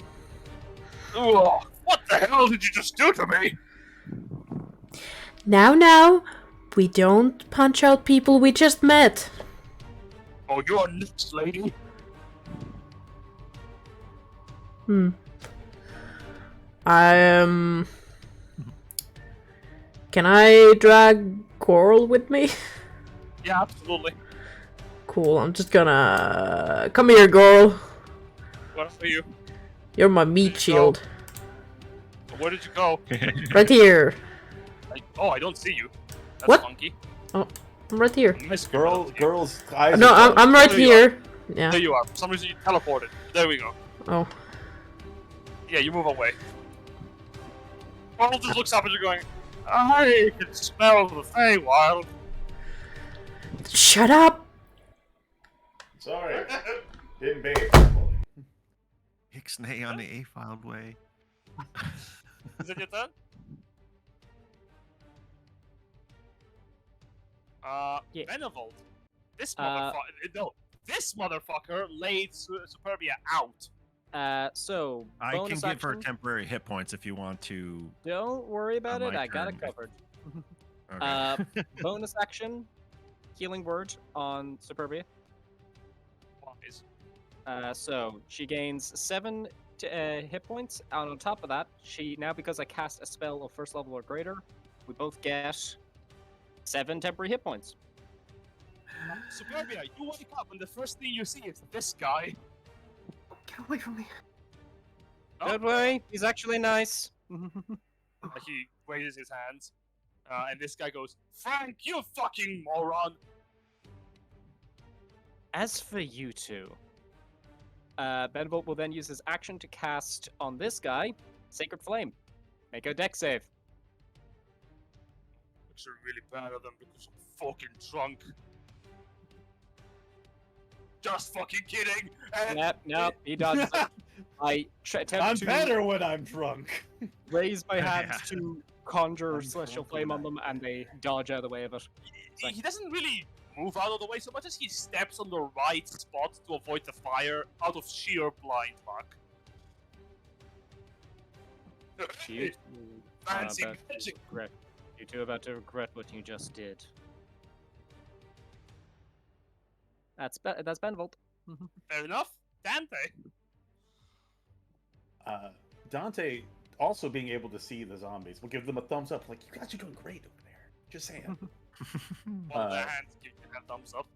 Ugh, what the hell did you just do to me? Now, we don't punch out people we just met. Oh, you're nuts, lady. Can I drag Coral with me? Yeah, absolutely. Cool, I'm just gonna... Come here, girl. What are you? You're my meat shield. Where did you go? Right here. I don't see you. That's What? funky. Oh, I'm right here. Nice Girls' eyes. No, are I'm right There you here. Yeah. There you are. For some reason you teleported. There we go. Oh. Yeah, you move away. Paul just looks up at you going, I can smell the Feywild. Shut up! Sorry. Didn't bathe. Ixnay on the A-filed way. Is it your turn? Yeah. Benevolt. This motherfucker laid Superbia out. So I can bonus give her action. temporary hit points if you want to. Don't worry about On it. my I got it turn. covered. Okay. Bonus action, healing word on Superbia. Wise. So she gains 7 hit points, and on top of that, because I cast a spell of first level or greater, we both get 7 temporary hit points. Superbia, you wake up and the first thing you see is this guy. Get away from me. Oh, Don't worry, he's actually nice. He raises his hands, and this guy goes, Frank, you fucking moron! As for you two, Benevolt will then use his action to cast on this guy, Sacred Flame. Make a deck save. Looks really bad at them because I'm fucking drunk. Just fucking kidding! And Nope, he dodges it. I attempt I'm to better when I'm drunk. raise my hands Yeah. to conjure I'm Celestial drunk Flame on tonight. them, and they dodge out of the way of it. he doesn't really move out of the way so much as he steps on the right spot to avoid the fire out of sheer blind luck. You Fancy about to magic. regret- You two are about to regret what you just did. That's Benevolt. Fair enough. Dante. Dante also being able to see the zombies will give them a thumbs up. Like, you guys are doing great over there. Just saying. One of their hands gives you a thumbs up.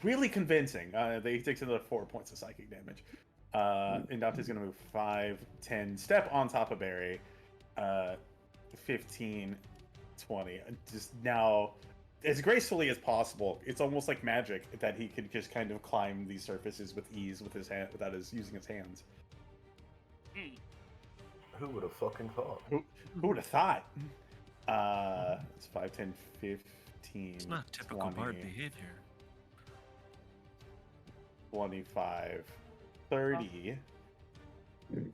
really convincing. He takes another 4 points of psychic damage. And Dante's going to move 5, 10, step on top of Barry. 15, 20. Just now, as gracefully as possible. It's almost like magic that he could just kind of climb these surfaces with ease with his hand without using his hands. Who would have fucking thought? Who would have thought? It's 5, 10, 15. It's not typical 20, bard behavior. 25, 30.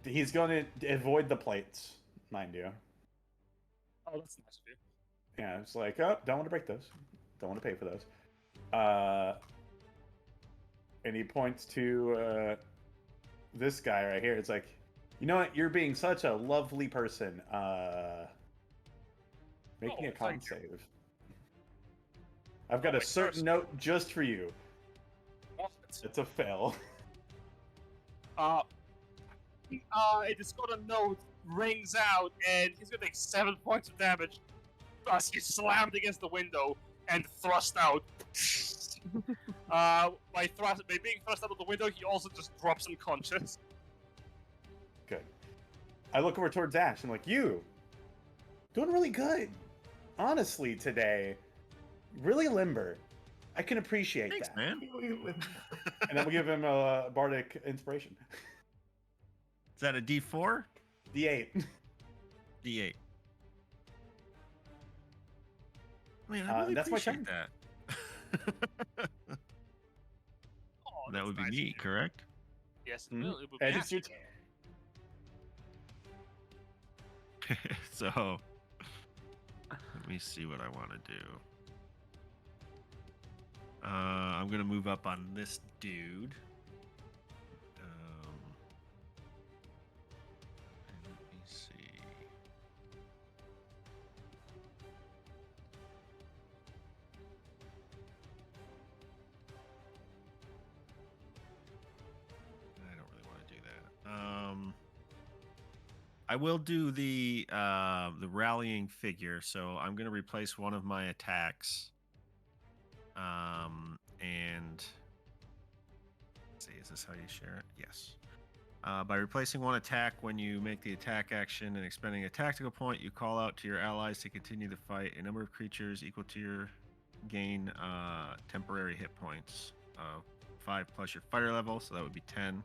He's going to avoid the plates, mind you. Oh, that's nice of you. Yeah, it's like, oh, don't want to break those. Don't want to pay for those. And he points to this guy right here. It's like, you know what? You're being such a lovely person. Make me a con save. I've got a certain note just for you. It's a fail. It just got a note, rings out, and he's gonna take 7 points of damage. Thus, he's slammed against the window and thrust out. By being thrust out of the window, he also just drops unconscious. Good. I look over towards Ash and I'm like, you doing really good. Honestly, today. Really limber. I can appreciate Thanks, that. man. And then we'll give him a bardic inspiration. Is that a D4? D8. D8. Man, I really that's my appreciate turn. that. Oh, That would be nice me, of you. correct? Yes, Mhm. it would be And it's your So, let me see what I want to do. I'm going to move up on this dude. And let me see. I don't really want to do that. I will do the rallying figure, so I'm going to replace one of my attacks. And let's see, is this how you share it? Yes. By replacing one attack when you make the attack action and expending a tactical point, you call out to your allies to continue the fight. A number of creatures equal to your gain temporary hit points. 5 plus your fighter level, so that would be 10.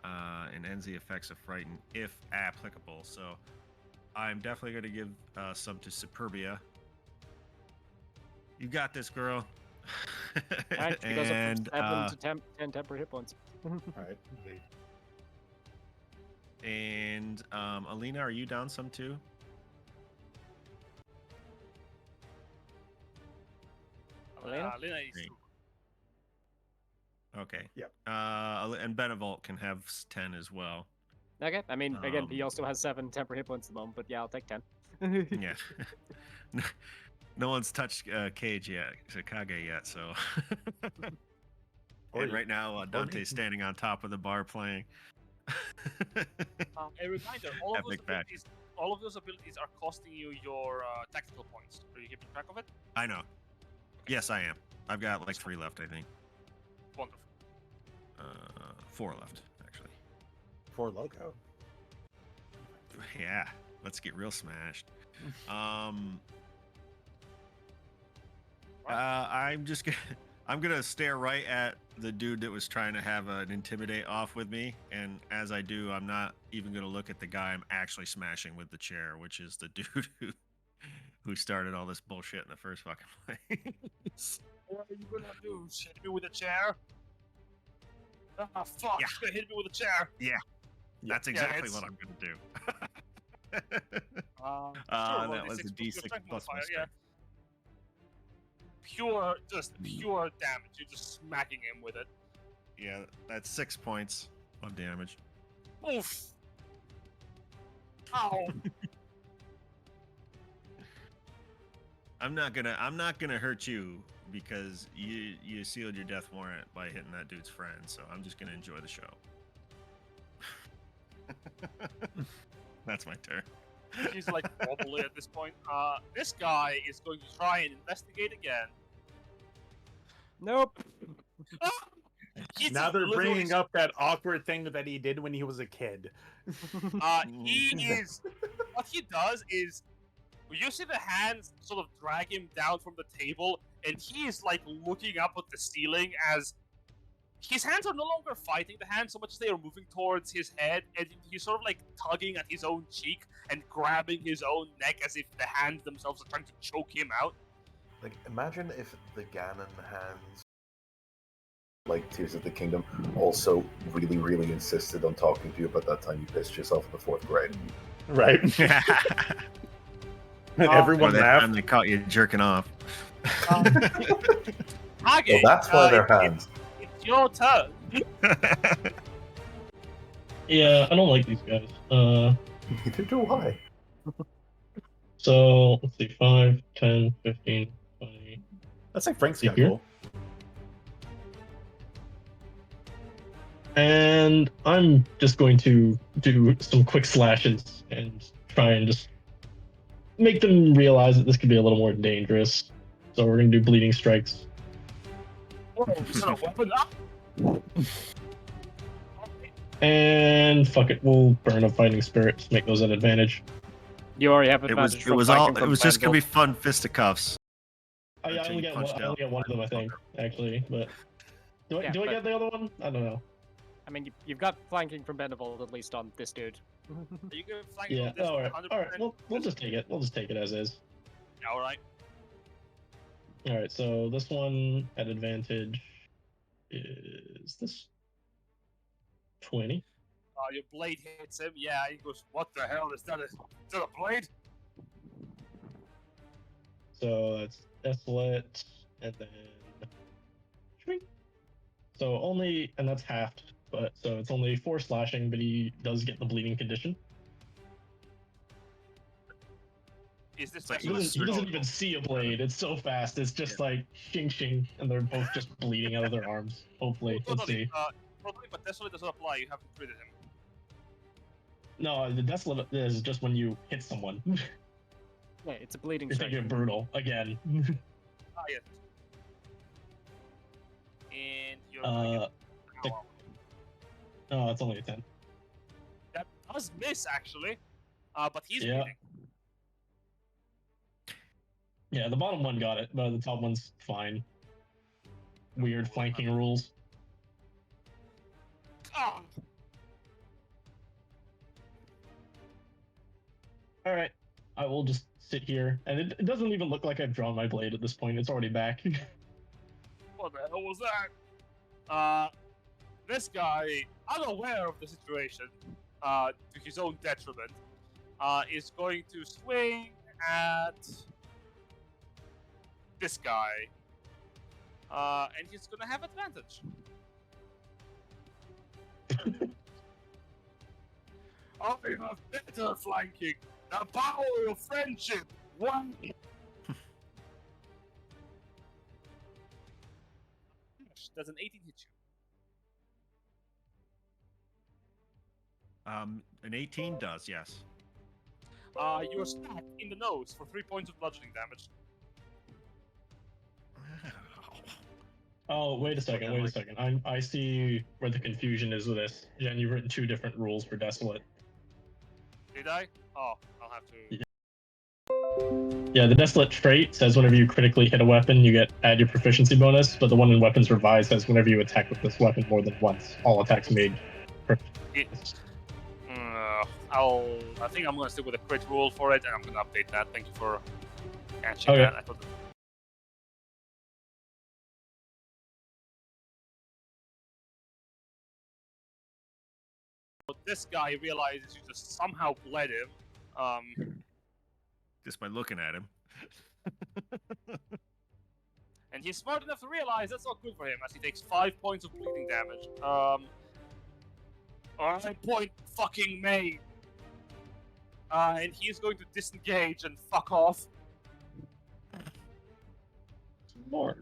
And ends the effects of Frighten if applicable. So I'm definitely going to give some to Superbia. You got this, girl. Alright, she goes up from 7 to 10 temporary hit points. Alright. And Alina, are you down some too? Alina? Alina is Great. Okay. Yep. And Benevolt can have 10 as well. Okay, I mean, again, he Um, also has 7 temporary hit points at the moment, but yeah, I'll take 10. Yeah. No one's touched Kage yet, Kage yet, so. And right now, Dante's standing on top of the bar playing. a reminder, all of, Epic match. all of those abilities are costing you your tactical points. Are you keeping track of it? I know. Yes, I am. I've got like 3 left, I think. Wonderful. 4 left, actually. For logo. Yeah, let's get real smashed. I'm just gonna I'm gonna stare right at the dude that was trying to have an intimidate off with me, and as I do, I'm not even gonna look at the guy I'm actually smashing with the chair, which is the dude who started all this bullshit in the first fucking place. What are you gonna do? Hit me with a chair? Ah, fuck! Yeah. He's gonna hit me with a chair. That's exactly it's- what I'm gonna do. That was a D6 plus my yeah. strength. Just pure damage. You're just smacking him with it. Yeah, that's 6 points of damage. Oof! Ow! I'm not gonna hurt you because you sealed your death warrant by hitting that dude's friend, so I'm just gonna enjoy the show. That's my turn. He's like wobbly at this point. This guy is going to try and investigate again. Nope. Now they're bringing up that awkward thing that he did when he was a kid. He is. What he does is, you see the hands sort of drag him down from the table, and he is like looking up at the ceiling as his hands are no longer fighting the hands so much as they are moving towards his head, and he's sort of like tugging at his own cheek and grabbing his own neck as if the hands themselves are trying to choke him out. Like, imagine if the Ganon hands, like Tears of the Kingdom, also really, really insisted on talking to you about that time you pissed yourself in the 4th grade. Right. And everyone that laughed. time they caught you jerking off. Kage, Well, that's why they're hands. It's your turn. Yeah, I don't like these guys. Neither do I. So, let's see, 5, 10, 15, 20. That's like Frank's Here? schedule. And I'm just going to do some quick slashes and try and just make them realize that this could be a little more dangerous. So we're going to do bleeding strikes. Whoa, is that a weapon? And fuck it, we'll burn a fighting spirit to make those an advantage. You already have It advantage. was from just fighting gonna be Benevolt. fun fisticuffs. Oh, yeah, I Until only you get one, punched I only out. get one of them, I think, actually. But do I, Yeah, do I but- get the other one? I don't know. I mean, you've got flanking from Benevolt at least on this dude. Are you going to flank Yeah, on this? all right, 100%? all right. We'll just take it. We'll just take it as is. Yeah, all right. All right, so this one at advantage is this 20. Your blade hits him. Yeah, he goes, "What the hell is that? Is that a blade?" So that's desolate, and then shriek. So only, and that's halved. But so it's only 4 slashing, but he does get the bleeding condition. Is this Like He special? doesn't even see a blade. It's so fast. It's just like shing shing, and they're both just bleeding out of their arms. Hopefully, let's Totally, see. totally, but Desolate doesn't apply. You haven't treated him. No, the desolate is just when you hit someone. Yeah, it's a bleeding You're strike. thinking brutal again. Ah, yes. And you're Uh, Oh, it's only a 10. that does miss actually, but he's Yeah. bleeding. Yeah, the bottom one got it, but the top one's fine. Weird flanking rules. Ah! All right, I will just sit here, and it doesn't even look like I've drawn my blade at this point. It's already back. What the hell was that? This guy, unaware of the situation, to his own detriment, is going to swing at this guy, and he's gonna have advantage. I have better flanking. The power of friendship. One. Does an 18 hit you? An 18 does, yes. You are stabbed in the nose for 3 points of bludgeoning damage. Oh, wait a second. I see where the confusion is with this. Jen, you've written 2 different rules for Desolate. Did I? Oh, I'll have to. Yeah, the Desolate trait says whenever you critically hit a weapon, you add your proficiency bonus, but the one in Weapons Revised says whenever you attack with this weapon more than once, all attacks made. I think I'm gonna stick with a crit rule for it, and I'm gonna update that. Thank you for catching Okay. that. I thought this guy realizes you just somehow bled him. Just by looking at him. And he's smart enough to realize that's not good for him, as he takes 5 points of bleeding damage. Alright, point fucking May. And he's going to disengage and fuck off. More.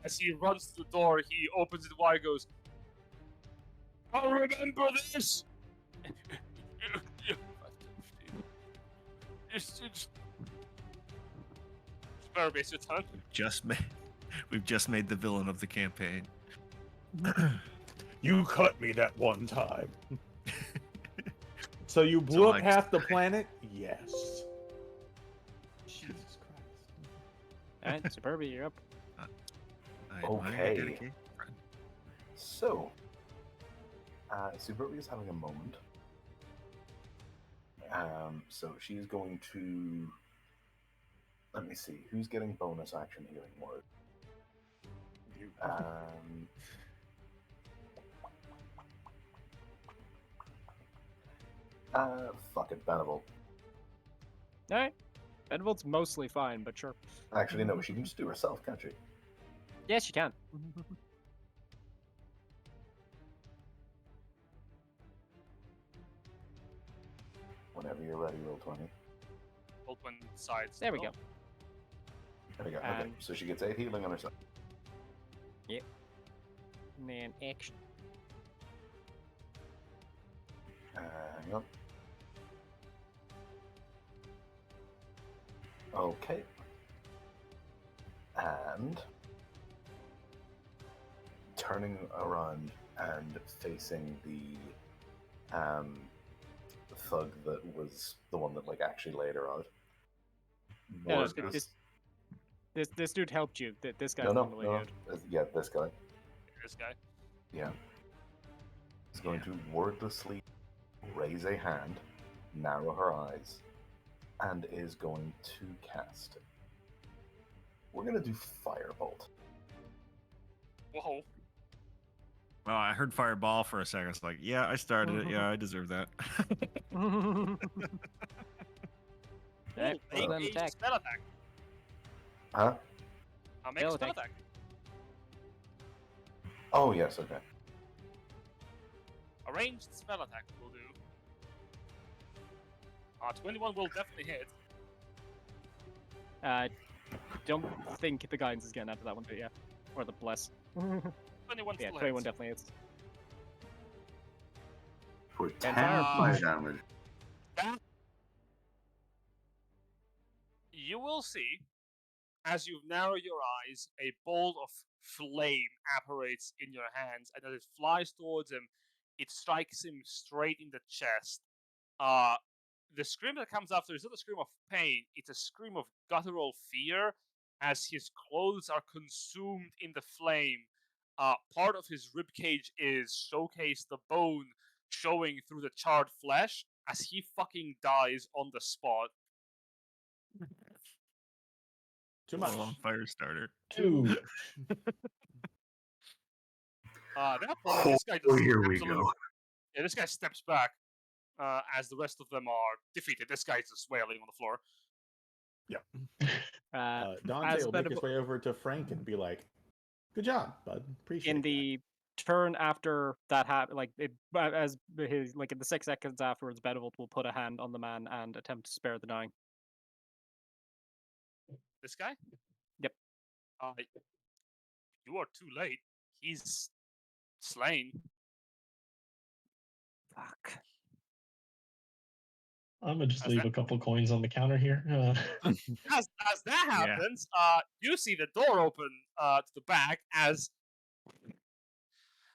As he runs to the door, he opens it wide, goes, "I'll remember this." It's Superbia, your turn. Just We've just made the villain of the campaign. You cut me that one time. So you blew up half the planet? Yes. Jesus Christ. Alright, Superbia, you're up. I admire your Okay. dedication, friend. So, Superbia is having a moment. So she's going to. Let me see. Who's getting bonus action healing word? You. Fuck it, Benevolt. Alright. Benevolt's mostly fine, but sure. Actually, no, she can just do herself, can't she? Yes, you can. Whenever you're ready, roll 20. Open sides. There we go. There we go. Okay, And- so she gets 8 healing on herself. And then action. Hang on. Okay. And turning around and facing the thug that was the one that actually laid her out. No, Wordless- this dude helped you. This guy's no, on the way no, out. yeah, this guy. This guy. Yeah. Is going to wordlessly raise a hand, narrow her eyes, and is going to cast. We're going to do Firebolt. Whoa. Well, I heard fireball for a second. I was like, yeah, I started it. Yeah, I deserve that. Alright, Ooh, roll an a attack. spell attack. Huh? I'll make Spell a spell attack. attack. Oh, yes, okay. A ranged spell attack will do. 21 will definitely hit. Don't think the guidance is getting after that one, but yeah. Or the bless. 21 Yeah, still 21 hits. definitely hits. For 10 fire. fire damage. You will see, as you narrow your eyes, a bolt of flame apparates in your hands, and as it flies towards him, it strikes him straight in the chest. The scream that comes after is not a scream of pain, it's a scream of guttural fear as his clothes are consumed in the flame. Part of his ribcage is showcased, the bone showing through the charred flesh as he fucking dies on the spot. Too much. Full-on fire starter. 2. At that point, this guy just here we absolutely- go. Yeah, this guy steps back as the rest of them are defeated. This guy's just wailing on the floor. Dante as will make his Benevol- way over to Frank and be like, "Good job, bud. Appreciate in that." the turn after that happened, as his in the 6 seconds afterwards, Benevolt will put a hand on the man and attempt to spare the dying. This guy? Yep. You are too late. He's slain. Fuck. I'm gonna just How's leave that? a couple coins on the counter here. As that Yeah. happens, you see the door open to the back as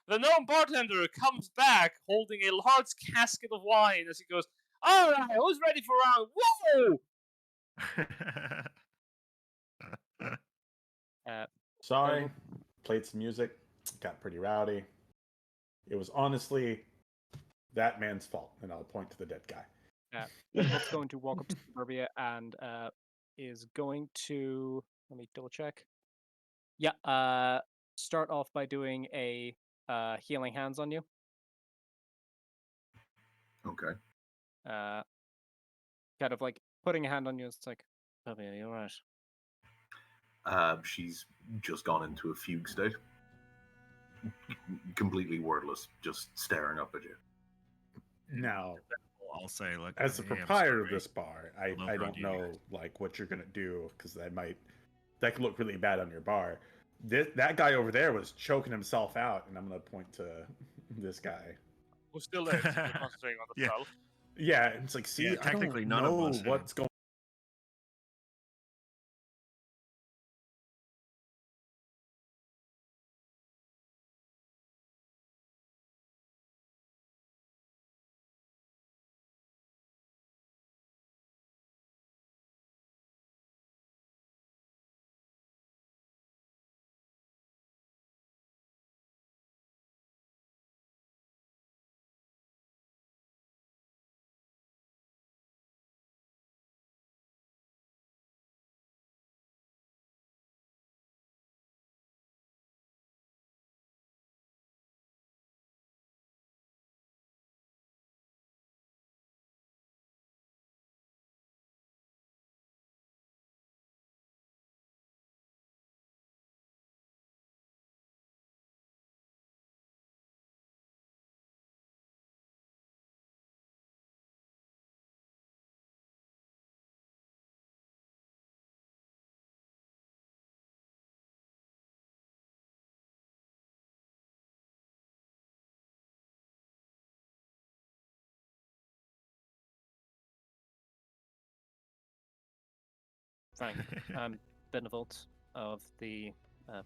the gnome bartender comes back holding a large casket of wine as he goes, "All right, who's ready for round? Whoa!" Sorry, played some music, got pretty rowdy. It was honestly that man's fault, and I'll point to the dead guy. Benevolt's going to walk up to Superbia and is going to, let me double check. Yeah, start off by doing a healing hands on you. Okay. Kind of putting a hand on you. It's like, Superbia, you're right. She's just gone into a fugue state. Completely wordless, just staring up at you. Now, I'll say, like, as the I am proprietor of sorry. this bar, I Over don't on you know guys. what you're gonna do because that could look really bad on your bar. That guy over there was choking himself out, and I'm gonna point to this guy. Who still lives? You're concentrating on the Yeah. spell. Yeah, it's like, see, Yeah, I technically don't none of know us, yeah. what's going Frank, I'm Benevolt of the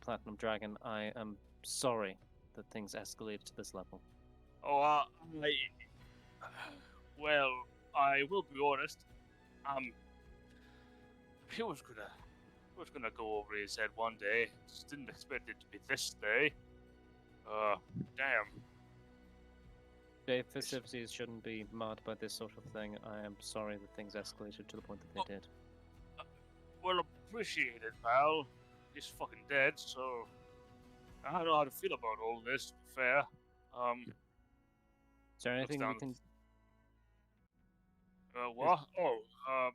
Platinum Dragon. I am sorry that things escalated to this level. Oh, well, I will be honest. He was gonna go over his head one day. Just didn't expect it to be this day. Damn. Their festivities shouldn't be marred by this sort of thing. I am sorry that things escalated to the point that they did. Well, appreciate it, pal. He's fucking dead, so I don't know how to feel about all this. To be fair, Is there anything we can? What? Oh, I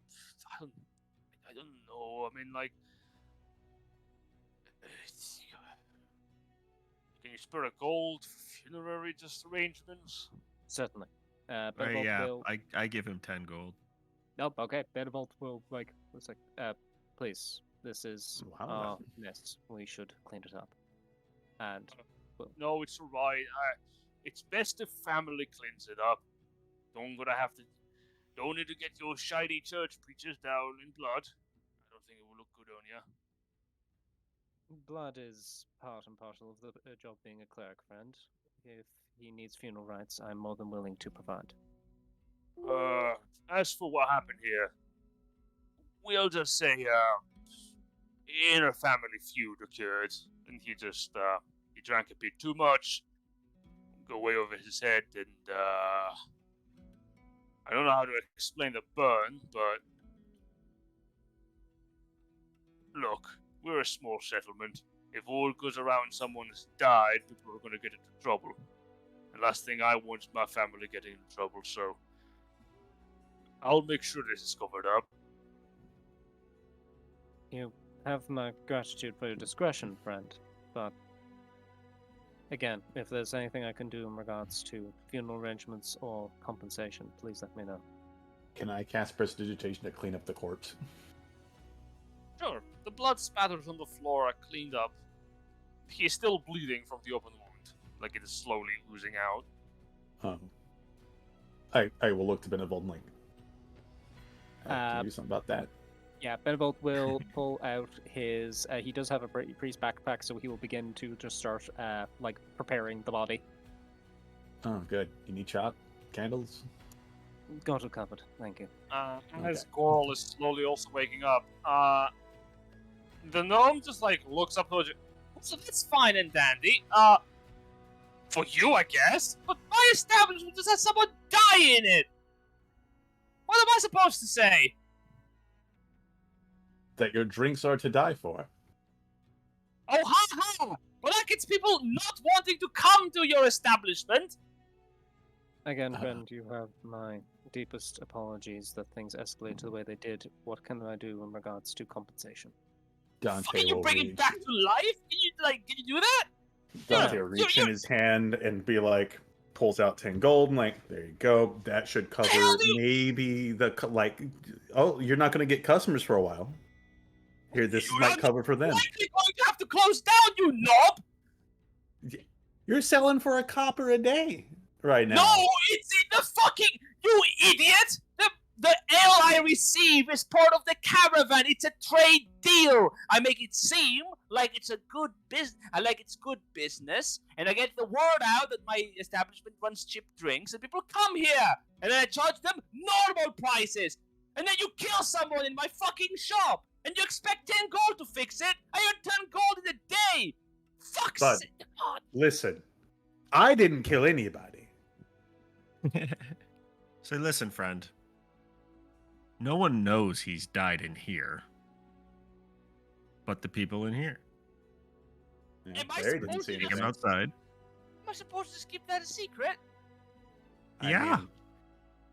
don't know. I mean, like, can you spare a gold for funerary just arrangements? Certainly. Right, yeah, I give him 10 gold. Nope. Okay. Benevolt will looks like. Please, this is Wow. mess. We should clean it up. And No, it's alright. It's best if family cleans it up. Don't need to get your shiny church preachers down in blood. I don't think it will look good on you. blood is part and parcel of the job being a cleric, friend. If he needs funeral rites, I'm more than willing to provide. As for what happened here, we'll just say, inner family feud occurred, and he just, he drank a bit too much, go way over his head, and, I don't know how to explain the burn, but look, we're a small settlement. If word goes around someone has died, people are going to get into trouble. The last thing I want is my family getting into trouble, so I'll make sure this is covered up. You have my gratitude for your discretion, friend, but again, if there's anything I can do in regards to funeral arrangements or compensation, please let me know. Can I cast Prestidigitation to clean up the corpse? Sure, the blood spatters on the floor are cleaned up. He is still bleeding from the open wound, like it is slowly oozing out. I will look to Benevolt and can you do something about that? Yeah, Benevolt will pull out his. He does have a priest backpack, so he will begin to just start preparing the body. Oh, good. You need shot candles? Got it covered. Thank you. As Goral is slowly also waking up, the gnome just looks up towards you. So that's fine and dandy. For you, I guess. But my establishment just had someone die in it. What am I supposed to say? That your drinks are to die for. Oh, ha ha! Well, that gets people not wanting to come to your establishment. Again, friend, you have my deepest apologies that things escalated the way they did. What can I do in regards to compensation? Dante Can you will bring reach. it back to life? Can you do that? Dante Yeah, will reach in his hand and be like, pulls out 10 gold and there you go. That should cover maybe the oh, you're not going to get customers for a while. Here, this might cover for them. You're going to have to close down, you knob! You're selling for a copper a day right now. No, it's in the fucking... You idiot! The ale I receive is part of the caravan. It's a trade deal. I make it seem like it's a good business. Good business, and I get the word out that my establishment runs cheap drinks, and people come here, and then I charge them normal prices, and then you kill someone in my fucking shop, and you expect 10 gold to fix it. I earn 10 gold in a day. Fuck's sake! Listen, I didn't kill anybody. So listen, friend. No one knows he's died in here, but the people in here. Yeah, Am I Barry supposed didn't see to Take anything. him outside. Am I supposed to just keep that a secret? I Yeah. mean,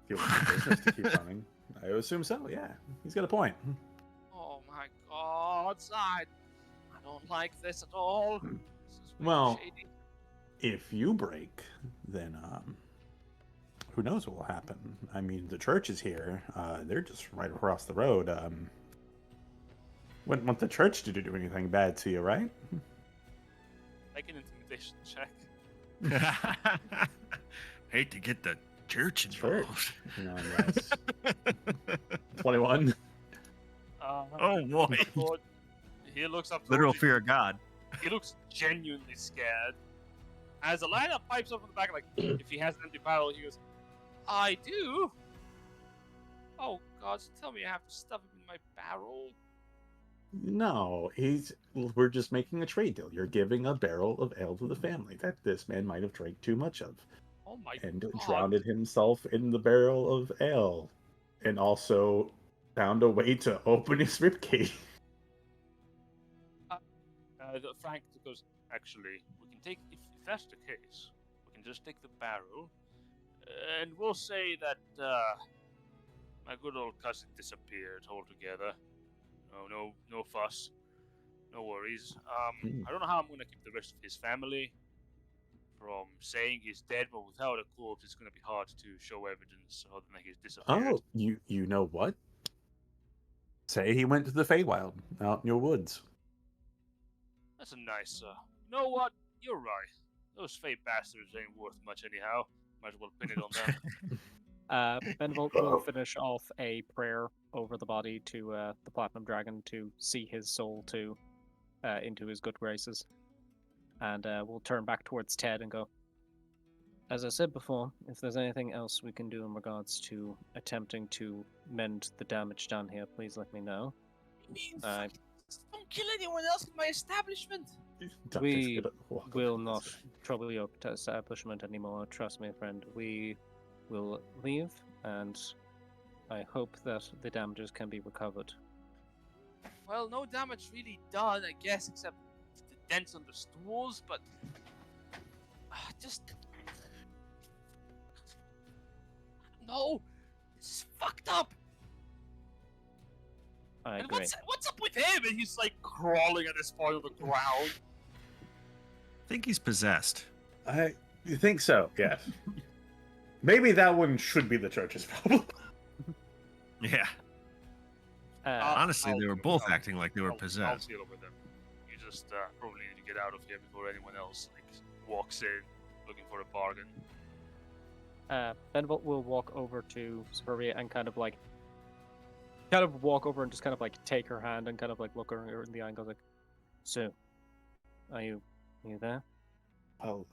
if you want the business to keep running, I would assume so. Yeah, he's got a point. Oh my god, I don't like this at all. This is very Well, shady. if you break, then who knows what will happen? I mean, the church is here. They're just right across the road. Wouldn't want the church to do anything bad to you, right? Make an intimidation check. Hate to get the church involved. Yes. 21. Oh boy. Lord, he looks up. Literal towards you. fear of God. He looks genuinely scared. As Alina pipes up in the back, like, if he has an empty barrel, he goes, I do? Oh, God, so tell me I have to stuff him in my barrel? No, we're just making a trade deal. You're giving a barrel of ale to the family that this man might have drank too much of. Oh, my And God. drowned himself in the barrel of ale. And also found a way to open his ribcage. Frank goes, actually, we can take, if that's the case, we can just take the barrel, and we'll say that, my good old cousin disappeared altogether. No fuss. No worries. I don't know how I'm gonna keep the rest of his family from saying he's dead, but without a corpse, it's gonna be hard to show evidence other than he's disappeared. Oh, you know what? Say he went to the Feywild, out in your woods. That's a nice, you know what? You're right. Those Fey bastards ain't worth much anyhow. Might as well pin it on them. Benevolt will finish off a prayer over the body to the Platinum Dragon to see his soul into his good graces. And we'll turn back towards Ted and go, as I said before, if there's anything else we can do in regards to attempting to mend the damage done here, please let me know. Don't kill anyone else in my establishment! We will not trouble your establishment anymore. Trust me, friend. We will leave, and I hope that the damages can be recovered. Well, no damage really done, I guess, except the dents on the stools, but... just... No! This is fucked up! I And agree. what's up with him? And he's like crawling at this point on the ground. I think he's possessed. You think so? Yes. Maybe that one should be the church's problem. Yeah. Honestly, they were both acting like they were I'll possessed. deal with him. You just probably need to get out of here before anyone else walks in looking for a bargain. Benevolt will walk over to Superbia and kind of walk over and just kind of like take her hand and kind of like look her in the eye and go like, "So, are you there?" Well,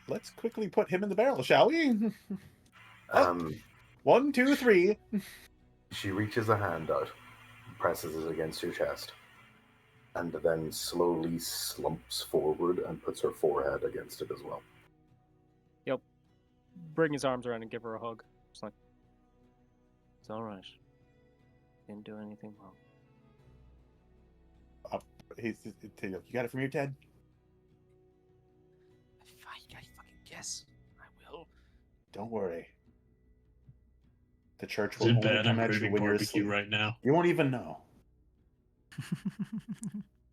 let's quickly put him in the barrel, shall we? Um, 1, 2, 3. She reaches a hand out, presses it against your chest, and then slowly slumps forward and puts her forehead against it as well. Yep. Bring his arms around and give her a hug. It's like, it's all right. Didn't do anything wrong. You got it from your Ted? I fucking guess. I will. Don't worry. The church Is will it only bad? come I'm at you craving when you're barbecue asleep. right now. You won't even know.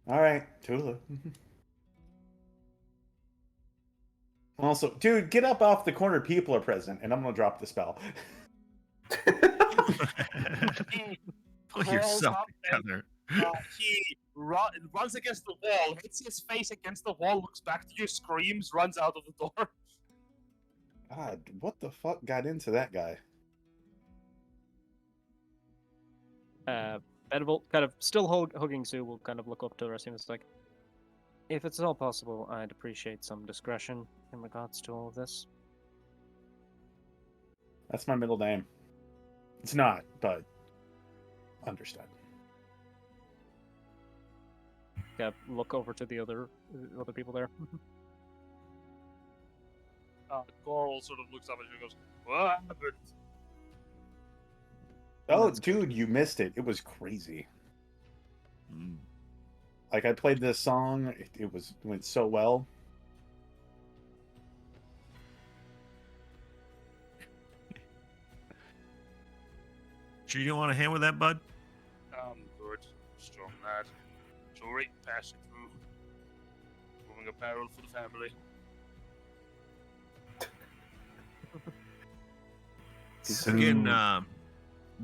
All right, Tula. Also, dude, get up off the corner. People are present, and I'm gonna drop the spell. Pull yourself together. He runs against the wall, hits his face against the wall, looks back to you, screams, runs out of the door. God, what the fuck got into that guy? Benevolt, kind of still hugging Sue, will kind of look up to her and it's like, if it's all possible, I'd appreciate some discretion in regards to all of this. That's my middle name. It's not, but understood. Look over to the other people there. Goral sort of looks up at you and goes, "What happened?" Oh, dude, you missed it. It was crazy. Like, I played this song. It went so well. Sure you don't want a hand with that, bud? Good. Strong lad. Sorry, pass it through. Moving a barrel for the family. Again,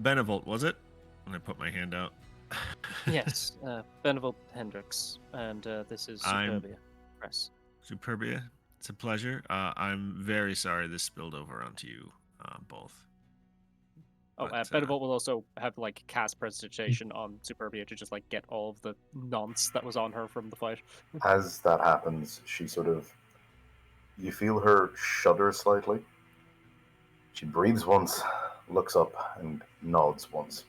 Benevolt, was it? When I put my hand out. Yes, Benevolt Hendricks, and this is Superbia Press. Superbia, it's a pleasure. I'm very sorry this spilled over onto you both. Benevolt will also have like cast presentation on Superbia to just like get all of the nonce that was on her from the fight. As that happens, she you feel her shudder slightly. She breathes once, looks up, and nods once.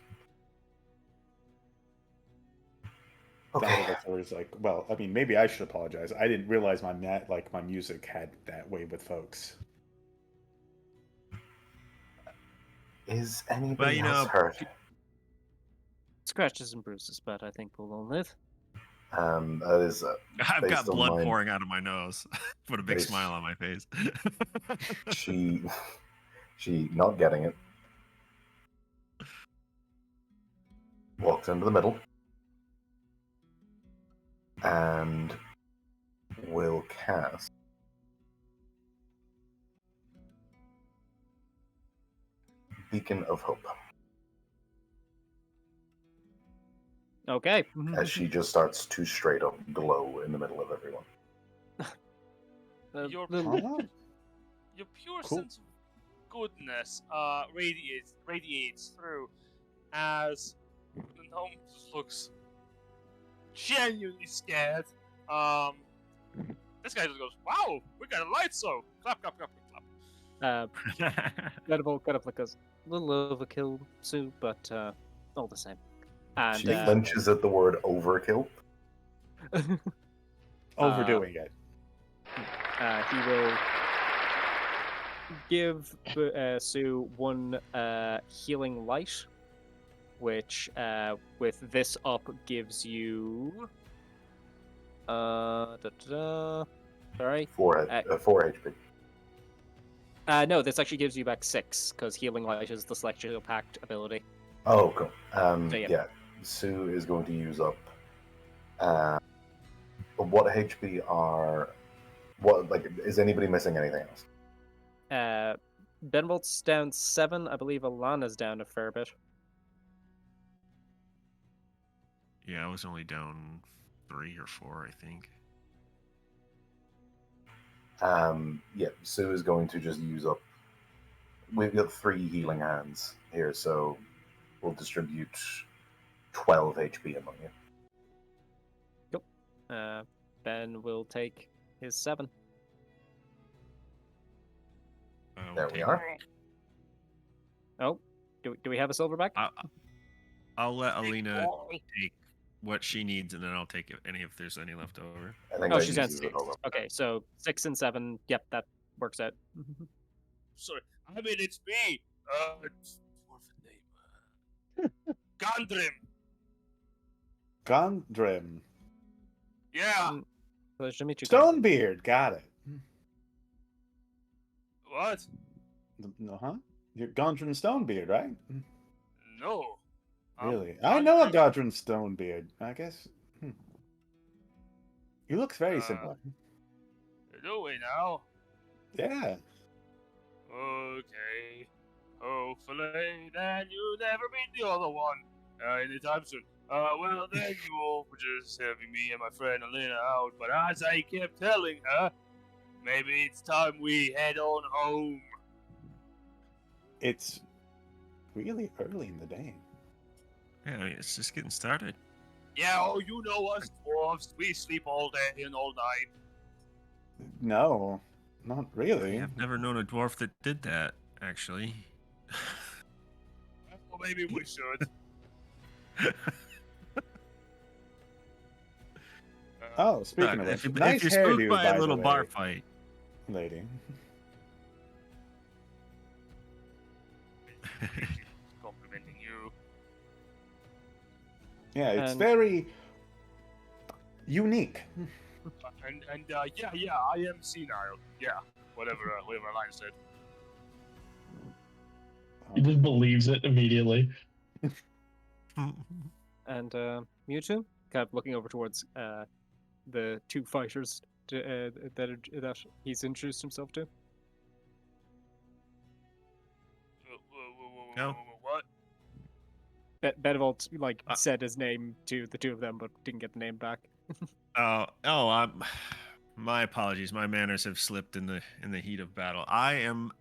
Okay. Was like, well, I mean, maybe I should apologize. I didn't realize my music had that way with folks. Is anybody else hurt? Scratches and bruises, but I think we'll all live. That is. I've got blood pouring out of my nose. Put a big smile on my face. she not getting it. Walks into the middle. And will cast Beacon of Hope. Okay. As she just starts to straight up glow in the middle of everyone. Your pure Cool. sense of goodness radiates through as the gnome just looks genuinely scared. This guy just goes, "Wow, we got a light show! Clap, clap, clap, clap." Benevolt kind of like a little overkill, Sue, but all the same. And She flinches at the word overkill. Overdoing it. He will give Sue one healing light, which with this up gives you sorry, 4 HP. No, this actually gives you back 6 because healing light is the celestial pact ability. Oh, cool. yeah. Sue is going to use up. What HP are? What is anybody missing anything else? Benevolt's down 7. I believe Alana's down a fair bit. Yeah, I was only down 3 or 4, I think. Sue is going to just use up. We've got 3 healing hands here, so we'll distribute 12 HP among you. Yep. Ben will take his 7. There we are. Oh, do we have a silverback? I'll let Alina take what she needs, and then I'll take any if there's any left over. I think Oh, she's on 6. Okay, so 6 and 7. Yep, that works out. Sorry, I mean it's me. What's the name? Gondrim. Yeah. Pleasure to meet you. Stonebeard. Got it. What? No, huh? You're Gondrim Stonebeard, right? No. Really? I know a Gondrim Stonebeard. I guess. He looks very similar. Do we now? Yeah. Okay. Hopefully, then you'll never meet the other one anytime soon. Well, thank you all for just having me and my friend Alina out. But as I kept telling her, maybe it's time we head on home. It's really early in the day. Yeah, it's just getting started. Yeah, oh, you know us dwarves. We sleep all day and all night. No, not really. I've never known a dwarf that did that, actually. Well, maybe we should. Oh, speaking of if which, you're nice spooked hairdo, by by a little the bar way, fight, lady. Complimenting you. Yeah, it's And- very unique. And yeah, I am senile. Yeah, whatever line said. He just believes it immediately. And Mewtwo, kind of looking over towards the 2 fighters that he's introduced himself to. No. What? Benevolt said his name to the 2 of them, but didn't get the name back. My apologies. My manners have slipped in the heat of battle. I am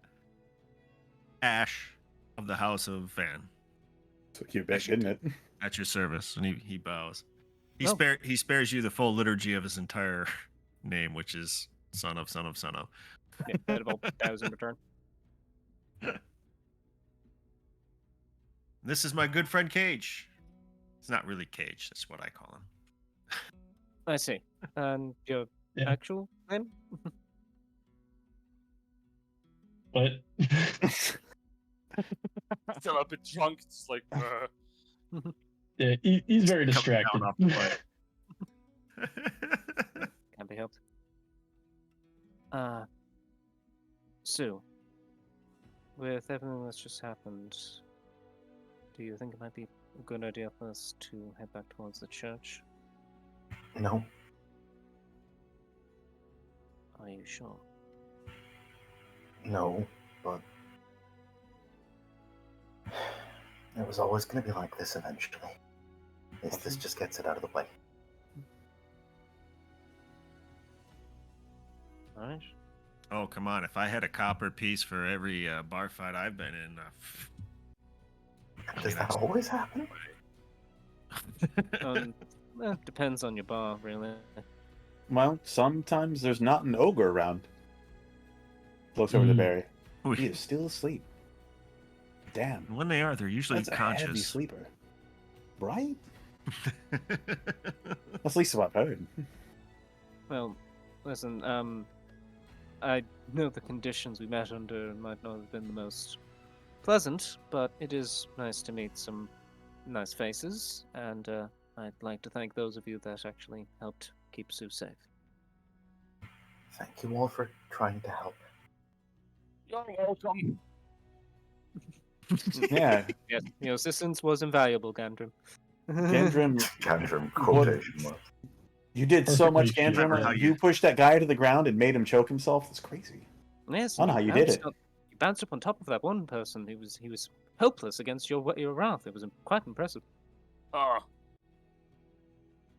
Ash of the House of Van. It's a cute bit, isn't it? At your service. And he bows. He Oh. he spares you the full liturgy of his entire name, which is son of. Yeah, Benevolt bows in return. This is my good friend Kage. It's not really Kage, that's what I call him. I see. And your Yeah. actual name? But Still a bit drunk. It's like, yeah, he's very Coming distracted. down off the fight. Can't be helped. Sue, with everything that's just happened, do you think it might be a good idea for us to head back towards the church? No, Are you sure? no, but it was always going to be like this eventually. This just gets it out of the way. Alright. Oh, come on. If I had a copper piece for every bar fight I've been in, Does that always happen? Depends on your bar, really. Well, sometimes there's not an ogre around. Looks over to Barry. He is still asleep. Damn. when they are, they're usually That's a heavy conscious. sleeper. Right? At least what I've heard. Well, listen, I know the conditions we met under might not have been the most pleasant, but it is nice to meet some nice faces, and I'd like to thank those of you that actually helped keep Sue safe. Thank you all for trying to help. you're welcome. Yeah. Yes, your assistance was invaluable, Gandrim. Gandrim, Gandrim quotation marks. you did so much, Perfectly Gandrim. clever. You pushed that guy to the ground and made him choke himself. That's crazy. Yes, I don't know how you did it. You bounced up on top of that one person. He was helpless against your wrath. It was quite impressive. Oh,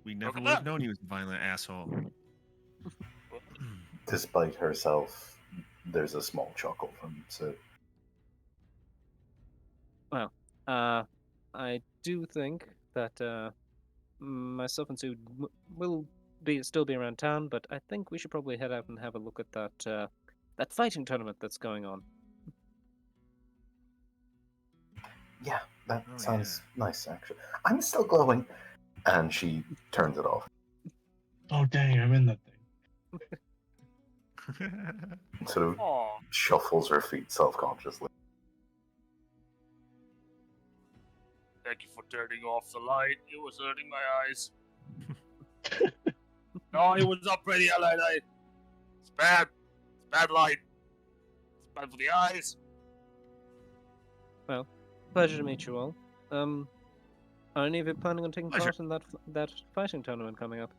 We never at would have that. known he was a violent asshole. Despite herself, there's a small chuckle from Sue. I do think that myself and Sue will still be around town, but I think we should probably head out and have a look at that fighting tournament that's going on. Yeah, that Oh, sounds nice, actually. I'm still glowing. And she turns it off. Oh dang, I'm in that thing. And sort of oh. shuffles her feet self-consciously. Thank you for turning off the light. It was hurting my eyes. No, it was not pretty light. It's bad. It's bad light. It's bad for the eyes. Pleasure to meet you all. Are any of you planning on taking Pleasure. part in that fighting tournament coming up?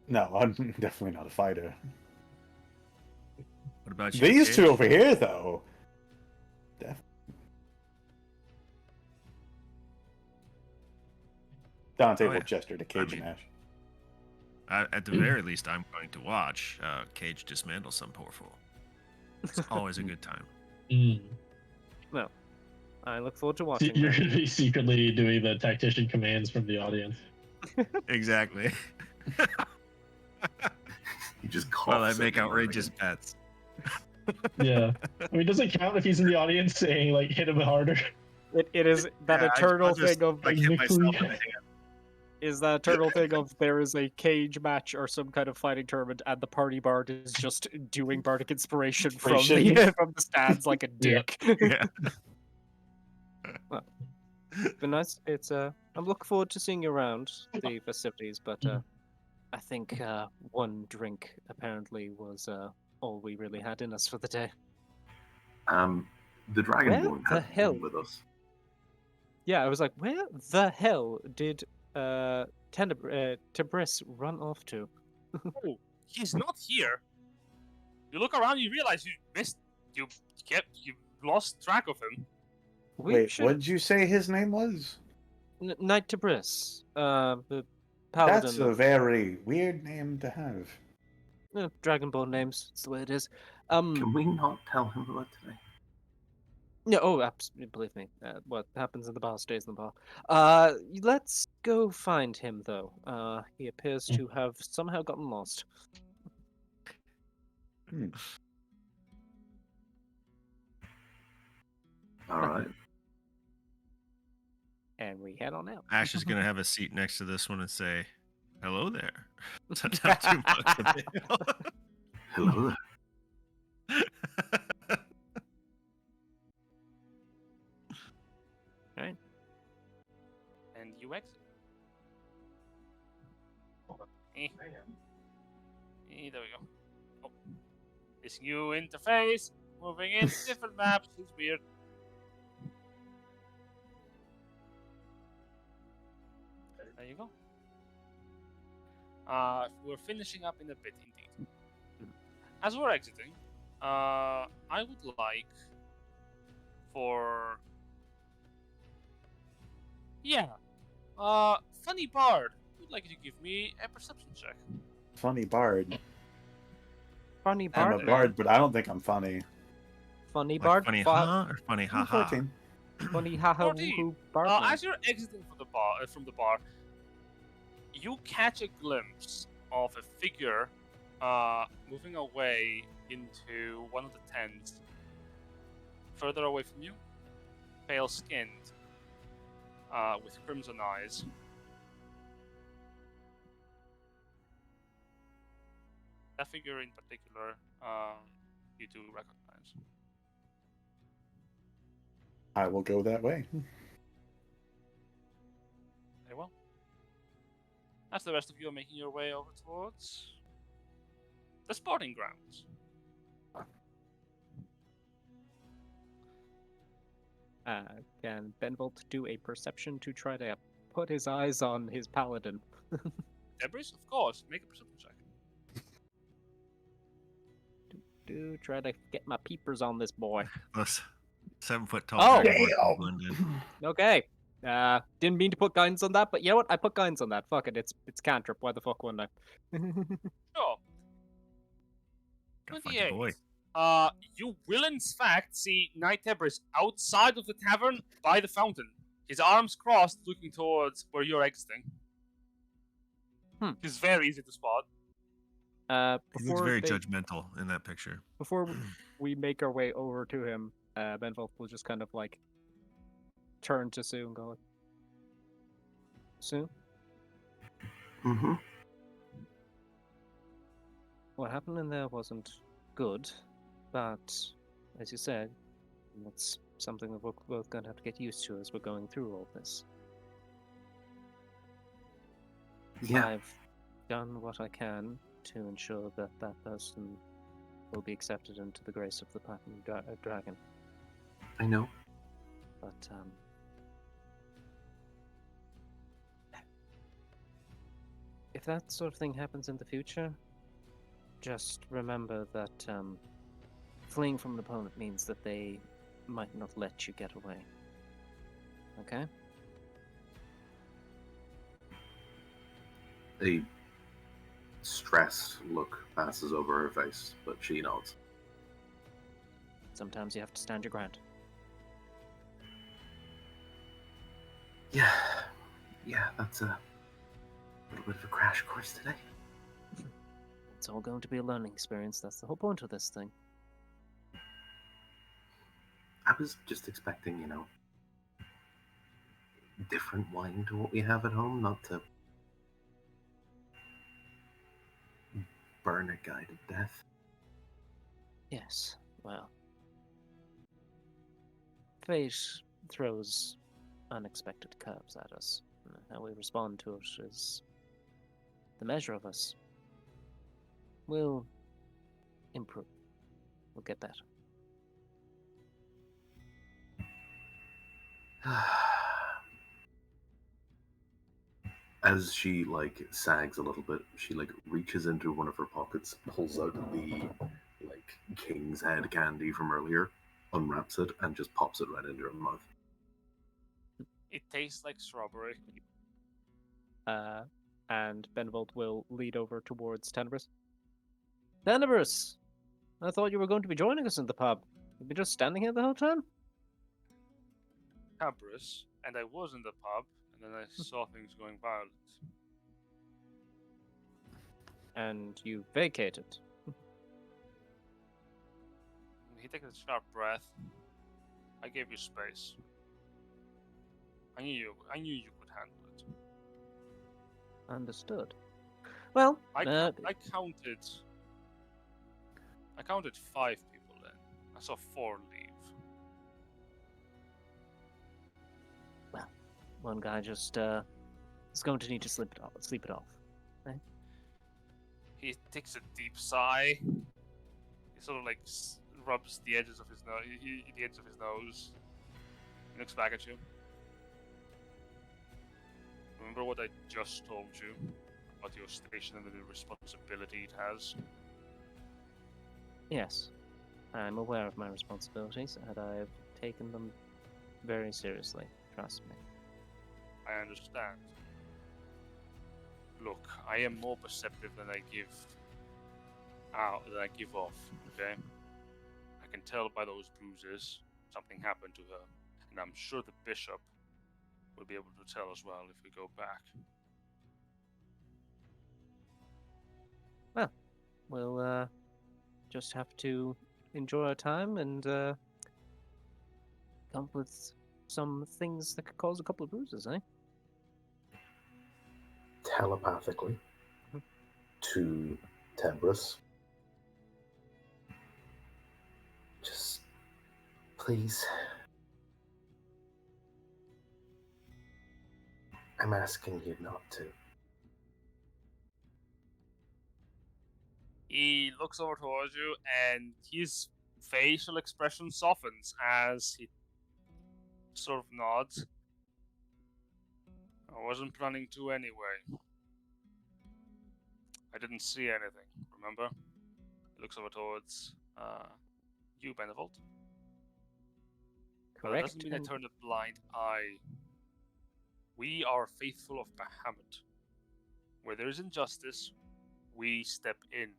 No, I'm definitely not a fighter. What about you? These Kage? two over here, though. Dante Oh, will yeah. gesture to Cage I mean- and Ash. At the very least, I'm going to watch Kage dismantle some poor fool. It's always a good time. I look forward to So watching. you're that. going to be secretly doing the tactician commands from the audience. Exactly. He just While I coughs. make every now and outrageous again. bets. Yeah. I mean, does it count if he's in the audience saying, like, hit him harder? It is that Yeah, eternal I'll just, thing of like, hit myself in the hand. is that eternal thing of there is a cage match or some kind of fighting tournament, and the party bard is just doing bardic inspiration from Inspiration. from the stands like a Yeah. dick. Yeah. But nice. It's I'm looking forward to seeing you around the festivities, but I think one drink apparently was all we really had in us for the day. The Dragonborn Where the had hell? been with us. Yeah, I was like, where the hell did Tebris run off to? Oh, he's not here. You look around, you realize you lost track of him. We Wait, should- what did you say his name was? Knight Tebris, the paladin. That's a very weird name to have. Dragonborn names. It's the way it is. Can we not tell him about today? No, oh, absolutely, believe me. What happens in the bar stays in the bar. Let's go find him, though. He appears to have somehow gotten lost. All right. And we head on out. Ash is going to have a seat next to this one and say, hello there. Doesn't have too much of it. Hello there. Right. And you exit. There we go. Oh. This new interface, moving in different maps, is weird. There you go. We're finishing up in a bit, indeed. As we're exiting, I would like for... Yeah. Funny Bard, would like you to give me a perception check. Funny bard. Funny I'm bard. a bard, but I don't think I'm funny. Funny Like bard. funny ha or funny ha ha? 14. Funny ha ha 14. woo bard. As you're exiting from the bar, you catch a glimpse of a figure moving away into one of the tents, further away from you, pale-skinned, with crimson eyes. That figure in particular, you do recognize. I will go that way. Very well. As the rest of you are making your way over towards the sporting grounds. Can Benevolt do a perception to try to put his eyes on his paladin? Debris, of course. Make a perception check. Do try to get my peepers on this boy. Those 7 foot tall. Oh! dragonborn blend in. Okay. Didn't mean to put guidance on that, but you know what? I put guidance on that. Fuck it. It's cantrip. Why the fuck wouldn't I? Sure. Gotta find your 28. boy. You will in fact see Knight Debris outside of the tavern by the fountain. His arms crossed, looking towards where you're exiting. He's very easy to spot. He looks very judgmental in that picture. Before we make our way over to him, Benevolt will just kind of like turn to Sue and go, Sue? Mm-hmm. What happened in there wasn't good, but as you said, it's something that we're both going to have to get used to as we're going through all this. Yeah. I've done what I can to ensure that that person will be accepted into the grace of the Pathfinder Dragon. I know. But, if that sort of thing happens in the future, just remember that fleeing from an opponent means that they might not let you get away. Okay? A stressed look passes over her face, but she nods. Sometimes you have to stand your ground. Yeah, that's a little bit of a crash course today. It's all going to be a learning experience. That's the whole point of this thing. I was just expecting, different wine to what we have at home, not to burn a guy to death. Yes, well. Fate throws unexpected curves at us. How we respond to it is the measure of us. We'll improve. We'll get better. As she sags a little bit, she reaches into one of her pockets, pulls out the king's head candy from earlier, unwraps it, and just pops it right into her mouth. It tastes like strawberry. And Benevolt will lead over towards Tenebris. Tenebris! I thought you were going to be joining us in the pub. You've been just standing here the whole time? Tabris, and I was in the pub, and then I saw things going violent. And you vacated. He took a sharp breath. I gave you space. I knew you could handle it. Understood. Well, I counted 5 people then. I saw 4 leave. Well, one guy just is going to need to sleep it off. Right? He takes a deep sigh. He sort of like rubs the edges of his nose. The edge of his nose. He looks back at you. Remember what I just told you about your station and the responsibility it has? Yes, I'm aware of my responsibilities, and I've taken them very seriously. Trust me. I understand. Look, I am more perceptive than I give off, okay? I can tell by those bruises something happened to her, and I'm sure the bishop will be able to tell as well if we go back. Well, we'll just have to enjoy our time and come up with some things that could cause a couple of bruises, eh? Telepathically to Tebris. Just please. I'm asking you not to. He looks over towards you, and his facial expression softens as he sort of nods. I wasn't planning to anyway. I didn't see anything, remember? He looks over towards you, Benevolt. But that Correct. doesn't mean I turned a blind eye. We are faithful of Bahamut. Where there is injustice, we step in.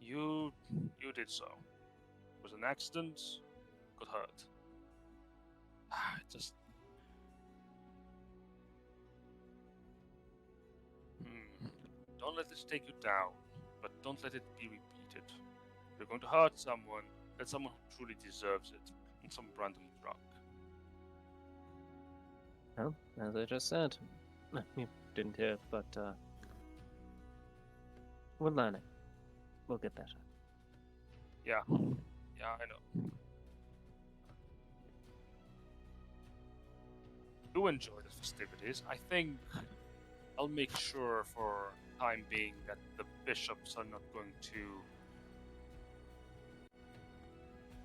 You did so. It was an accident, got hurt. Just... Don't let this take you down, but don't let it be repeated. If you're going to hurt someone, let someone who truly deserves it, not some random drunk. Well, as I just said, you didn't hear, but we're learning. We'll get better. Yeah, I know. Do enjoy the festivities. I think I'll make sure for time being that the bishops are not going to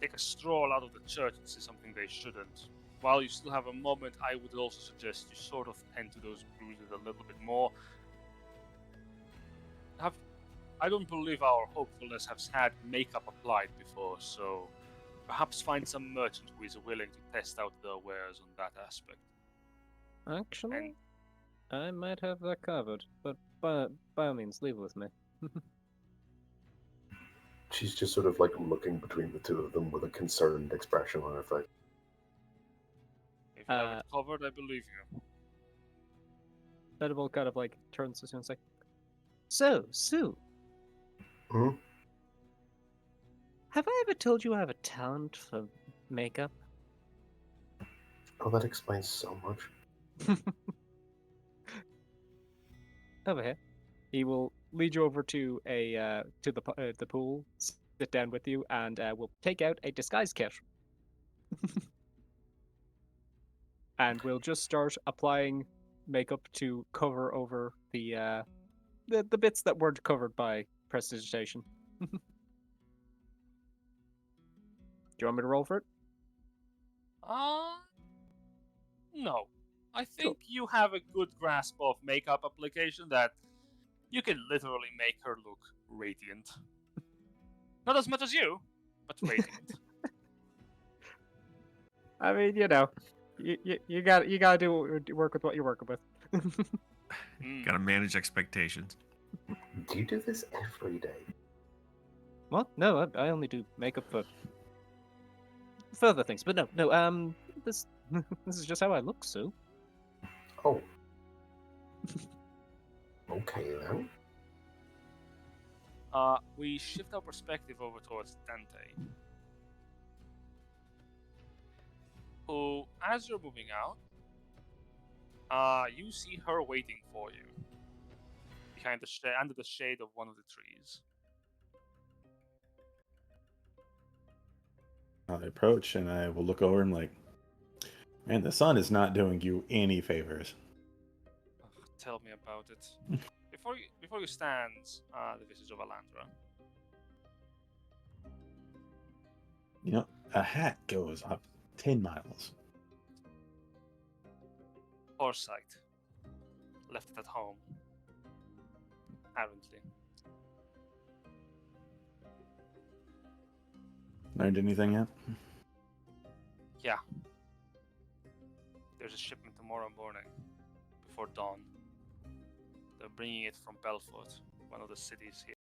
take a stroll out of the church and see something they shouldn't. While you still have a moment, I would also suggest you sort of tend to those bruises a little bit more. I don't believe our hopefulness has had makeup applied before, so perhaps find some merchant who is willing to test out their wares on that aspect. Actually, I might have that covered, but by all means, leave it with me. She's just sort of like looking between the two of them with a concerned expression on her face. If you have it covered, I believe you. Benevolt kind of like turns to Sue and is like, "So, Sue, have I ever told you I have a talent for makeup?" Oh, that explains so much. Over here. He will lead you over to the pool, sit down with you, and we'll take out a disguise kit. And we'll just start applying makeup to cover over the bits that weren't covered by prestidigitation. Do you want me to roll for it? No. I think you have a good grasp of makeup application that you can literally make her look radiant. Not as much as you, but radiant. I mean, you know, you gotta work with what you're working with. Gotta manage expectations. Do you do this every day? What? No, I only do makeup for further things. But no. This is just how I look, Sue. Oh. Okay then. We shift our perspective over towards Dante, who, as you're moving out, you see her waiting for you behind the under the shade of one of the trees. I approach and I will look over and like, man, the sun is not doing you any favors. Tell me about it. Before you stands the visage of Alandra. You know, a hat goes up 10 miles. Foresight. Left it at home. Apparently. Learned anything yet? Yeah. There's a shipment tomorrow morning, before dawn. They're bringing it from Belfort, one of the cities here.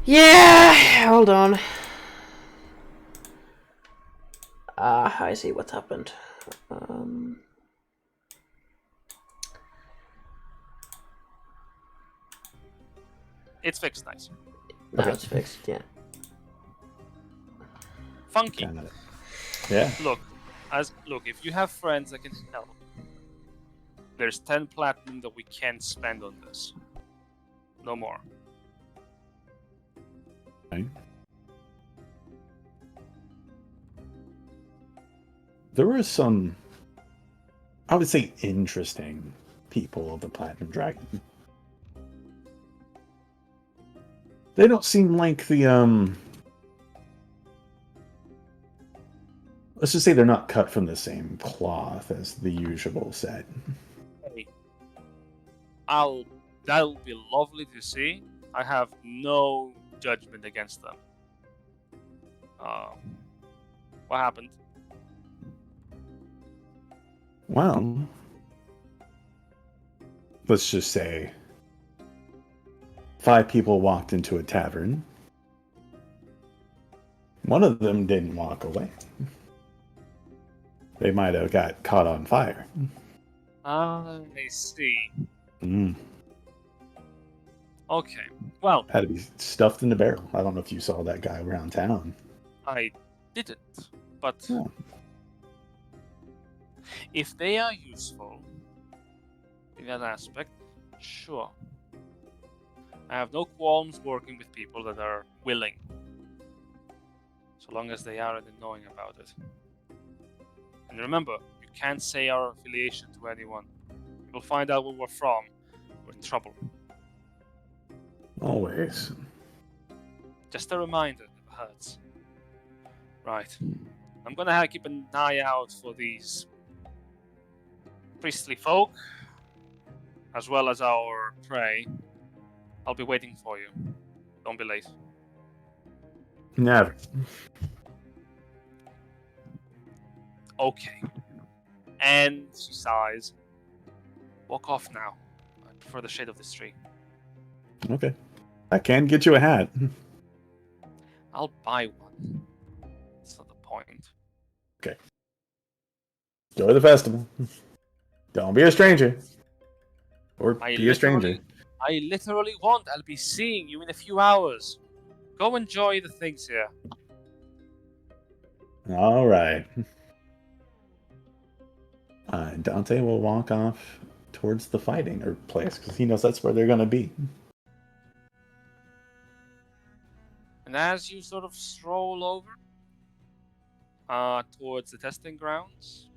Yeah, hold on. I see what happened. It's fixed, nice. Now Okay. it's fixed, yeah. Funky. Got it. Yeah. Look, if you have friends that can help, there's 10 platinum that we can't spend on this. No more. Okay. There were some, I would say, interesting people of the Platinum Dragon. They don't seem like the, let's just say they're not cut from the same cloth as the usual set. Hey, that'll be lovely to see. I have no judgment against them. What happened? Well, let's just say 5 people walked into a tavern. One of them didn't walk away. They might have got caught on fire. I see. Mm. Okay, well, Had to be stuffed in the barrel. I don't know if you saw that guy around town. I didn't, but Oh. if they are useful in that aspect, sure. I have no qualms working with people that are willing, so long as they aren't annoying about it. And remember, you can't say our affiliation to anyone. People find out where we're from, we're in trouble. Always. Just a reminder, it hurts. Right. I'm gonna have to keep an eye out for these priestly folk, as well as our prey. I'll be waiting for you. Don't be late. Never. Okay. And she sighs. Walk off now. I prefer the shade of this tree. Okay. I can get you a hat. I'll buy one. That's not the point. Go to the festival. Don't be a stranger. Or I be a stranger. literally won't. I'll be seeing you in a few hours. Go enjoy the things here. All right. Dante will walk off towards the fighting or place because he knows that's where they're going to be. And as you sort of stroll over towards the testing grounds,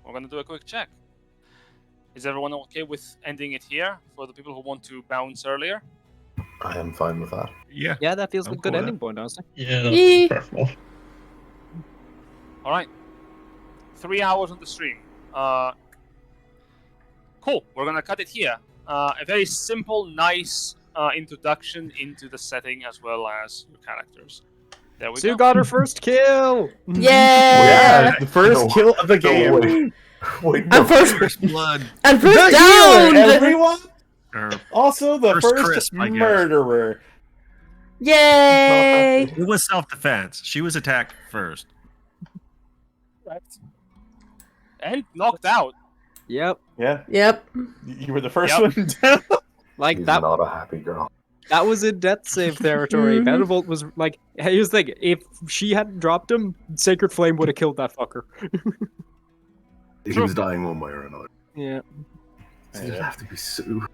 we're going to do a quick check. Is everyone okay with ending it here for the people who want to bounce earlier? I am fine with that. Yeah. Yeah, that feels I'm like a good cool with ending point, honestly. Yeah, that's Yee. preferable. All right. 3 hours on the stream. Cool. We're going to cut it here. A very simple, nice introduction into the setting as well as your characters. There we Sue go. got her first kill! Yeah! The first kill of the game. Wait, I'm first, First blood. and first The healer, down! everyone. Or Also, the First first crisp, I guess. murderer. Yay! it was self-defense. She was attacked first. And knocked out. Yep. Yeah, Yep. you were the first Yep. one down. Like She's that not a happy girl. that was in death save territory. Mhm. Benevolt was like, here's the thing, if she hadn't dropped him, Sacred Flame would have killed that fucker. He was dying one way or another. Yeah. So you'd have to be Sue.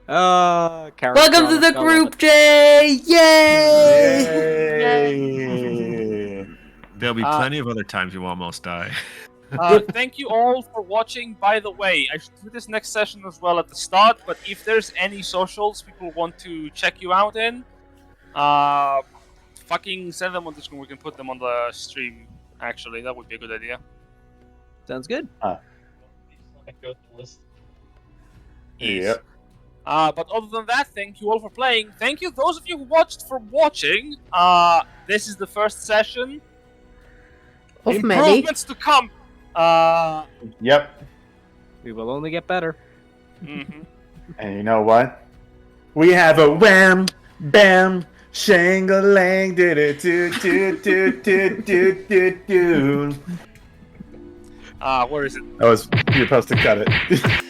Character Welcome to drama, the I love group, it. Jay! Yay! Yay! There'll be plenty of other times you almost die. Thank you all for watching. By the way, I should do this next session as well at the start, but if there's any socials people want to check you out in, fucking send them on Discord. We can put them on the stream, actually. That would be a good idea. Sounds good. Yep. But other than that, thank you all for playing. Thank you those of you who watched for watching. This is the first session. Of many. Improvements to come. Yep. We will only get better. Mhm. And you know what? We have a wham, Bam, shang-a-lang, did it, do. Where is it? You're supposed to cut it.